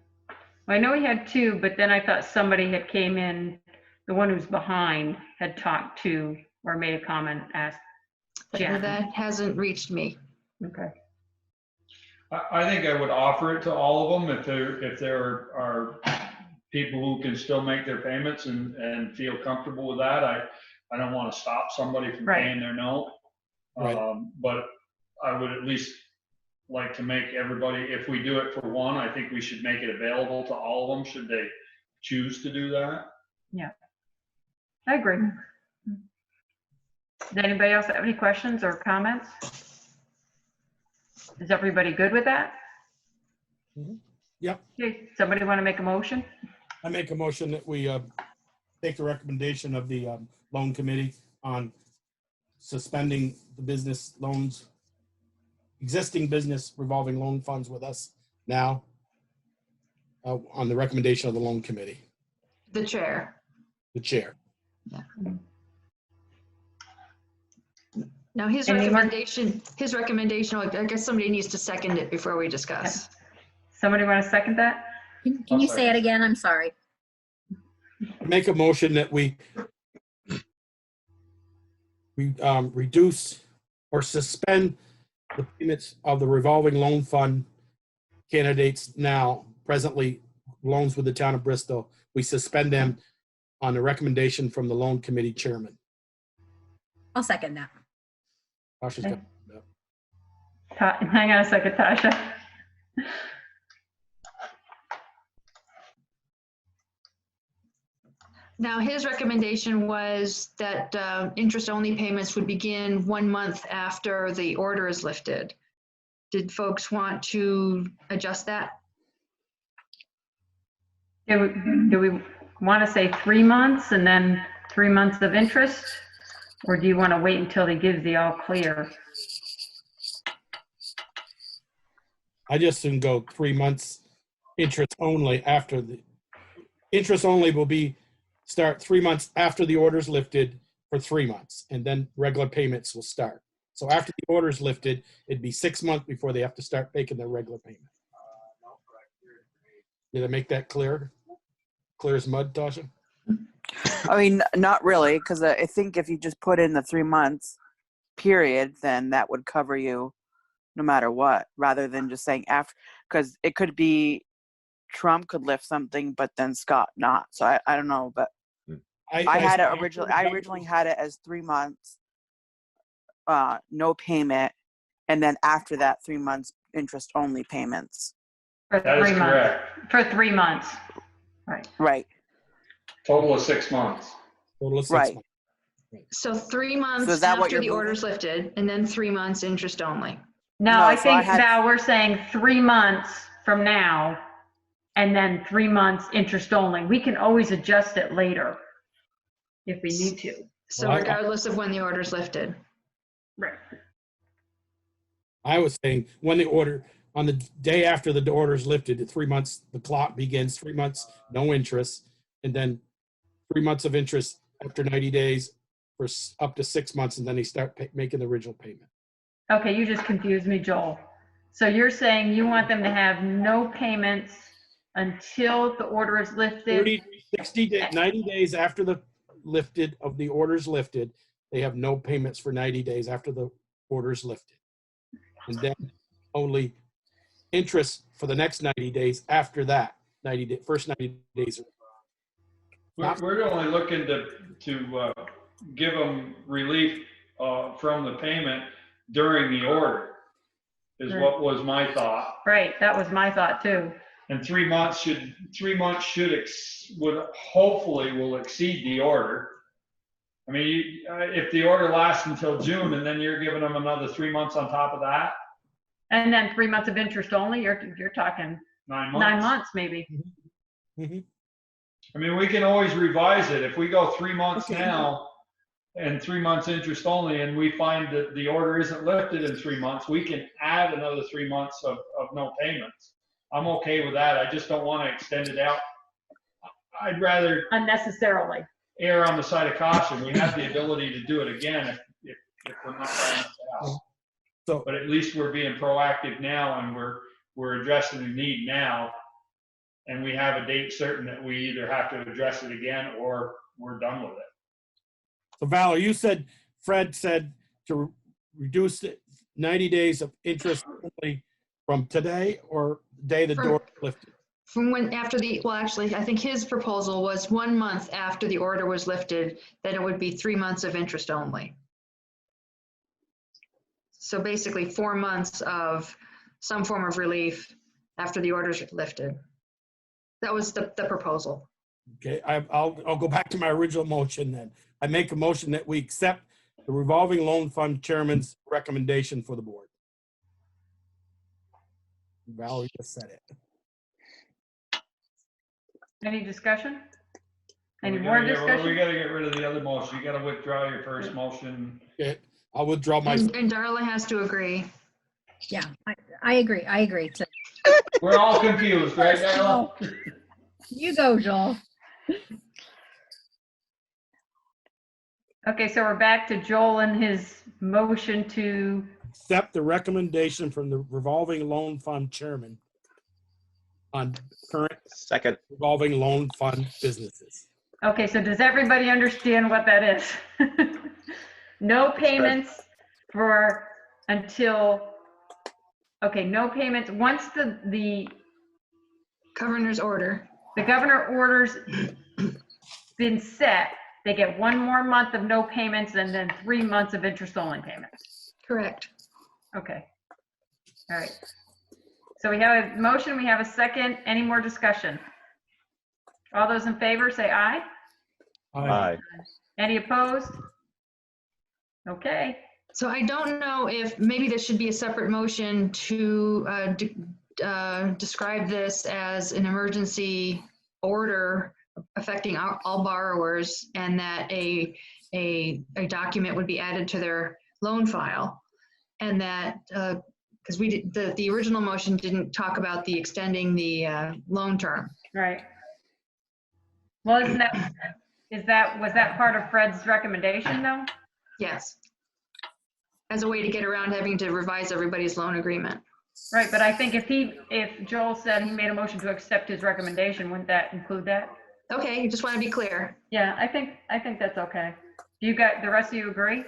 Well, I know we had 2, but then I thought somebody had came in, the one who's behind had talked to or made a comment, asked Jack. That hasn't reached me. Okay. I think I would offer it to all of them if there are people who can still make their payments and feel comfortable with that. I don't want to stop somebody from paying their note, Right. but I would at least like to make everybody, if we do it for one, I think we should make it available to all of them, should they choose to do that. Yeah, I agree. Does anybody else have any questions or comments? Is everybody good with that? Yep. Okay, somebody want to make a motion? I make a motion that we take the recommendation of the loan committee on suspending the business loans, existing business revolving loan funds with us now on the recommendation of the loan committee, The chair. the chair. Yeah. Now his Any more- recommendation, I guess somebody needs to second it before we discuss. Somebody want to second that? Can you say it again? I'm sorry. Make a motion that we reduce or suspend the payments of the revolving loan fund candidates now, presently loans with the town of Bristol. We suspend them on the recommendation from the loan committee chairman. I'll second that. Tasha's got- Hang on a second, Tasha. Now, his recommendation was that interest-only payments would begin 1 month after the order is lifted. Did folks want to adjust that? Do we want to say 3 months and then 3 months of interest? Or do you want to wait until he gives the all clear? I just didn't go 3 months interest only after the, interest only will be, start 3 months after the order's lifted for 3 months, and then regular payments will start. So after the order's lifted, it'd be 6 months before they have to start making their regular payment. Did I make that clear? Clear as mud, Tasha? I mean, not really, because I think if you just put in the 3 months period, then that would cover you no matter what, rather than just saying after, because it could be Trump could lift something, but then Scott not. So I don't know, but I had it originally. I originally had it as 3 months, no payment, and then after that 3 months interest only payments. For That is 3 months. correct. For 3 months. Right. Right. Total of 6 months. Total of 6 Right. months. So 3 months So is that what after you're the moving? order's lifted, and then 3 months interest only. No, No, I so think I had- now we're saying 3 months from now and then 3 months interest only. We can always adjust it later if we need to. So Well, I- regardless of when the order's lifted. Right. I was saying when the order, on the day after the order is lifted, at 3 months, the clock begins, 3 months, no interest, and then 3 months of interest after 90 days for up to 6 months, and then they start making the original payment. Okay, you just confused me, Joel. So you're saying you want them to have no payments until the order is lifted? 30, 60 days, 90 days after the lifted of the order's lifted, they have no payments for 90 days after the order's lifted. And then only interest for the next 90 days after that, first 90 days. We're only looking to give them relief from the payment during the order, is what was my thought. Right, that was my thought too. And 3 months would hopefully will exceed the order. I mean, if the order lasts until June and then you're giving them another 3 months on top of that, And then 3 months of interest only, you're talking 9 months. 9 months maybe. Mm-hmm. I mean, we can always revise it. If we go 3 months Okay. now and 3 months interest only, and we find that the order isn't lifted in 3 months, we can add another 3 months of no payments. I'm okay with that. I just don't want to extend it out. I'd rather Unnecessarily. err on the side of caution. We have the ability to do it again if we're not buying it out. So, But at least we're being proactive now, and we're addressing the need now. And we have a date certain that we either have to address it again or we're done with it. so Valor, Fred said to reduce it 90 days of interest only from today or the day the door lifted. From when, after the, well, actually, I think his proposal was 1 month after the order was lifted, then it would be 3 months of interest only. So basically 4 months of some form of relief after the orders are lifted. That was the proposal. Okay, I'll go back to my original motion then. I make a motion that we accept the revolving loan fund chairman's recommendation for the board. Valerie just said it. Any discussion? Any We more gotta discussion? We gotta get rid of the other motion. You gotta withdraw your first motion. Okay, I'll withdraw my. And Darla has to agree. Yeah, I agree. I agree. We're all confused, right, Darla? You go, Joel. Okay, so we're back to Joel and his motion to, Accept the recommendation from the revolving loan fund chairman on current Second. revolving loan fund businesses. okay, so does everybody understand what that is? No payments for until, okay, no payments, once the Governor's order. the governor orders been set, they get 1 more month of no payments and then 3 months of interest-only payments. Correct. Okay. All right. So we have a motion, we have a second. Any more discussion? All those in favor, say aye. Aye. Any opposed? Okay. So I don't know if maybe there should be a separate motion to describe this as an emergency order affecting all borrowers, and that a document would be added to their loan file, and that because we did the original motion didn't talk about the extending the loan term. Right. Well, was that part of Fred's recommendation though? Yes. As a way to get around having to revise everybody's loan agreement. Right, but I think if Joel said he made a motion to accept his recommendation, wouldn't that include that? Okay, you just want to be clear. Yeah, I think that's okay. You got, the rest of you agree?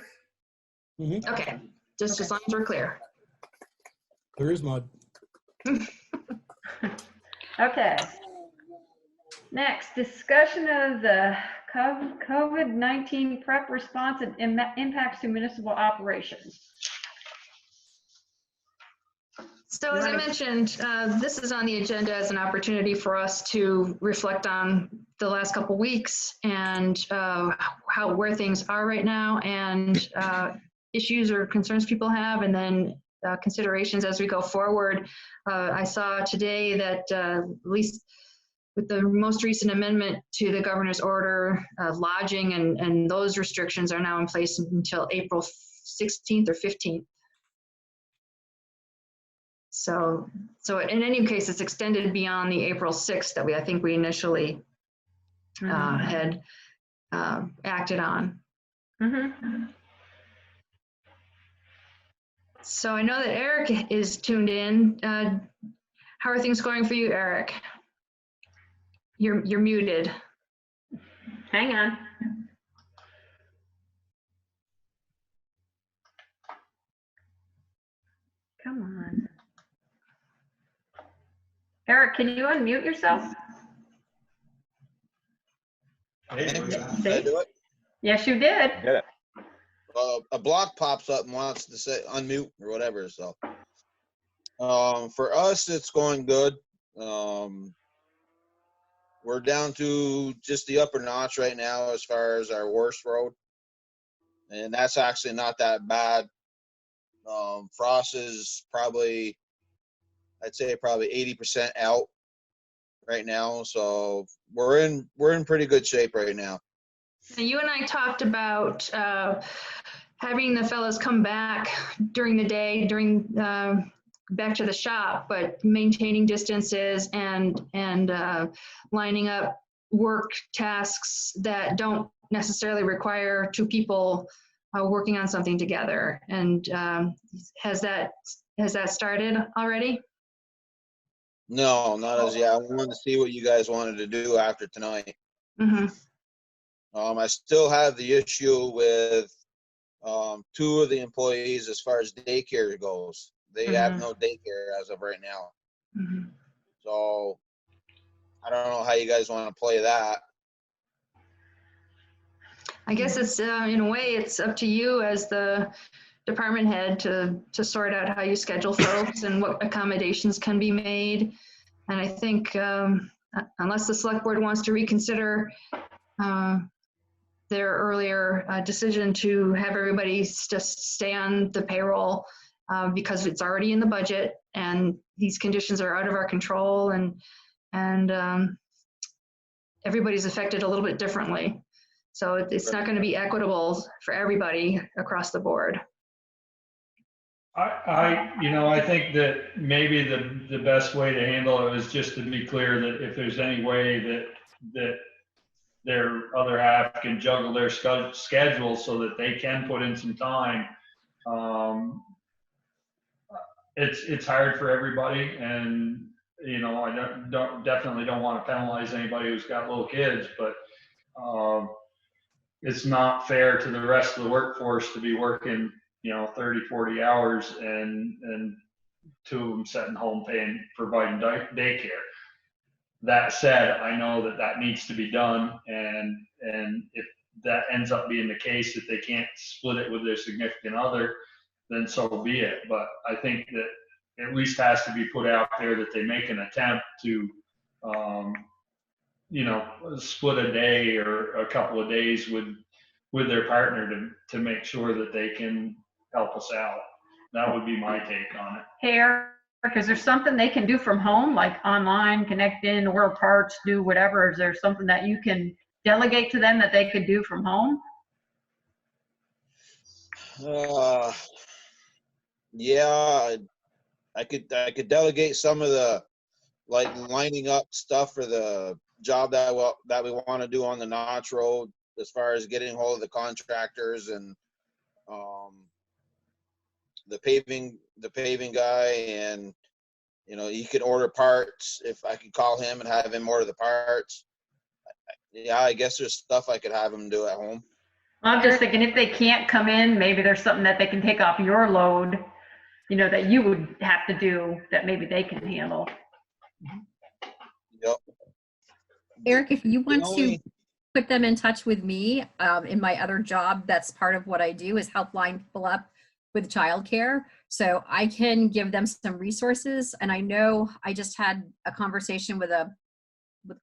Okay, just as long as we're clear. There is mud. Okay. Next, discussion of the COVID-19 prep response and impacts to municipal operations. So as I mentioned, this is on the agenda as an opportunity for us to reflect on the last couple weeks and where things are right now, and issues or concerns people have, and then considerations as we go forward. I saw today that at least with the most recent amendment to the governor's order, lodging and those restrictions are now in place until April 16th or 15th. So in any case, it's extended beyond the April 6th that I think we initially had acted on. So I know that Eric is tuned in. How are things going for you, Eric? You're muted. Hang on. Come on. Eric, can you unmute yourself? Did I do it? Yes, you did. Yeah. A block pops up and wants to say unmute or whatever. So, for us, it's going good. We're down to just the upper notch right now as far as our worst road, and that's actually not that bad. Frost is probably, I'd say probably 80% out right now, so we're in pretty good shape right now. Now, you and I talked about having the fellows come back during the day, back to the shop, but maintaining distances and lining up work tasks that don't necessarily require two people working on something together. And has that started already? No, not as yet. I wanted to see what you guys wanted to do after tonight. I still have the issue with 2 of the employees as far as daycare goes. They have no daycare as of right now. So I don't know how you guys want to play that. I guess it's in a way it's up to you as the department head to sort out how you schedule folks and what accommodations can be made. And I think unless the select board wants to reconsider their earlier decision to have everybody just stay on the payroll because it's already in the budget and these conditions are out of our control, and everybody's affected a little bit differently. So it's not going to be equitable for everybody across the board. I think that maybe the best way to handle it is just to be clear that if there's any way that their other half can juggle their schedule so that they can put in some time. It's hard for everybody, and I definitely don't want to penalize anybody who's got little kids, but it's not fair to the rest of the workforce to be working 30, 40 hours and two of them sitting home providing daycare. That said, I know that needs to be done, and if that ends up being the case, that they can't split it with their significant other, then so be it. But I think that at least has to be put out there that they make an attempt to, split a day or a couple of days with their partner to make sure that they can help us out. That would be my take on it. Hey, Eric, is there something they can do from home, like online, connect in, order parts, do whatever? Is there something that you can delegate to them that they could do from home? Yeah, I could delegate some of the lining up stuff for the job that we want to do on the Notch Road, as far as getting hold of the contractors and the paving guy, and he could order parts. If I could call him and have him order the parts, yeah, I guess there's stuff I could have him do at home. I'm just thinking if they can't come in, maybe there's something that they can take off your load, that you would have to do that maybe they can handle. Yep. Eric, if you want to put them in touch with me, in my other job, that's part of what I do, is help line people up with childcare. So I can give them some resources. And I know I just had a conversation with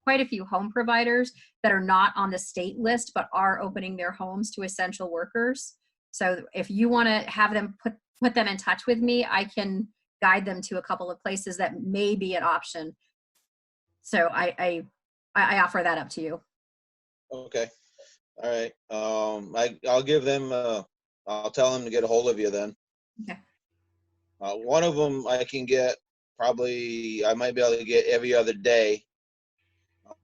quite a few home providers that are not on the state list, but are opening their homes to essential workers. So if you want to have them put them in touch with me, I can guide them to a couple of places that may be an option. So I offer that up to you. Okay. All right. I'll give them, I'll tell them to get a hold of you then. Okay. One of them I can get I might be able to get every other day.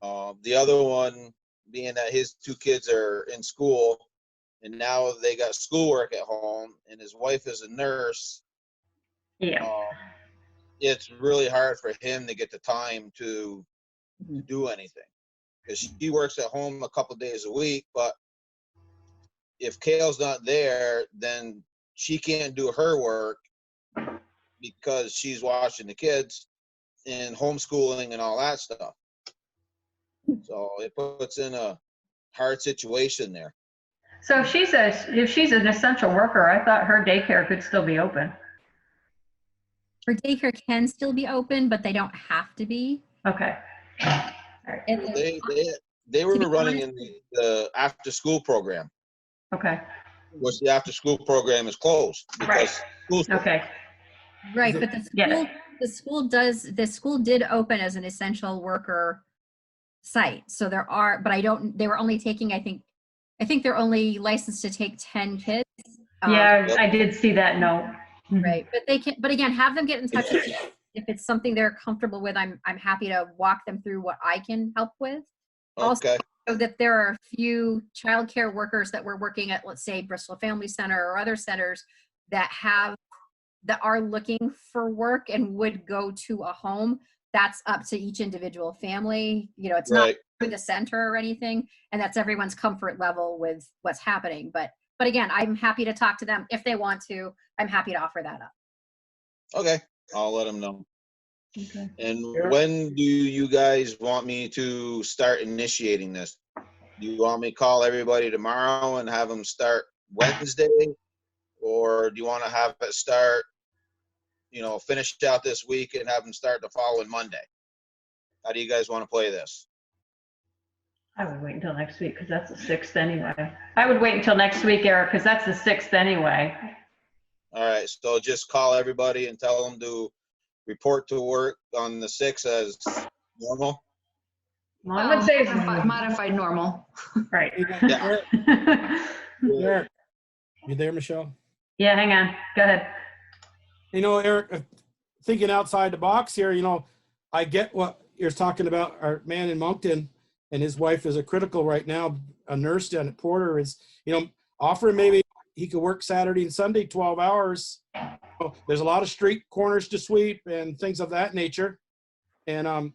The other one, being that his two kids are in school and now they got schoolwork at home and his wife is a nurse. Yeah. It's really hard for him to get the time to do anything, because she works at home a couple days a week, but if Kale's not there, then she can't do her work because she's watching the kids and homeschooling and all that stuff. So it puts in a hard situation there. So if she's an essential worker, I thought her daycare could still be open. Her daycare can still be open, but they don't have to be. Okay. And They were running in the after school program. Okay. Which the after school program is closed because school's closed. Okay. Right, but the school did open as an essential worker site. So there are, but they were only taking, I think they're only licensed to take 10 kids. Yeah, I did see that note. Right, but again, have them get in touch with you. If it's something they're comfortable with, I'm happy to walk them through what I can help with. Okay. Also, that there are a few childcare workers that were working at, let's say, Bristol Family Center or other centers that are looking for work and would go to a home. That's up to each individual family. It's not through the center or anything, and that's everyone's comfort level with what's happening. But again, I'm happy to talk to them if they want to. I'm happy to offer that up. Okay, I'll let them know. Okay. And when do you guys want me to start initiating this? Do you want me to call everybody tomorrow and have them start Wednesday? Or do you want to have it start, finish out this week and have them start the following Monday? How do you guys want to play this? I would wait until next week because that's the 6th anyway. I would wait until next week, Eric, because that's the 6th anyway. All right, so just call everybody and tell them to report to work on the 6th as normal. Well, I would say it's Modified normal. right. Yeah. Eric, you there, Michelle? Yeah, hang on. Go ahead. Eric, thinking outside the box here, I get what you're talking about. Our man in Moncton and his wife is a critical right now, a nurse down at Porter is, offer him maybe he could work Saturday and Sunday, 12 hours. There's a lot of street corners to sweep and things of that nature. And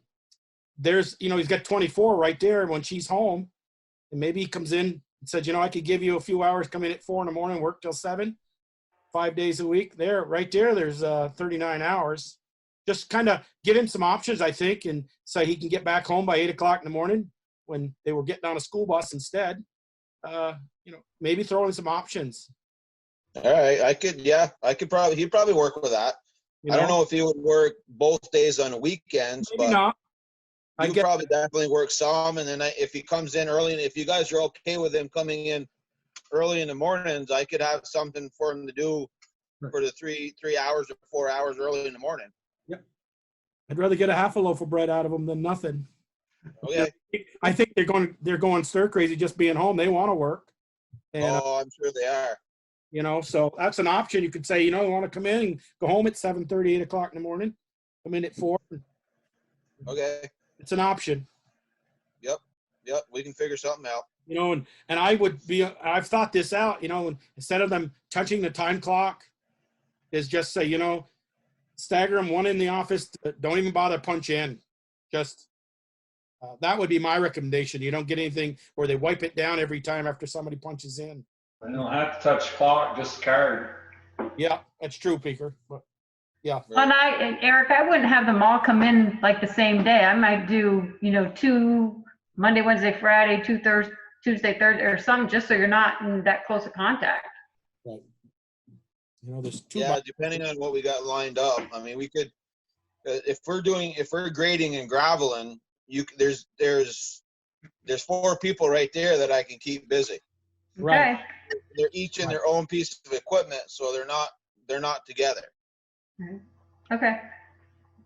there's, he's got 24 right there when she's home. And maybe he comes in and says, I could give you a few hours, come in at 4 in the morning, work till 7, 5 days a week. Right there, there's 39 hours. Just kind of give him some options, I think, and so he can get back home by 8 o'clock in the morning when they were getting on a school bus instead. Maybe throw in some options. All right, he'd probably work with that. I don't know if he would work both days on weekends, maybe but not. he would probably definitely work some. And then if he comes in early, and if you guys are okay with him coming in early in the mornings, I could have something for him to do for the 3 hours or 4 hours early in the morning. Yep. I'd rather get a half a loaf of bread out of them than nothing. Okay. I think they're going stir crazy just being home. They want to work. And, I'm sure they are. So that's an option. You could say, you want to come in and go home at 7:30, 8 o'clock in the morning. Come in at 4. Okay. It's an option. Yep. We can figure something out. And I've thought this out, instead of them touching the time clock, is just say, stagger them, one in the office, don't even bother punch in. Just, that would be my recommendation. You don't get anything where they wipe it down every time after somebody punches in. I don't have to touch clock, just card. Yeah, that's true, Peeker. But yeah. And Eric, I wouldn't have them all come in like the same day. I might do, 2 Monday, Wednesday, Friday, 2 Tuesday, Thursday, or something, just so you're not in that close of contact. Right. There's 2. Yeah, depending on what we got lined up. I mean, we could, if we're grading and graveling, there's 4 people right there that I can keep busy. Right. Okay. They're each in their own piece of equipment, so they're not together. Okay.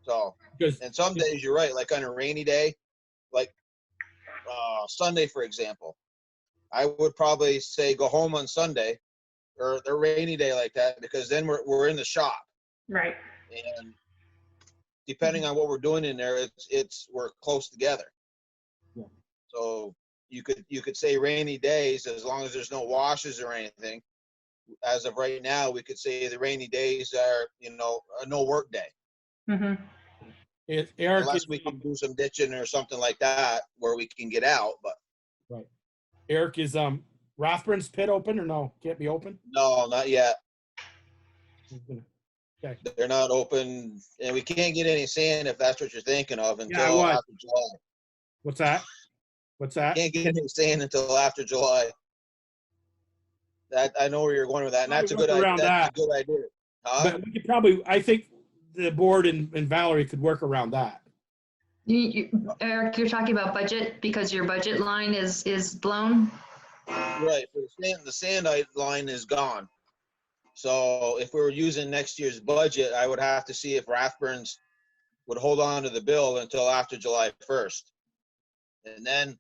So, and some days you're right, like on a rainy day, like Sunday, for example, I would probably say go home on Sunday or a rainy day like that, because then we're in the shop. Right. And depending on what we're doing in there, we're close together. Yeah. So you could say rainy days, as long as there's no washes or anything. As of right now, we could say the rainy days are, a no work day. Mm-hmm. Eric, unless we can do some ditching or something like that where we can get out. But right. Eric, is Rathburn's pit open or no? Can't be open? No, not yet. Okay. They're not open, and we can't get any sand if that's what you're thinking of until after July. What's that? Can't get any sand until after July. That I know where you're going with that, and that's a good idea. That's a good idea. But we could probably, I think the board and Valerie could work around that. Eric, you're talking about budget because your budget line is blown? Right. The sand line is gone. So if we were using next year's budget, I would have to see if Rathburns would hold on to the bill until after July 1st. And then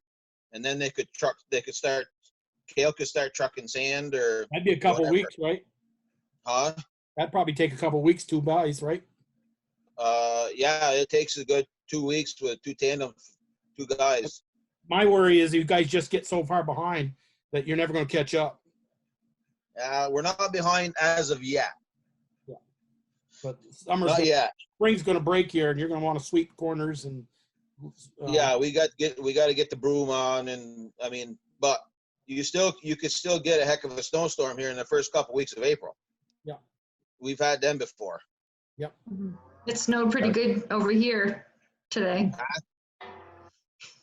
Kale could start trucking sand, or that'd be a couple weeks, right? Huh? That'd probably take a couple weeks, 2 buys, right? Yeah, it takes a good 2 weeks with 2 guys. My worry is you guys just get so far behind that you're never going to catch up. We're not behind as of yet. Yeah. But spring's going to break here, and you're going to want to sweep corners and. Yeah, we got to get the broom on, and I mean, but you could still get a heck of a snowstorm here in the first couple weeks of April. Yeah. We've had them before. Yep. It snowed pretty good over here today.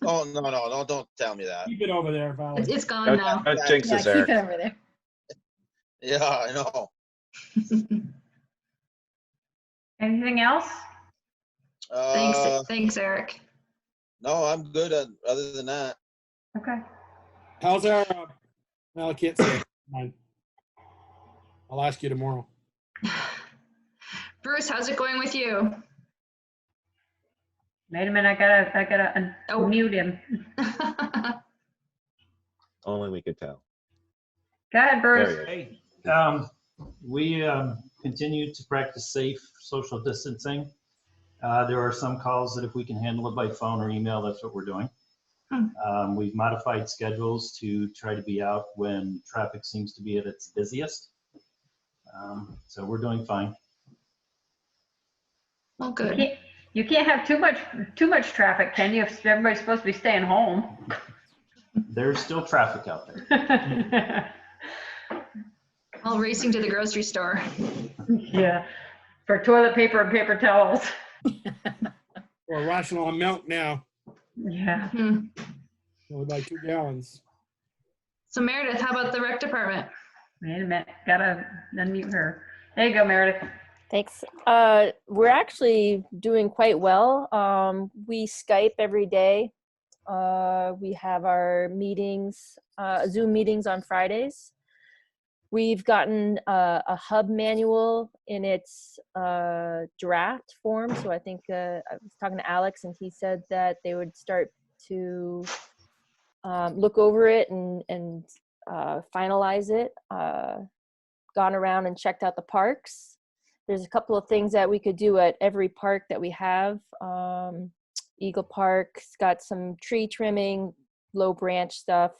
Oh no! Don't tell me that. Keep it over there, Valerie. It's gone now. Jinx is there. Keep it over there. Yeah, I know. Anything else? Thanks, Eric. No, I'm good other than that. Okay. How's our, well, I can't say it. Mine. I'll ask you tomorrow. Bruce, how's it going with you? Wait a minute, I gotta mute him. Only we could tell. Go ahead, Bruce. There he is. Hey, we continue to practice safe social distancing. There are some calls that if we can handle it by phone or email, that's what we're doing. We've modified schedules to try to be out when traffic seems to be at its busiest. So we're doing fine. Well, good. You can't have too much traffic, can you? If everybody's supposed to be staying home. There's still traffic out there. All racing to the grocery store. Yeah, for toilet paper and paper towels. We're rational on milk now. Yeah. Only by 2 gallons. So Meredith, how about the rec department? Wait a minute, gotta unmute her. There you go, Meredith. Thanks. We're actually doing quite well. We Skype every day. We have our meetings, Zoom meetings on Fridays. We've gotten a hub manual in its draft form. So I think I was talking to Alex and he said that they would start to look over it and finalize it. Gone around and checked out the parks. There's a couple of things that we could do at every park that we have. Eagle Park's got some tree trimming, low branch stuff.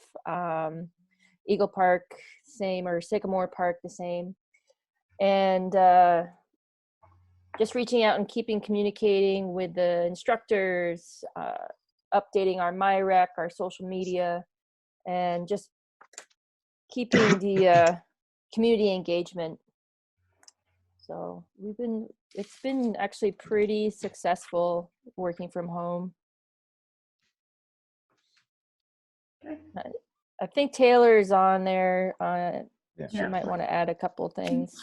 Eagle Park, same, or Sycamore Park, the same. And just reaching out and keeping communicating with the instructors, updating our MyRec, our social media, and just keeping the community engagement. So it's been actually pretty successful working from home. I think Taylor's on there. She might want to add a couple of things.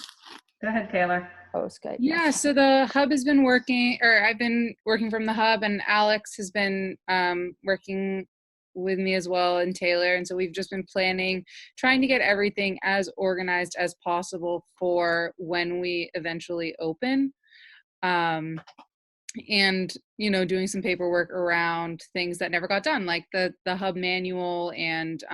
Go ahead, Taylor. Oh, Skype. Yeah, so the hub has been working, or I've been working from the hub, and Alex has been working with me as well, and Taylor. And so we've just been trying to get everything as organized as possible for when we eventually open. And, doing some paperwork around things that never got done, like the hub manual and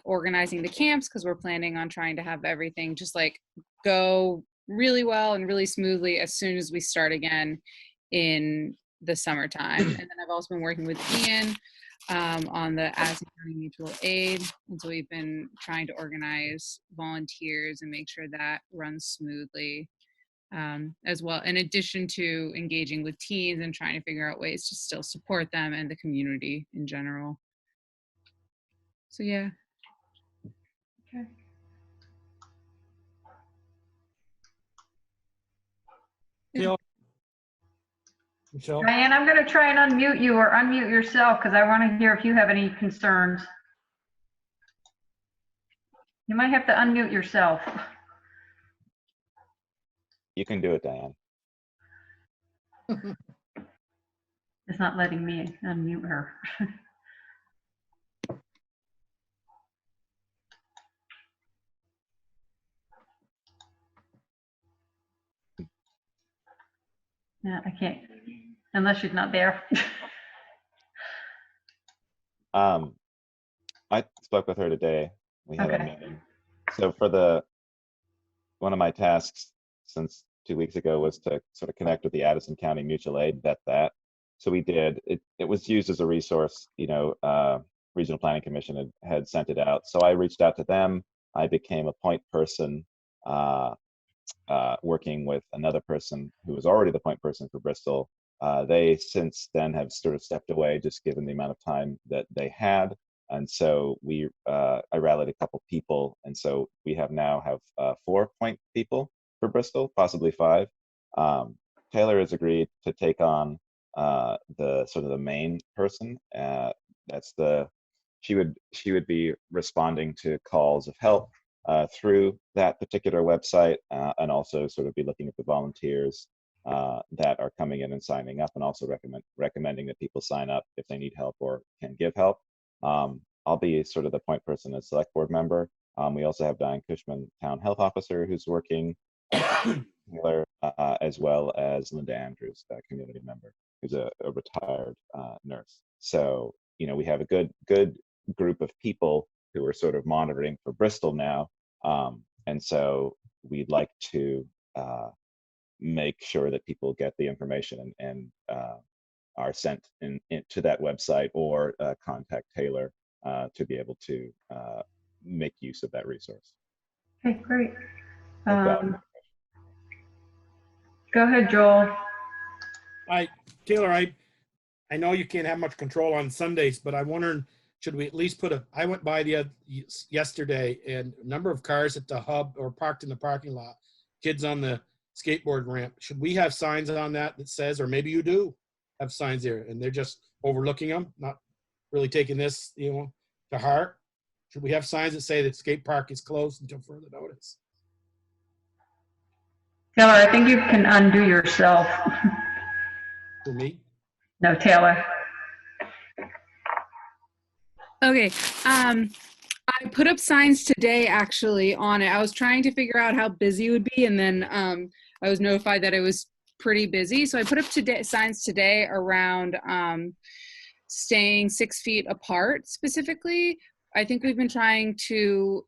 organizing the camps, because we're planning on trying to have everything just go really well and really smoothly as soon as we start again in the summertime. And then I've also been working with Ian on the Addison County Mutual Aid. And so we've been trying to organize volunteers and make sure that runs smoothly as well, in addition to engaging with teens and trying to figure out ways to still support them and the community in general. So yeah. Okay. Michelle? Diane, I'm going to try and unmute you or unmute yourself because I want to hear if you have any concerns. You might have to unmute yourself. You can do it, Diane. It's not letting me unmute her. Yeah, I can't, unless she's not there. I spoke with her today. We had a Okay. meeting. So for one of my tasks since 2 weeks ago was to sort of connect with the Addison County Mutual Aid, vet that. So we did. It was used as a resource. Regional Planning Commission had sent it out. So I reached out to them. I became a point person, working with another person who was already the point person for Bristol. They since then have sort of stepped away, just given the amount of time that they had. And so I rallied a couple people, and so we now have 4 point people for Bristol, possibly 5. Taylor has agreed to take on the main person. She would be responding to calls of help through that particular website, and also sort of be looking at the volunteers that are coming in and signing up, and also recommending that people sign up if they need help or can give help. I'll be sort of the point person as select board member. We also have Diane Cushman, town health officer, who's working, as well as Linda Andrews, a community member, who's a retired nurse. So, you know, we have a good group of people who are sort of monitoring for Bristol now. And so we'd like to make sure that people get the information and are sent to that website, or contact Taylor to be able to make use of that resource. Okay, great. Go ahead, Joel. Taylor, I know you can't have much control on Sundays, but I'm wondering, should we at least I went by yesterday, and a number of cars at the hub or parked in the parking lot, kids on the skateboard ramp. Should we have signs on that says, or maybe you do have signs there and they're just overlooking them, not really taking this, you know, to heart? Should we have signs that say that skate park is closed until further notice? Taylor, I think you can undo yourself. For me? No, Taylor. Okay. I put up signs today actually on it. I was trying to figure out how busy it would be, and then I was notified that it was pretty busy. So I put up signs today around staying 6 feet apart specifically. I think we've been trying to,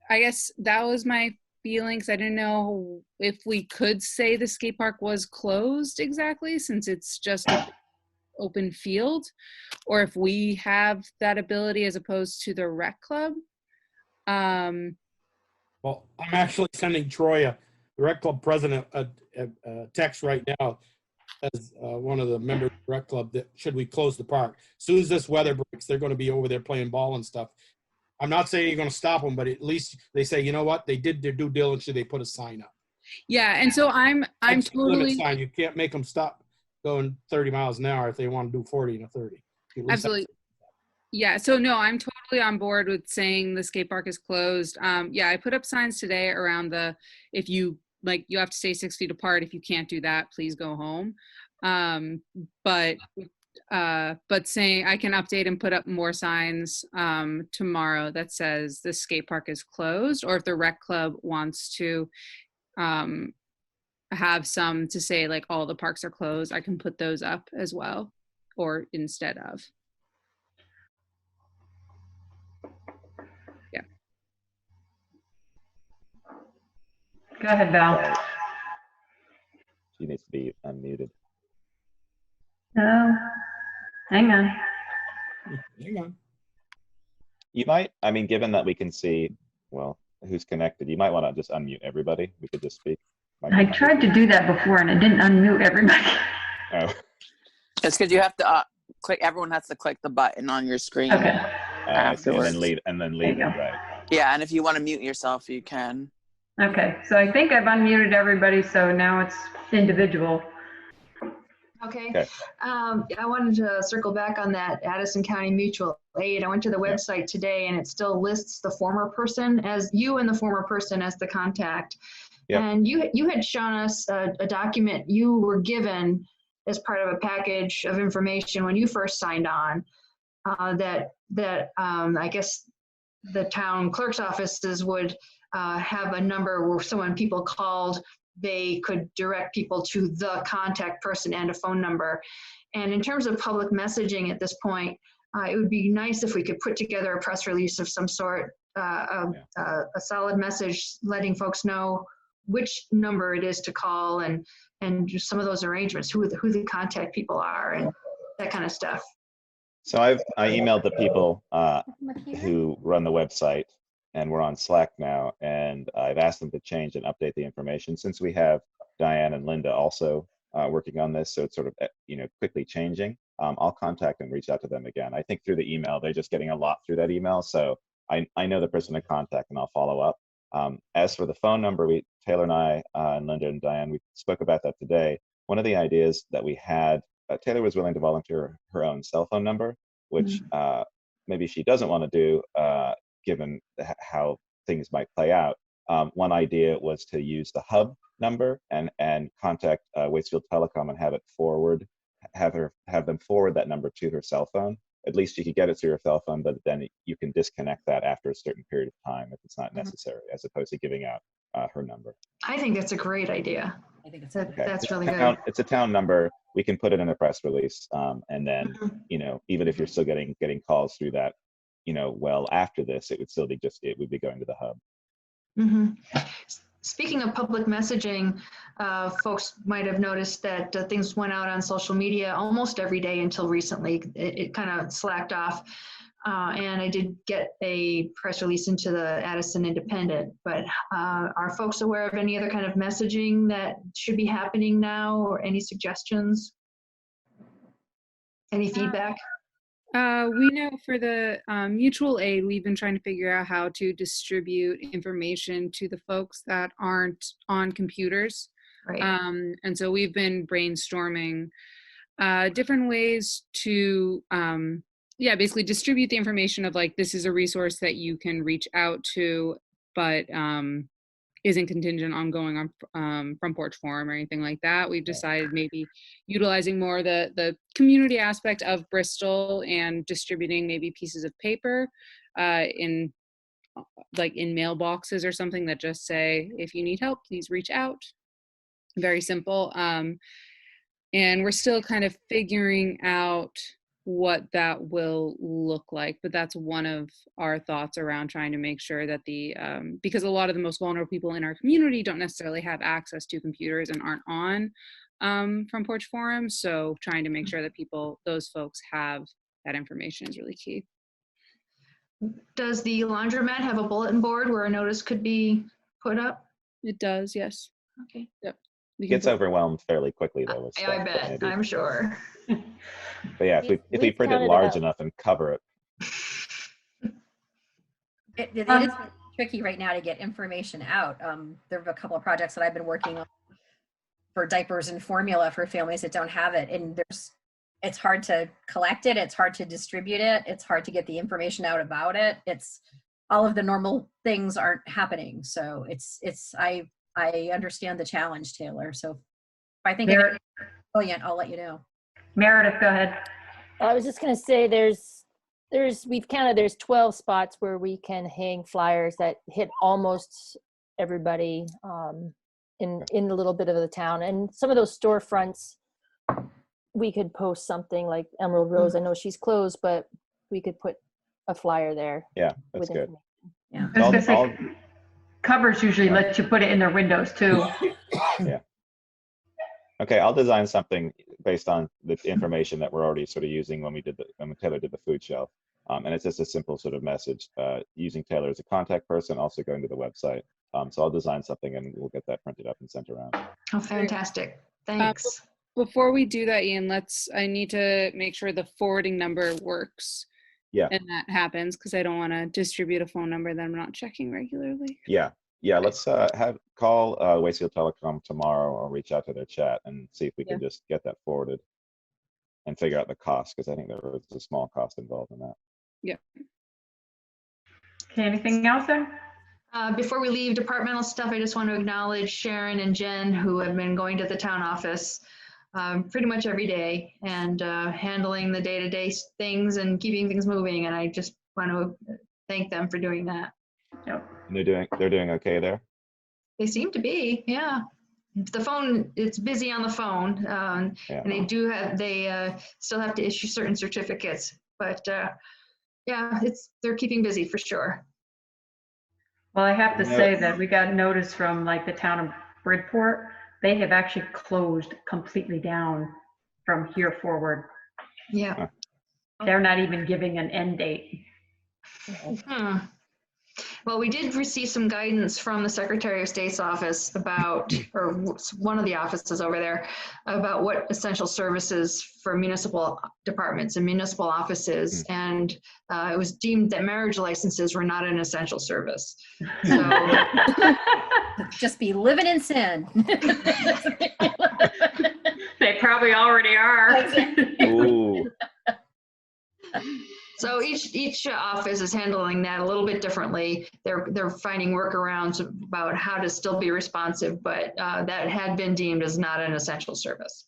I guess that was my feelings. I didn't know if we could say the skate park was closed exactly, since it's just an open field, or if we have that ability as opposed to the rec club. Well, I'm actually sending Troy, the rec club president, a text right now as one of the members of the rec club, that should we close the park? As soon as this weather breaks, they're going to be over there playing ball and stuff. I'm not saying you're going to stop them, but at least they say, you know what, they did their due diligence. They put a sign up. Yeah, and so I'm totally. Sign. You can't make them stop going 30 miles an hour if they want to do 40 and a 30. Absolutely. Yeah, so no, I'm totally on board with saying the skate park is closed. Yeah, I put up signs today around if you you have to stay 6 feet apart. If you can't do that, please go home. But saying I can update and put up more signs tomorrow that says the skate park is closed, or if the rec club wants to have some to say like all the parks are closed, I can put those up as well, or instead of. Yeah. Go ahead, Val. She needs to be unmuted. No, hang on. Hang on. You might, I mean, given that we can see, well, who's connected, you might want to just unmute everybody. We could just speak. I tried to do that before and it didn't unmute everybody. Oh. It's because you have to click. Everyone has to click the button on your screen. Okay. Afterwards. And then leave it, right? Yeah, and if you want to mute yourself, you can. Okay, so I think I've unmuted everybody, so now it's individual. Okay. I wanted to circle back on that Addison County Mutual Aid. I went to the website today and it still lists the former person as you and the former person as the contact. Yep. And you had shown us a document you were given as part of a package of information when you first signed on that I guess the town clerk's offices would have a number where when people called, they could direct people to the contact person and a phone number. And in terms of public messaging at this point, it would be nice if we could put together a press release of some sort, a solid message letting folks know which number it is to call and just some of those arrangements, who the contact people are and that kind of stuff. So I emailed the people who run the website, and we're on Slack now, and I've asked them to change and update the information since we have Diane and Linda also working on this, so it's sort of quickly changing. I'll contact and reach out to them again. I think through the email, they're just getting a lot through that email, so I know the person to contact and I'll follow up. As for the phone number, Taylor and I and Linda and Diane, we spoke about that today. One of the ideas that we had, Taylor was willing to volunteer her own cell phone number, which maybe she doesn't want to do, given how things might play out. One idea was to use the hub number and contact Waitsfield Telecom and have them forward that number to her cell phone. At least you could get it through your cell phone, but then you can disconnect that after a certain period of time if it's not necessary, as opposed to giving out her number. I think that's a great idea. I think it's that's really good. It's a town number. We can put it in a press release, and then even if you're still getting calls through that, well after this, it would still be it would be going to the hub. Speaking of public messaging, folks might have noticed that things went out on social media almost every day until recently. It kind of slacked off. And I did get a press release into the Addison Independent, but are folks aware of any other kind of messaging that should be happening now, or any suggestions? Any feedback? We know for the mutual aid, we've been trying to figure out how to distribute information to the folks that aren't on computers. Right. And so we've been brainstorming different ways to, basically distribute the information of like, this is a resource that you can reach out to, but isn't contingent on going on Front Porch Forum or anything like that. We've decided maybe utilizing more the community aspect of Bristol and distributing maybe pieces of paper in mailboxes or something that just say, if you need help, please reach out. Very simple. And we're still kind of figuring out what that will look like, but that's one of our thoughts around trying to make sure that because a lot of the most vulnerable people in our community don't necessarily have access to computers and aren't on Front Porch Forum, so trying to make sure that those folks have that information is really key. Does the laundromat have a bulletin board where a notice could be put up? It does, yes. Okay. Yep. It gets overwhelmed fairly quickly though. With I bet, I'm sure. But yeah, if we print it large enough and cover it. It is tricky right now to get information out. There are a couple of projects that I've been working on for diapers and formula for families that don't have it. And it's hard to collect it. It's hard to distribute it. It's hard to get the information out about it. It's all of the normal things aren't happening. So I understand the challenge, Taylor. So if I think it's brilliant, I'll let you know. Meredith, go ahead. I was just going to say there's 12 spots where we can hang flyers that hit almost everybody in a little bit of the town. And some of those storefronts, we could post something like Emerald Rose. I know she's closed, but we could put a flyer there. Yeah, that's good. Yeah. I was gonna say, covers usually let you put it in their windows too. Yeah. Okay, I'll design something based on the information that we're already sort of using when Taylor did the food shelf. And it's just a simple sort of message using Taylor as a contact person, also going to the website. So I'll design something and we'll get that printed up and sent around. Oh, fantastic. Thanks. Before we do that, Ian, I need to make sure the forwarding number works. Yeah. And that happens because I don't want to distribute a phone number that I'm not checking regularly. Yeah. Let's call Waitsfield Telecom tomorrow or reach out to their chat and see if we can just get that forwarded and figure out the cost, because I think there was a small cost involved in that. Yeah. Okay, anything else then? Before we leave departmental stuff, I just want to acknowledge Sharon and Jen, who have been going to the town office pretty much every day and handling the day-to-day things and keeping things moving. And I just want to thank them for doing that. Yep. And they're doing okay there? They seem to be, yeah. The phone, it's busy on the phone. And they still have to issue certain certificates, but they're keeping busy for sure. Well, I have to say that we got notice from like the town of Bridport. They have actually closed completely down from here forward. Yeah. They're not even giving an end date. Well, we did receive some guidance from the Secretary of State's office about, or one of the offices over there, about what essential services for municipal departments and municipal offices. And it was deemed that marriage licenses were not an essential service. So, just be living in sin. They probably already are. Ooh. So each office is handling that a little bit differently. They're finding workarounds about how to still be responsive, but that had been deemed as not an essential service.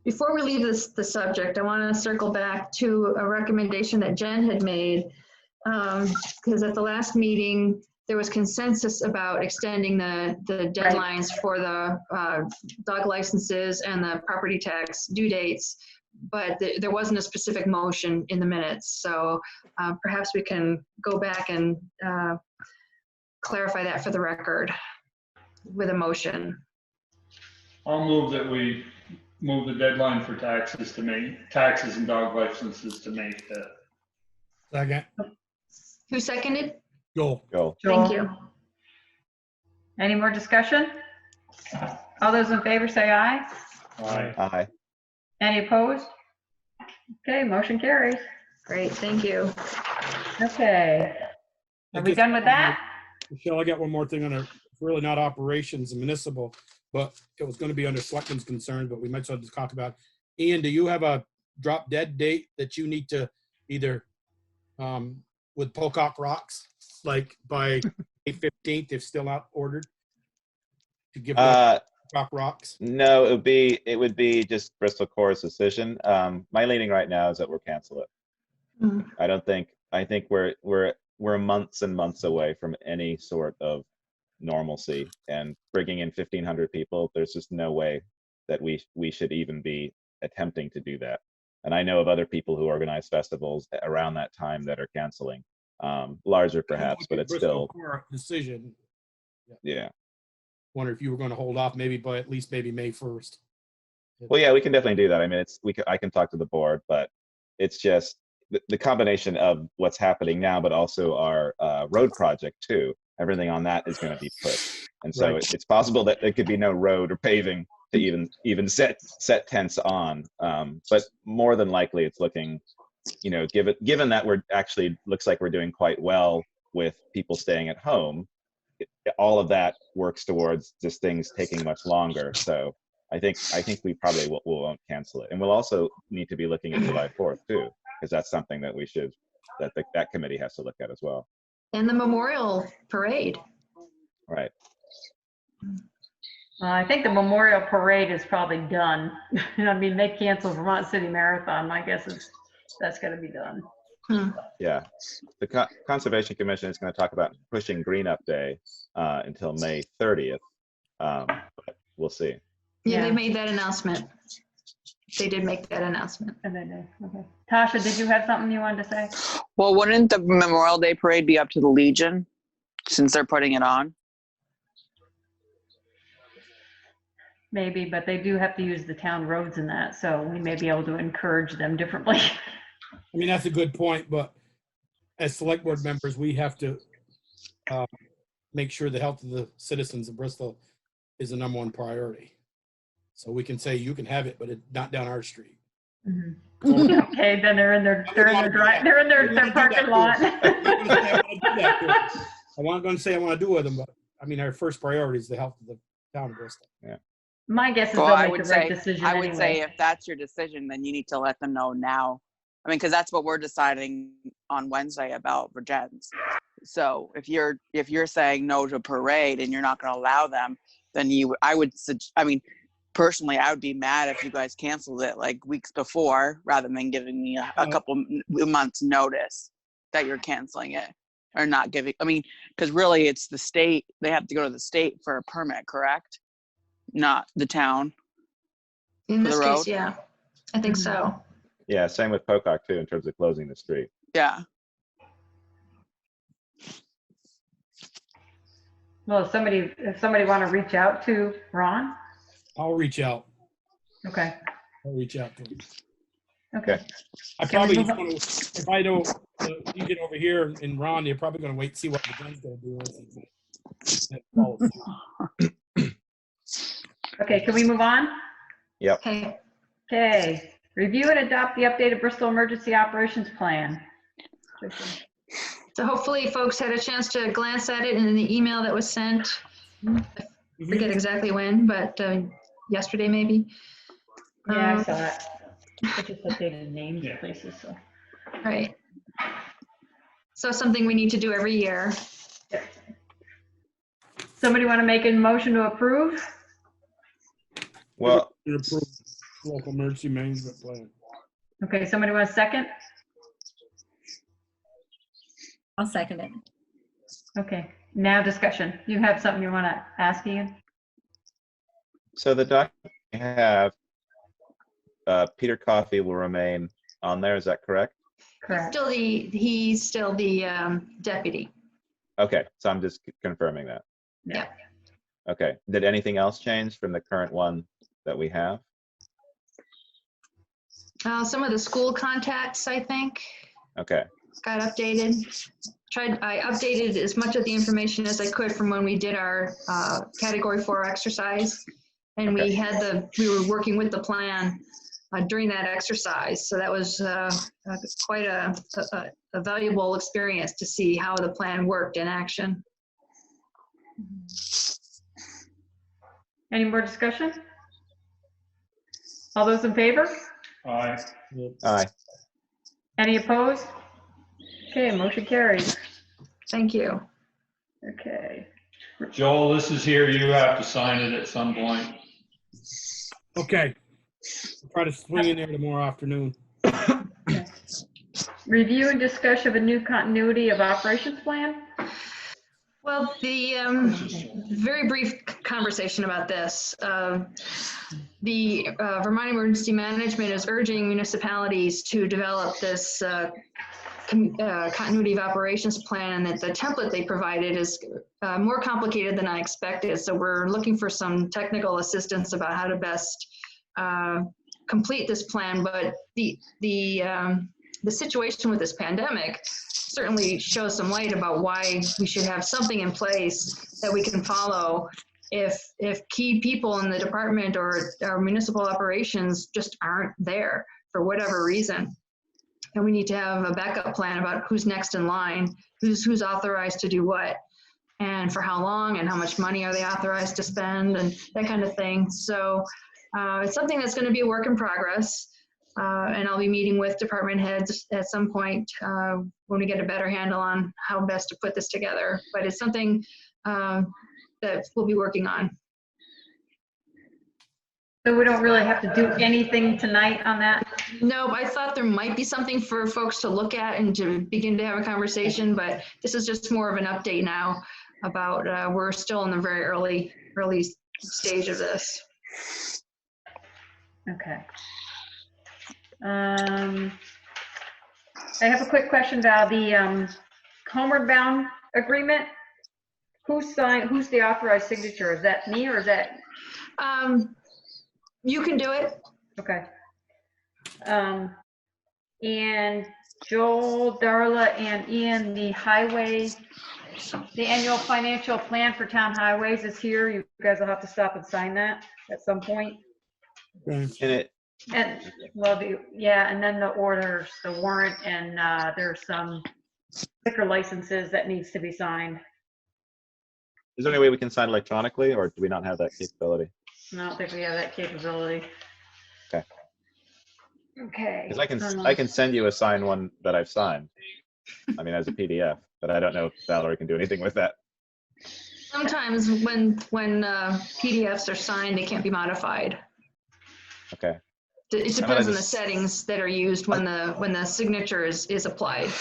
Before we leave the subject, I want to circle back to a recommendation that Jen had made, because at the last meeting, there was consensus about extending the deadlines for the dog licenses and the property tax due dates, but there wasn't a specific motion in the minutes. So perhaps we can go back and clarify that for the record with a motion. I'll move that we move the deadline for taxes and dog licenses to May 5th. Second. Who seconded? Go. Thank you. Any more discussion? All those in favor say aye. Aye. Any opposed? Okay, motion carries. Great, thank you. Okay. Are we done with that? Michelle, I got one more thing on it's really not operations and municipal, but it was going to be under selectmen's concerns, but we might as well just talk about. Ian, do you have a drop dead date that you need to either with Pocock Rocks, like by May 15th, if still not ordered, to give Pocock Rocks? No, it would be just Bristol Core's decision. My leaning right now is that we'll cancel it. I think we're months and months away from any sort of normalcy, and bringing in 1,500 people, there's just no way that we should even be attempting to do that. And I know of other people who organize festivals around that time that are canceling, larger perhaps, but it's still decision. Yeah. Wonder if you were going to hold off maybe by at least maybe May 1st. Well, yeah, we can definitely do that. I mean, I can talk to the board, but it's just the combination of what's happening now, but also our road project too. Everything on that is going to be pushed, and so it's possible that there could be no road or paving to even set tents on. But more than likely, it's looking, given that we're actually looks like we're doing quite well with people staying at home. All of that works towards just things taking much longer. So I think we probably won't cancel it, and we'll also need to be looking at July 4th too, because that's something that that committee has to look at as well. And the Memorial Parade. Right. I think the Memorial Parade is probably done. I mean, they canceled Vermont City Marathon. My guess is that's going to be done. Yeah. The Conservation Commission is going to talk about pushing Green Up Day until May 30th. But we'll see. Yeah, they made that announcement. They did make that announcement. Okay. Tasha, did you have something you wanted to say? Well, wouldn't the Memorial Day parade be up to the Legion since they're putting it on? Maybe, but they do have to use the town roads in that, so we may be able to encourage them differently. I mean, that's a good point, but as select board members, we have to make sure the health of the citizens of Bristol is the #1 priority. So we can say you can have it, but it's not down our street. Mm-hmm. Okay, then they're in their parking lot. I'm not going to say I want to do with them, but I mean, our first priority is the health of the town of Bristol. Yeah. My guess is Well, they'll I make would the right say, decision I would anyway. say if that's your decision, then you need to let them know now. I mean, because that's what we're deciding on Wednesday about Virgins. So if you're saying no to parade and you're not going to allow them, then personally, I would be mad if you guys canceled it like weeks before rather than giving me a couple months notice that you're canceling it or not giving. I mean, because really it's the state. They have to go to the state for a permit, correct? Not the town. In this case, yeah, I think so. Yeah, same with Pocock too in terms of closing the street. Yeah. Well, if somebody want to reach out to Ron? I'll reach out. Okay. I'll reach out to him. Okay. I probably, if I don't, you get over here and Ron, you're probably going to wait and see what the gun's going to do. Okay, can we move on? Yep. Okay. Review and adopt the updated Bristol Emergency Operations Plan. So hopefully folks had a chance to glance at it in the email that was sent. I forget exactly when, but yesterday maybe. Yeah, I saw it. I just updated names of places. So. Right. So something we need to do every year. Somebody want to make a motion to approve? Well, Approve local emergency management plan. Okay, somebody want a second? I'll second it. Okay, now discussion. You have something you want to ask Ian? so the document we have, Peter Coffey will remain on there, is that correct? Correct. He's still the deputy. Okay, so I'm just confirming that. Yeah. Okay, did anything else change from the current one that we have? Some of the school contacts, I think, Okay, got updated. I updated as much of the information as I could from when we did our category 4 exercise. And we were working with the plan during that exercise. So that was quite a valuable experience to see how the plan worked in action. Any more discussion? All those in favor? Aye. aye. Any opposed? Okay, motion carries. Thank you. Okay. Joel, this is here. You have to sign it at some point. Okay. I'll try to swing in there tomorrow afternoon. Review and discussion of a new continuity of operations plan? Well, the very brief conversation about this. The Vermont Emergency Management is urging municipalities to develop this continuity of operations plan, and that the template they provided is more complicated than I expected. So we're looking for some technical assistance about how to best complete this plan. But the situation with this pandemic certainly shows some light about why we should have something in place that we can follow if key people in the department or our municipal operations just aren't there for whatever reason. And we need to have a backup plan about who's next in line, who's authorized to do what, and for how long, and how much money are they authorized to spend, and that kind of thing. So it's something that's going to be a work in progress. And I'll be meeting with department heads at some point when we get a better handle on how best to put this together. But it's something that we'll be working on. So we don't really have to do anything tonight on that? No, I thought there might be something for folks to look at and to begin to have a conversation, but this is just more of an update now about we're still in the very early stage of this. Okay. I have a quick question about the homeward bound agreement. Who's the authorized signature? Is that me or is that? You can do it. Okay. And Joel, Darla, and Ian, the annual financial plan for town highways is here. You guys will have to stop and sign that at some point. Okay. And well, and then the orders, the warrant, and there's some liquor licenses that needs to be signed. Is there any way we can sign electronically, or do we not have that capability? I don't think we have that capability. Okay. Okay. Because I can send you a signed one that I've signed. I mean, as a PDF, but I don't know if Valerie can do anything with that. Sometimes when PDFs are signed, they can't be modified. Okay. It depends on the settings that are used when the signature is applied.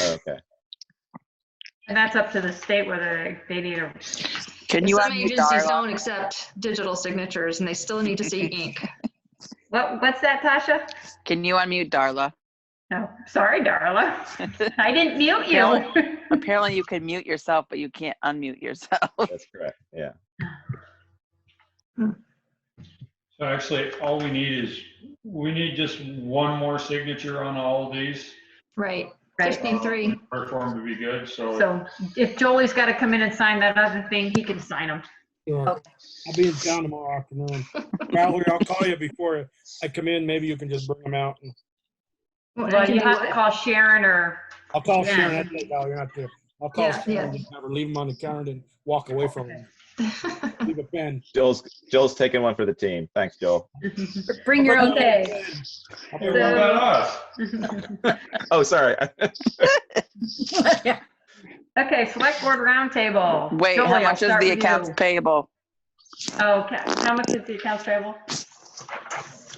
Oh, okay. And that's up to the state whether they need a. Can you Some unmute agencies Darla? don't accept digital signatures, and they still need to see ink. What's that, Tasha? Can you unmute Darla? No, sorry, Darla. I didn't mute you. Apparently you can mute yourself, but you can't unmute yourself. That's correct. Yeah. So actually, all we need just one more signature on all of these. Right. Just need 3. Our form to be good, So if Jolie's got to come in and sign that other thing, he can sign them. Sure. I'll be in town tomorrow afternoon. Valerie, I'll call you before I come in. Maybe you can just bring them out. Well, you have to call Sharon or. I'll call Yeah. Sharon. That's it, Val, you're not there. I'll call Yeah, Sharon yeah. and just have her leave them on the counter and walk away from them. Leave a pen. Joel's taking one for the team. Thanks, Joel. Bring your own Okay. Hey, what about us? Oh, sorry. Okay, select board roundtable. Wait, Jolie, how I'll much is start the with accounts you. payable? Okay, how much is the accounts payable?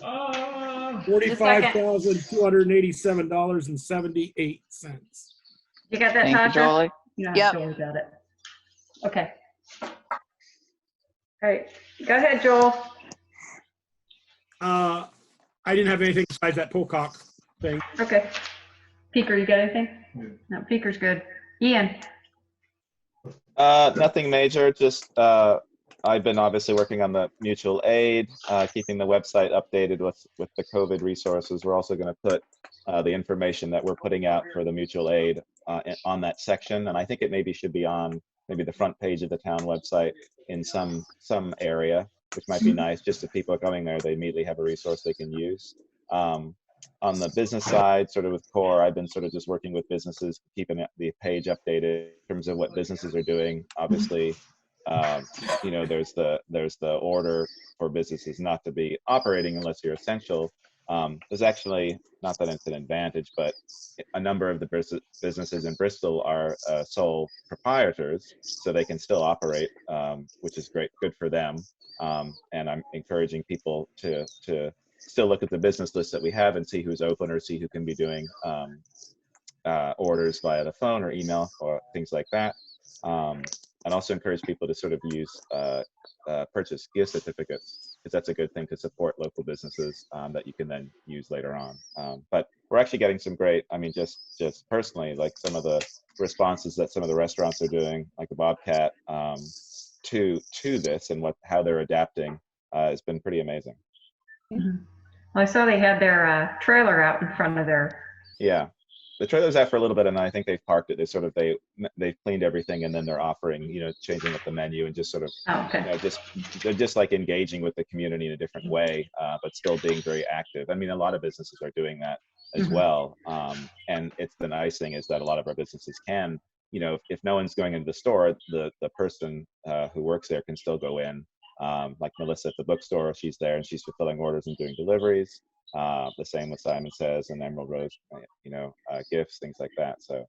$45,287.78. You got that, Thank you, Tasha? Jolie. You know, Yep. Jolie got it. Okay. All right, go ahead, Joel. I didn't have anything besides that Pocock thing. Okay. Peeker, you got anything? No, Peeker's good. Ian? Nothing major, just I've been obviously working on the mutual aid, keeping the website updated with the COVID resources. We're also going to put the information that we're putting out for the mutual aid on that section, and I think it maybe should be on maybe the front page of the town website in some area, which might be nice. Just if people are going there, they immediately have a resource they can use. On the business side, sort of with Core, I've been sort of just working with businesses, keeping the page updated in terms of what businesses are doing. Obviously, you know, there's the order for businesses not to be operating unless you're essential. There's actually, not that it's an advantage, but a number of the businesses in Bristol are sole proprietors, so they can still operate, which is good for them. And I'm encouraging people to still look at the business list that we have and see who's open or see who can be doing orders via the phone or email or things like that. And also encourage people to sort of use purchase gift certificates, because that's a good thing to support local businesses that you can then use later on. But we're actually getting some great, I mean, just personally, like some of the responses that some of the restaurants are doing, like the Bobcat, to this and how they're adapting has been pretty amazing. Well, I saw they had their trailer out in front of their. Yeah, the trailer's out for a little bit, and I think they've parked it. They've cleaned everything, and then they're offering, you know, changing up the menu and just sort of, you know, they're just like engaging with the community in a different way, but still being very active. I mean, a lot of businesses are doing that as well, and it's the nice thing is that a lot of our businesses can, you know, if no one's going into the store, the person who works there can still go in. Like Melissa at the bookstore, she's there and she's fulfilling orders and doing deliveries. The same with Simon Says and Emerald Rose, you know, gifts, things like that. So.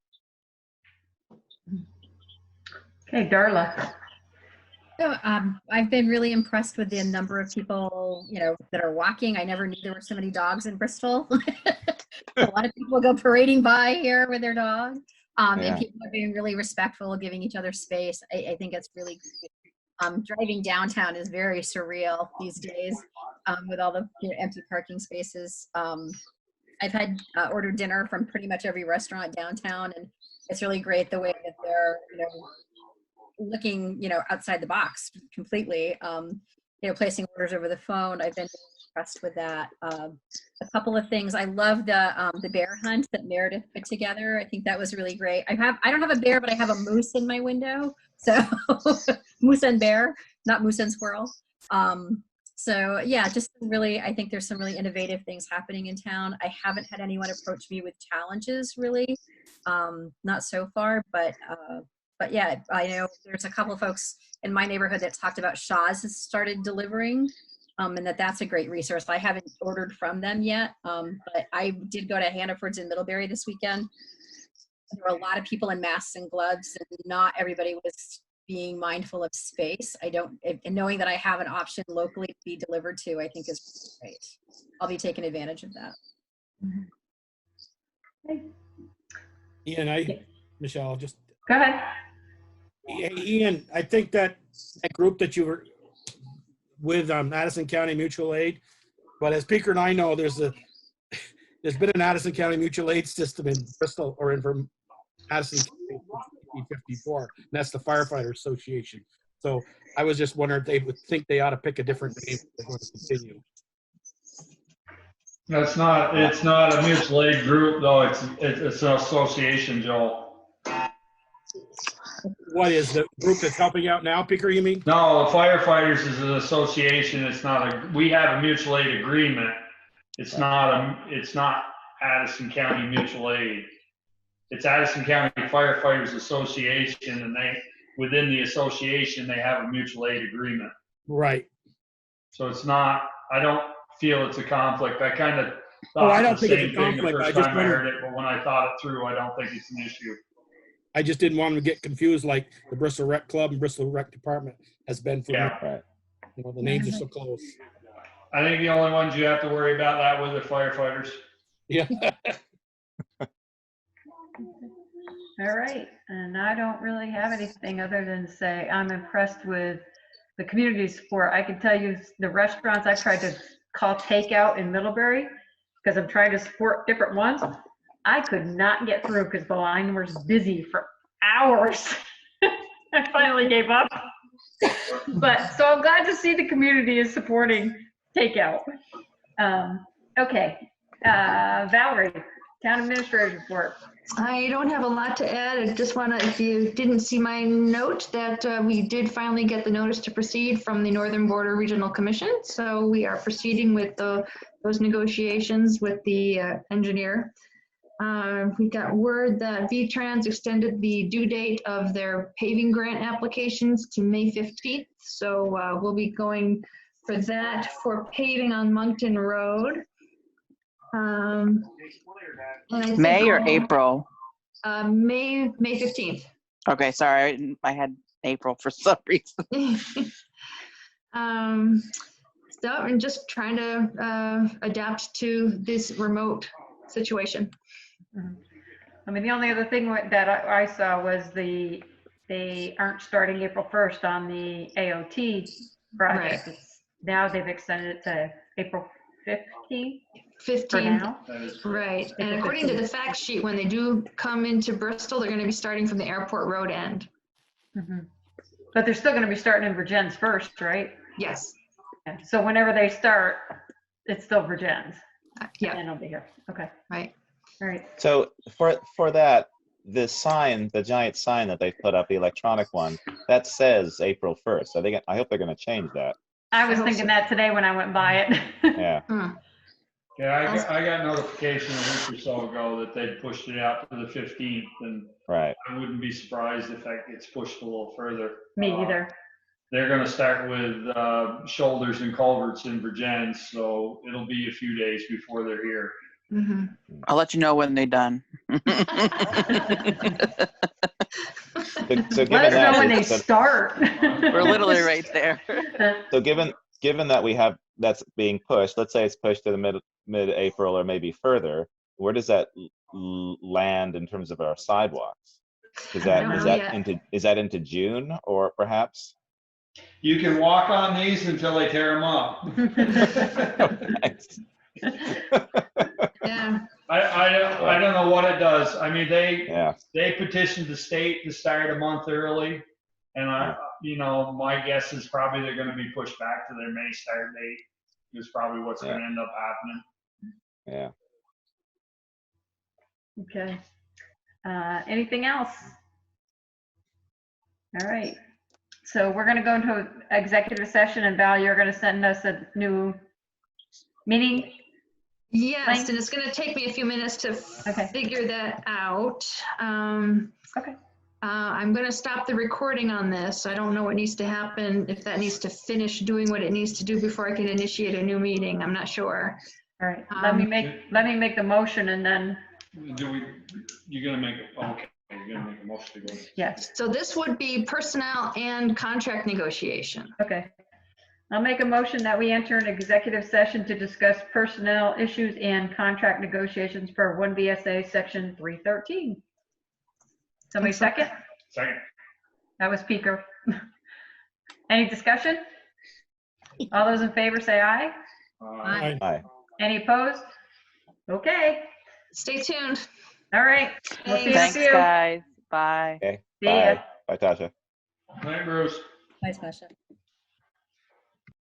Okay, Darla. So, I've been really impressed with the number of people, you know, that are walking. I never knew there were so many dogs in Bristol. A lot of people go parading by here with their dog. And people are being really respectful, giving each other space. I think it's really great. Driving downtown is very surreal these days with all the empty parking spaces. I've had ordered dinner from pretty much every restaurant downtown, and it's really great the way that they're, looking, outside the box completely. Placing orders over the phone. I've been impressed with that. A couple of things. I love the bear hunt that Meredith put together. I think that was really great. I don't have a bear, but I have a moose in my window. So moose and bear, not moose and squirrel. So yeah, just really, I think there's some really innovative things happening in town. I haven't had anyone approach me with challenges really, not so far, but yeah, I know there's a couple of folks in my neighborhood that talked about Shaw's has started delivering, and that's a great resource. I haven't ordered from them yet, but I did go to Hannaford's in Middlebury this weekend. There were a lot of people in masks and gloves, and not everybody was being mindful of space. And knowing that I have an option locally to be delivered to, I think is great. I'll be taking advantage of that. Ian, Michelle, just go ahead. Ian, I think that group that you were with, Addison County Mutual Aid, but as Peeker and I know, there's been an Addison County Mutual Aid system in Bristol or in Addison County 1954, and that's the Firefighter Association. So I was just wondering if they would think they ought to pick a different name if they're going to continue. It's not a mutual aid group though. It's an association, Joel. What is the group that's helping out now, Peeker, you mean? No, the Firefighters is an association. It's not we have a mutual aid agreement. It's not Addison County Mutual Aid. It's Addison County Firefighters Association, and within the association, they have a mutual aid agreement. Right. So it's not, I don't feel it's a conflict. I kind of Oh, I thought don't the think it's a same thing the conflict. I first just time I wanted- heard it, but when I thought it through, I don't think it's an issue. I just didn't want them to get confused like the Bristol Rec Club and Bristol Rec Department has been for me. Yeah. Right. You know, the names are so close. I think the only ones you have to worry about that with are firefighters. Yeah. All right, and I don't really have anything other than say I'm impressed with the community support. I can tell you the restaurants I tried to call takeout in Middlebury because I'm trying to support different ones. I could not get through because the line was busy for hours. I finally gave up. But so I'm glad to see the community is supporting takeout. Okay, Valerie, town administrator's report. I don't have a lot to add. I just want to, if you didn't see my note, that we did finally get the notice to proceed from the Northern Border Regional Commission. So we are proceeding with those negotiations with the engineer. We got word that VTrans extended the due date of their paving grant applications to May 15th. So we'll be going for that for paving on Moncton Road. And I think May or April? May 15th. Okay, sorry, I had April for some reason. So I'm just trying to adapt to this remote situation. I mean, the only other thing that I saw was they aren't starting April 1st on the AOT project. Right. Now they've extended it to April 15th. 15th, right. And April according to 15th. the fact sheet, when they do come into Bristol, they're going to be starting from the airport road end. But they're still going to be starting in Virgins first, right? Yes. Yeah. So whenever they start, it's still Virgins. Yeah. And I'll be here. Okay. Right. All right. So for that, the sign, the giant sign that they put up, the electronic one, that says April 1st. I hope they're going to change that. I was thinking that today when I went by it. Yeah. Yeah, I got notification a week or so ago that they'd pushed it out to the 15th, and Right. I wouldn't be surprised if that gets pushed a little further. Me either. They're going to start with shoulders and culverts in Virgins, so it'll be a few days before they're here. I'll let you know when they're done. So Let us know when they start. We're literally right there. So given that we have that's being pushed, let's say it's pushed to the mid-April or maybe further, where does that land in terms of our sidewalks? Is that into June or perhaps? You can walk on these until they tear them up. Yeah. I don't know what it does. I mean, they petitioned the state to start a month early, and my guess is probably they're going to be pushed back to their May start date. Is probably what's going to end up happening. Yeah. Okay. Anything else? All right. So we're going to go into executive session, and Val, you're going to send us a new meeting. Yes, and it's going to take me a few minutes to figure that out. Okay. I'm going to stop the recording on this. I don't know what needs to happen, if that needs to finish doing what it needs to do before I can initiate a new meeting. I'm not sure. All right. Let me make the motion, and then. You're going to make it. Okay. You're going to make a motion to go. Yes. So this would be personnel and contract negotiation. Okay. I'll make a motion that we enter an executive session to discuss personnel issues and contract negotiations per 1 VSA section 313. Somebody second? Second. That was Peeker. Any discussion? All those in favor say aye. Aye. Aye. Any opposed? Okay. Stay tuned. All right. We'll see you in a Thanks, few. guys. Bye. Okay. See ya. Bye. Bye, Tasha. Night, Bruce. Nice, Masha.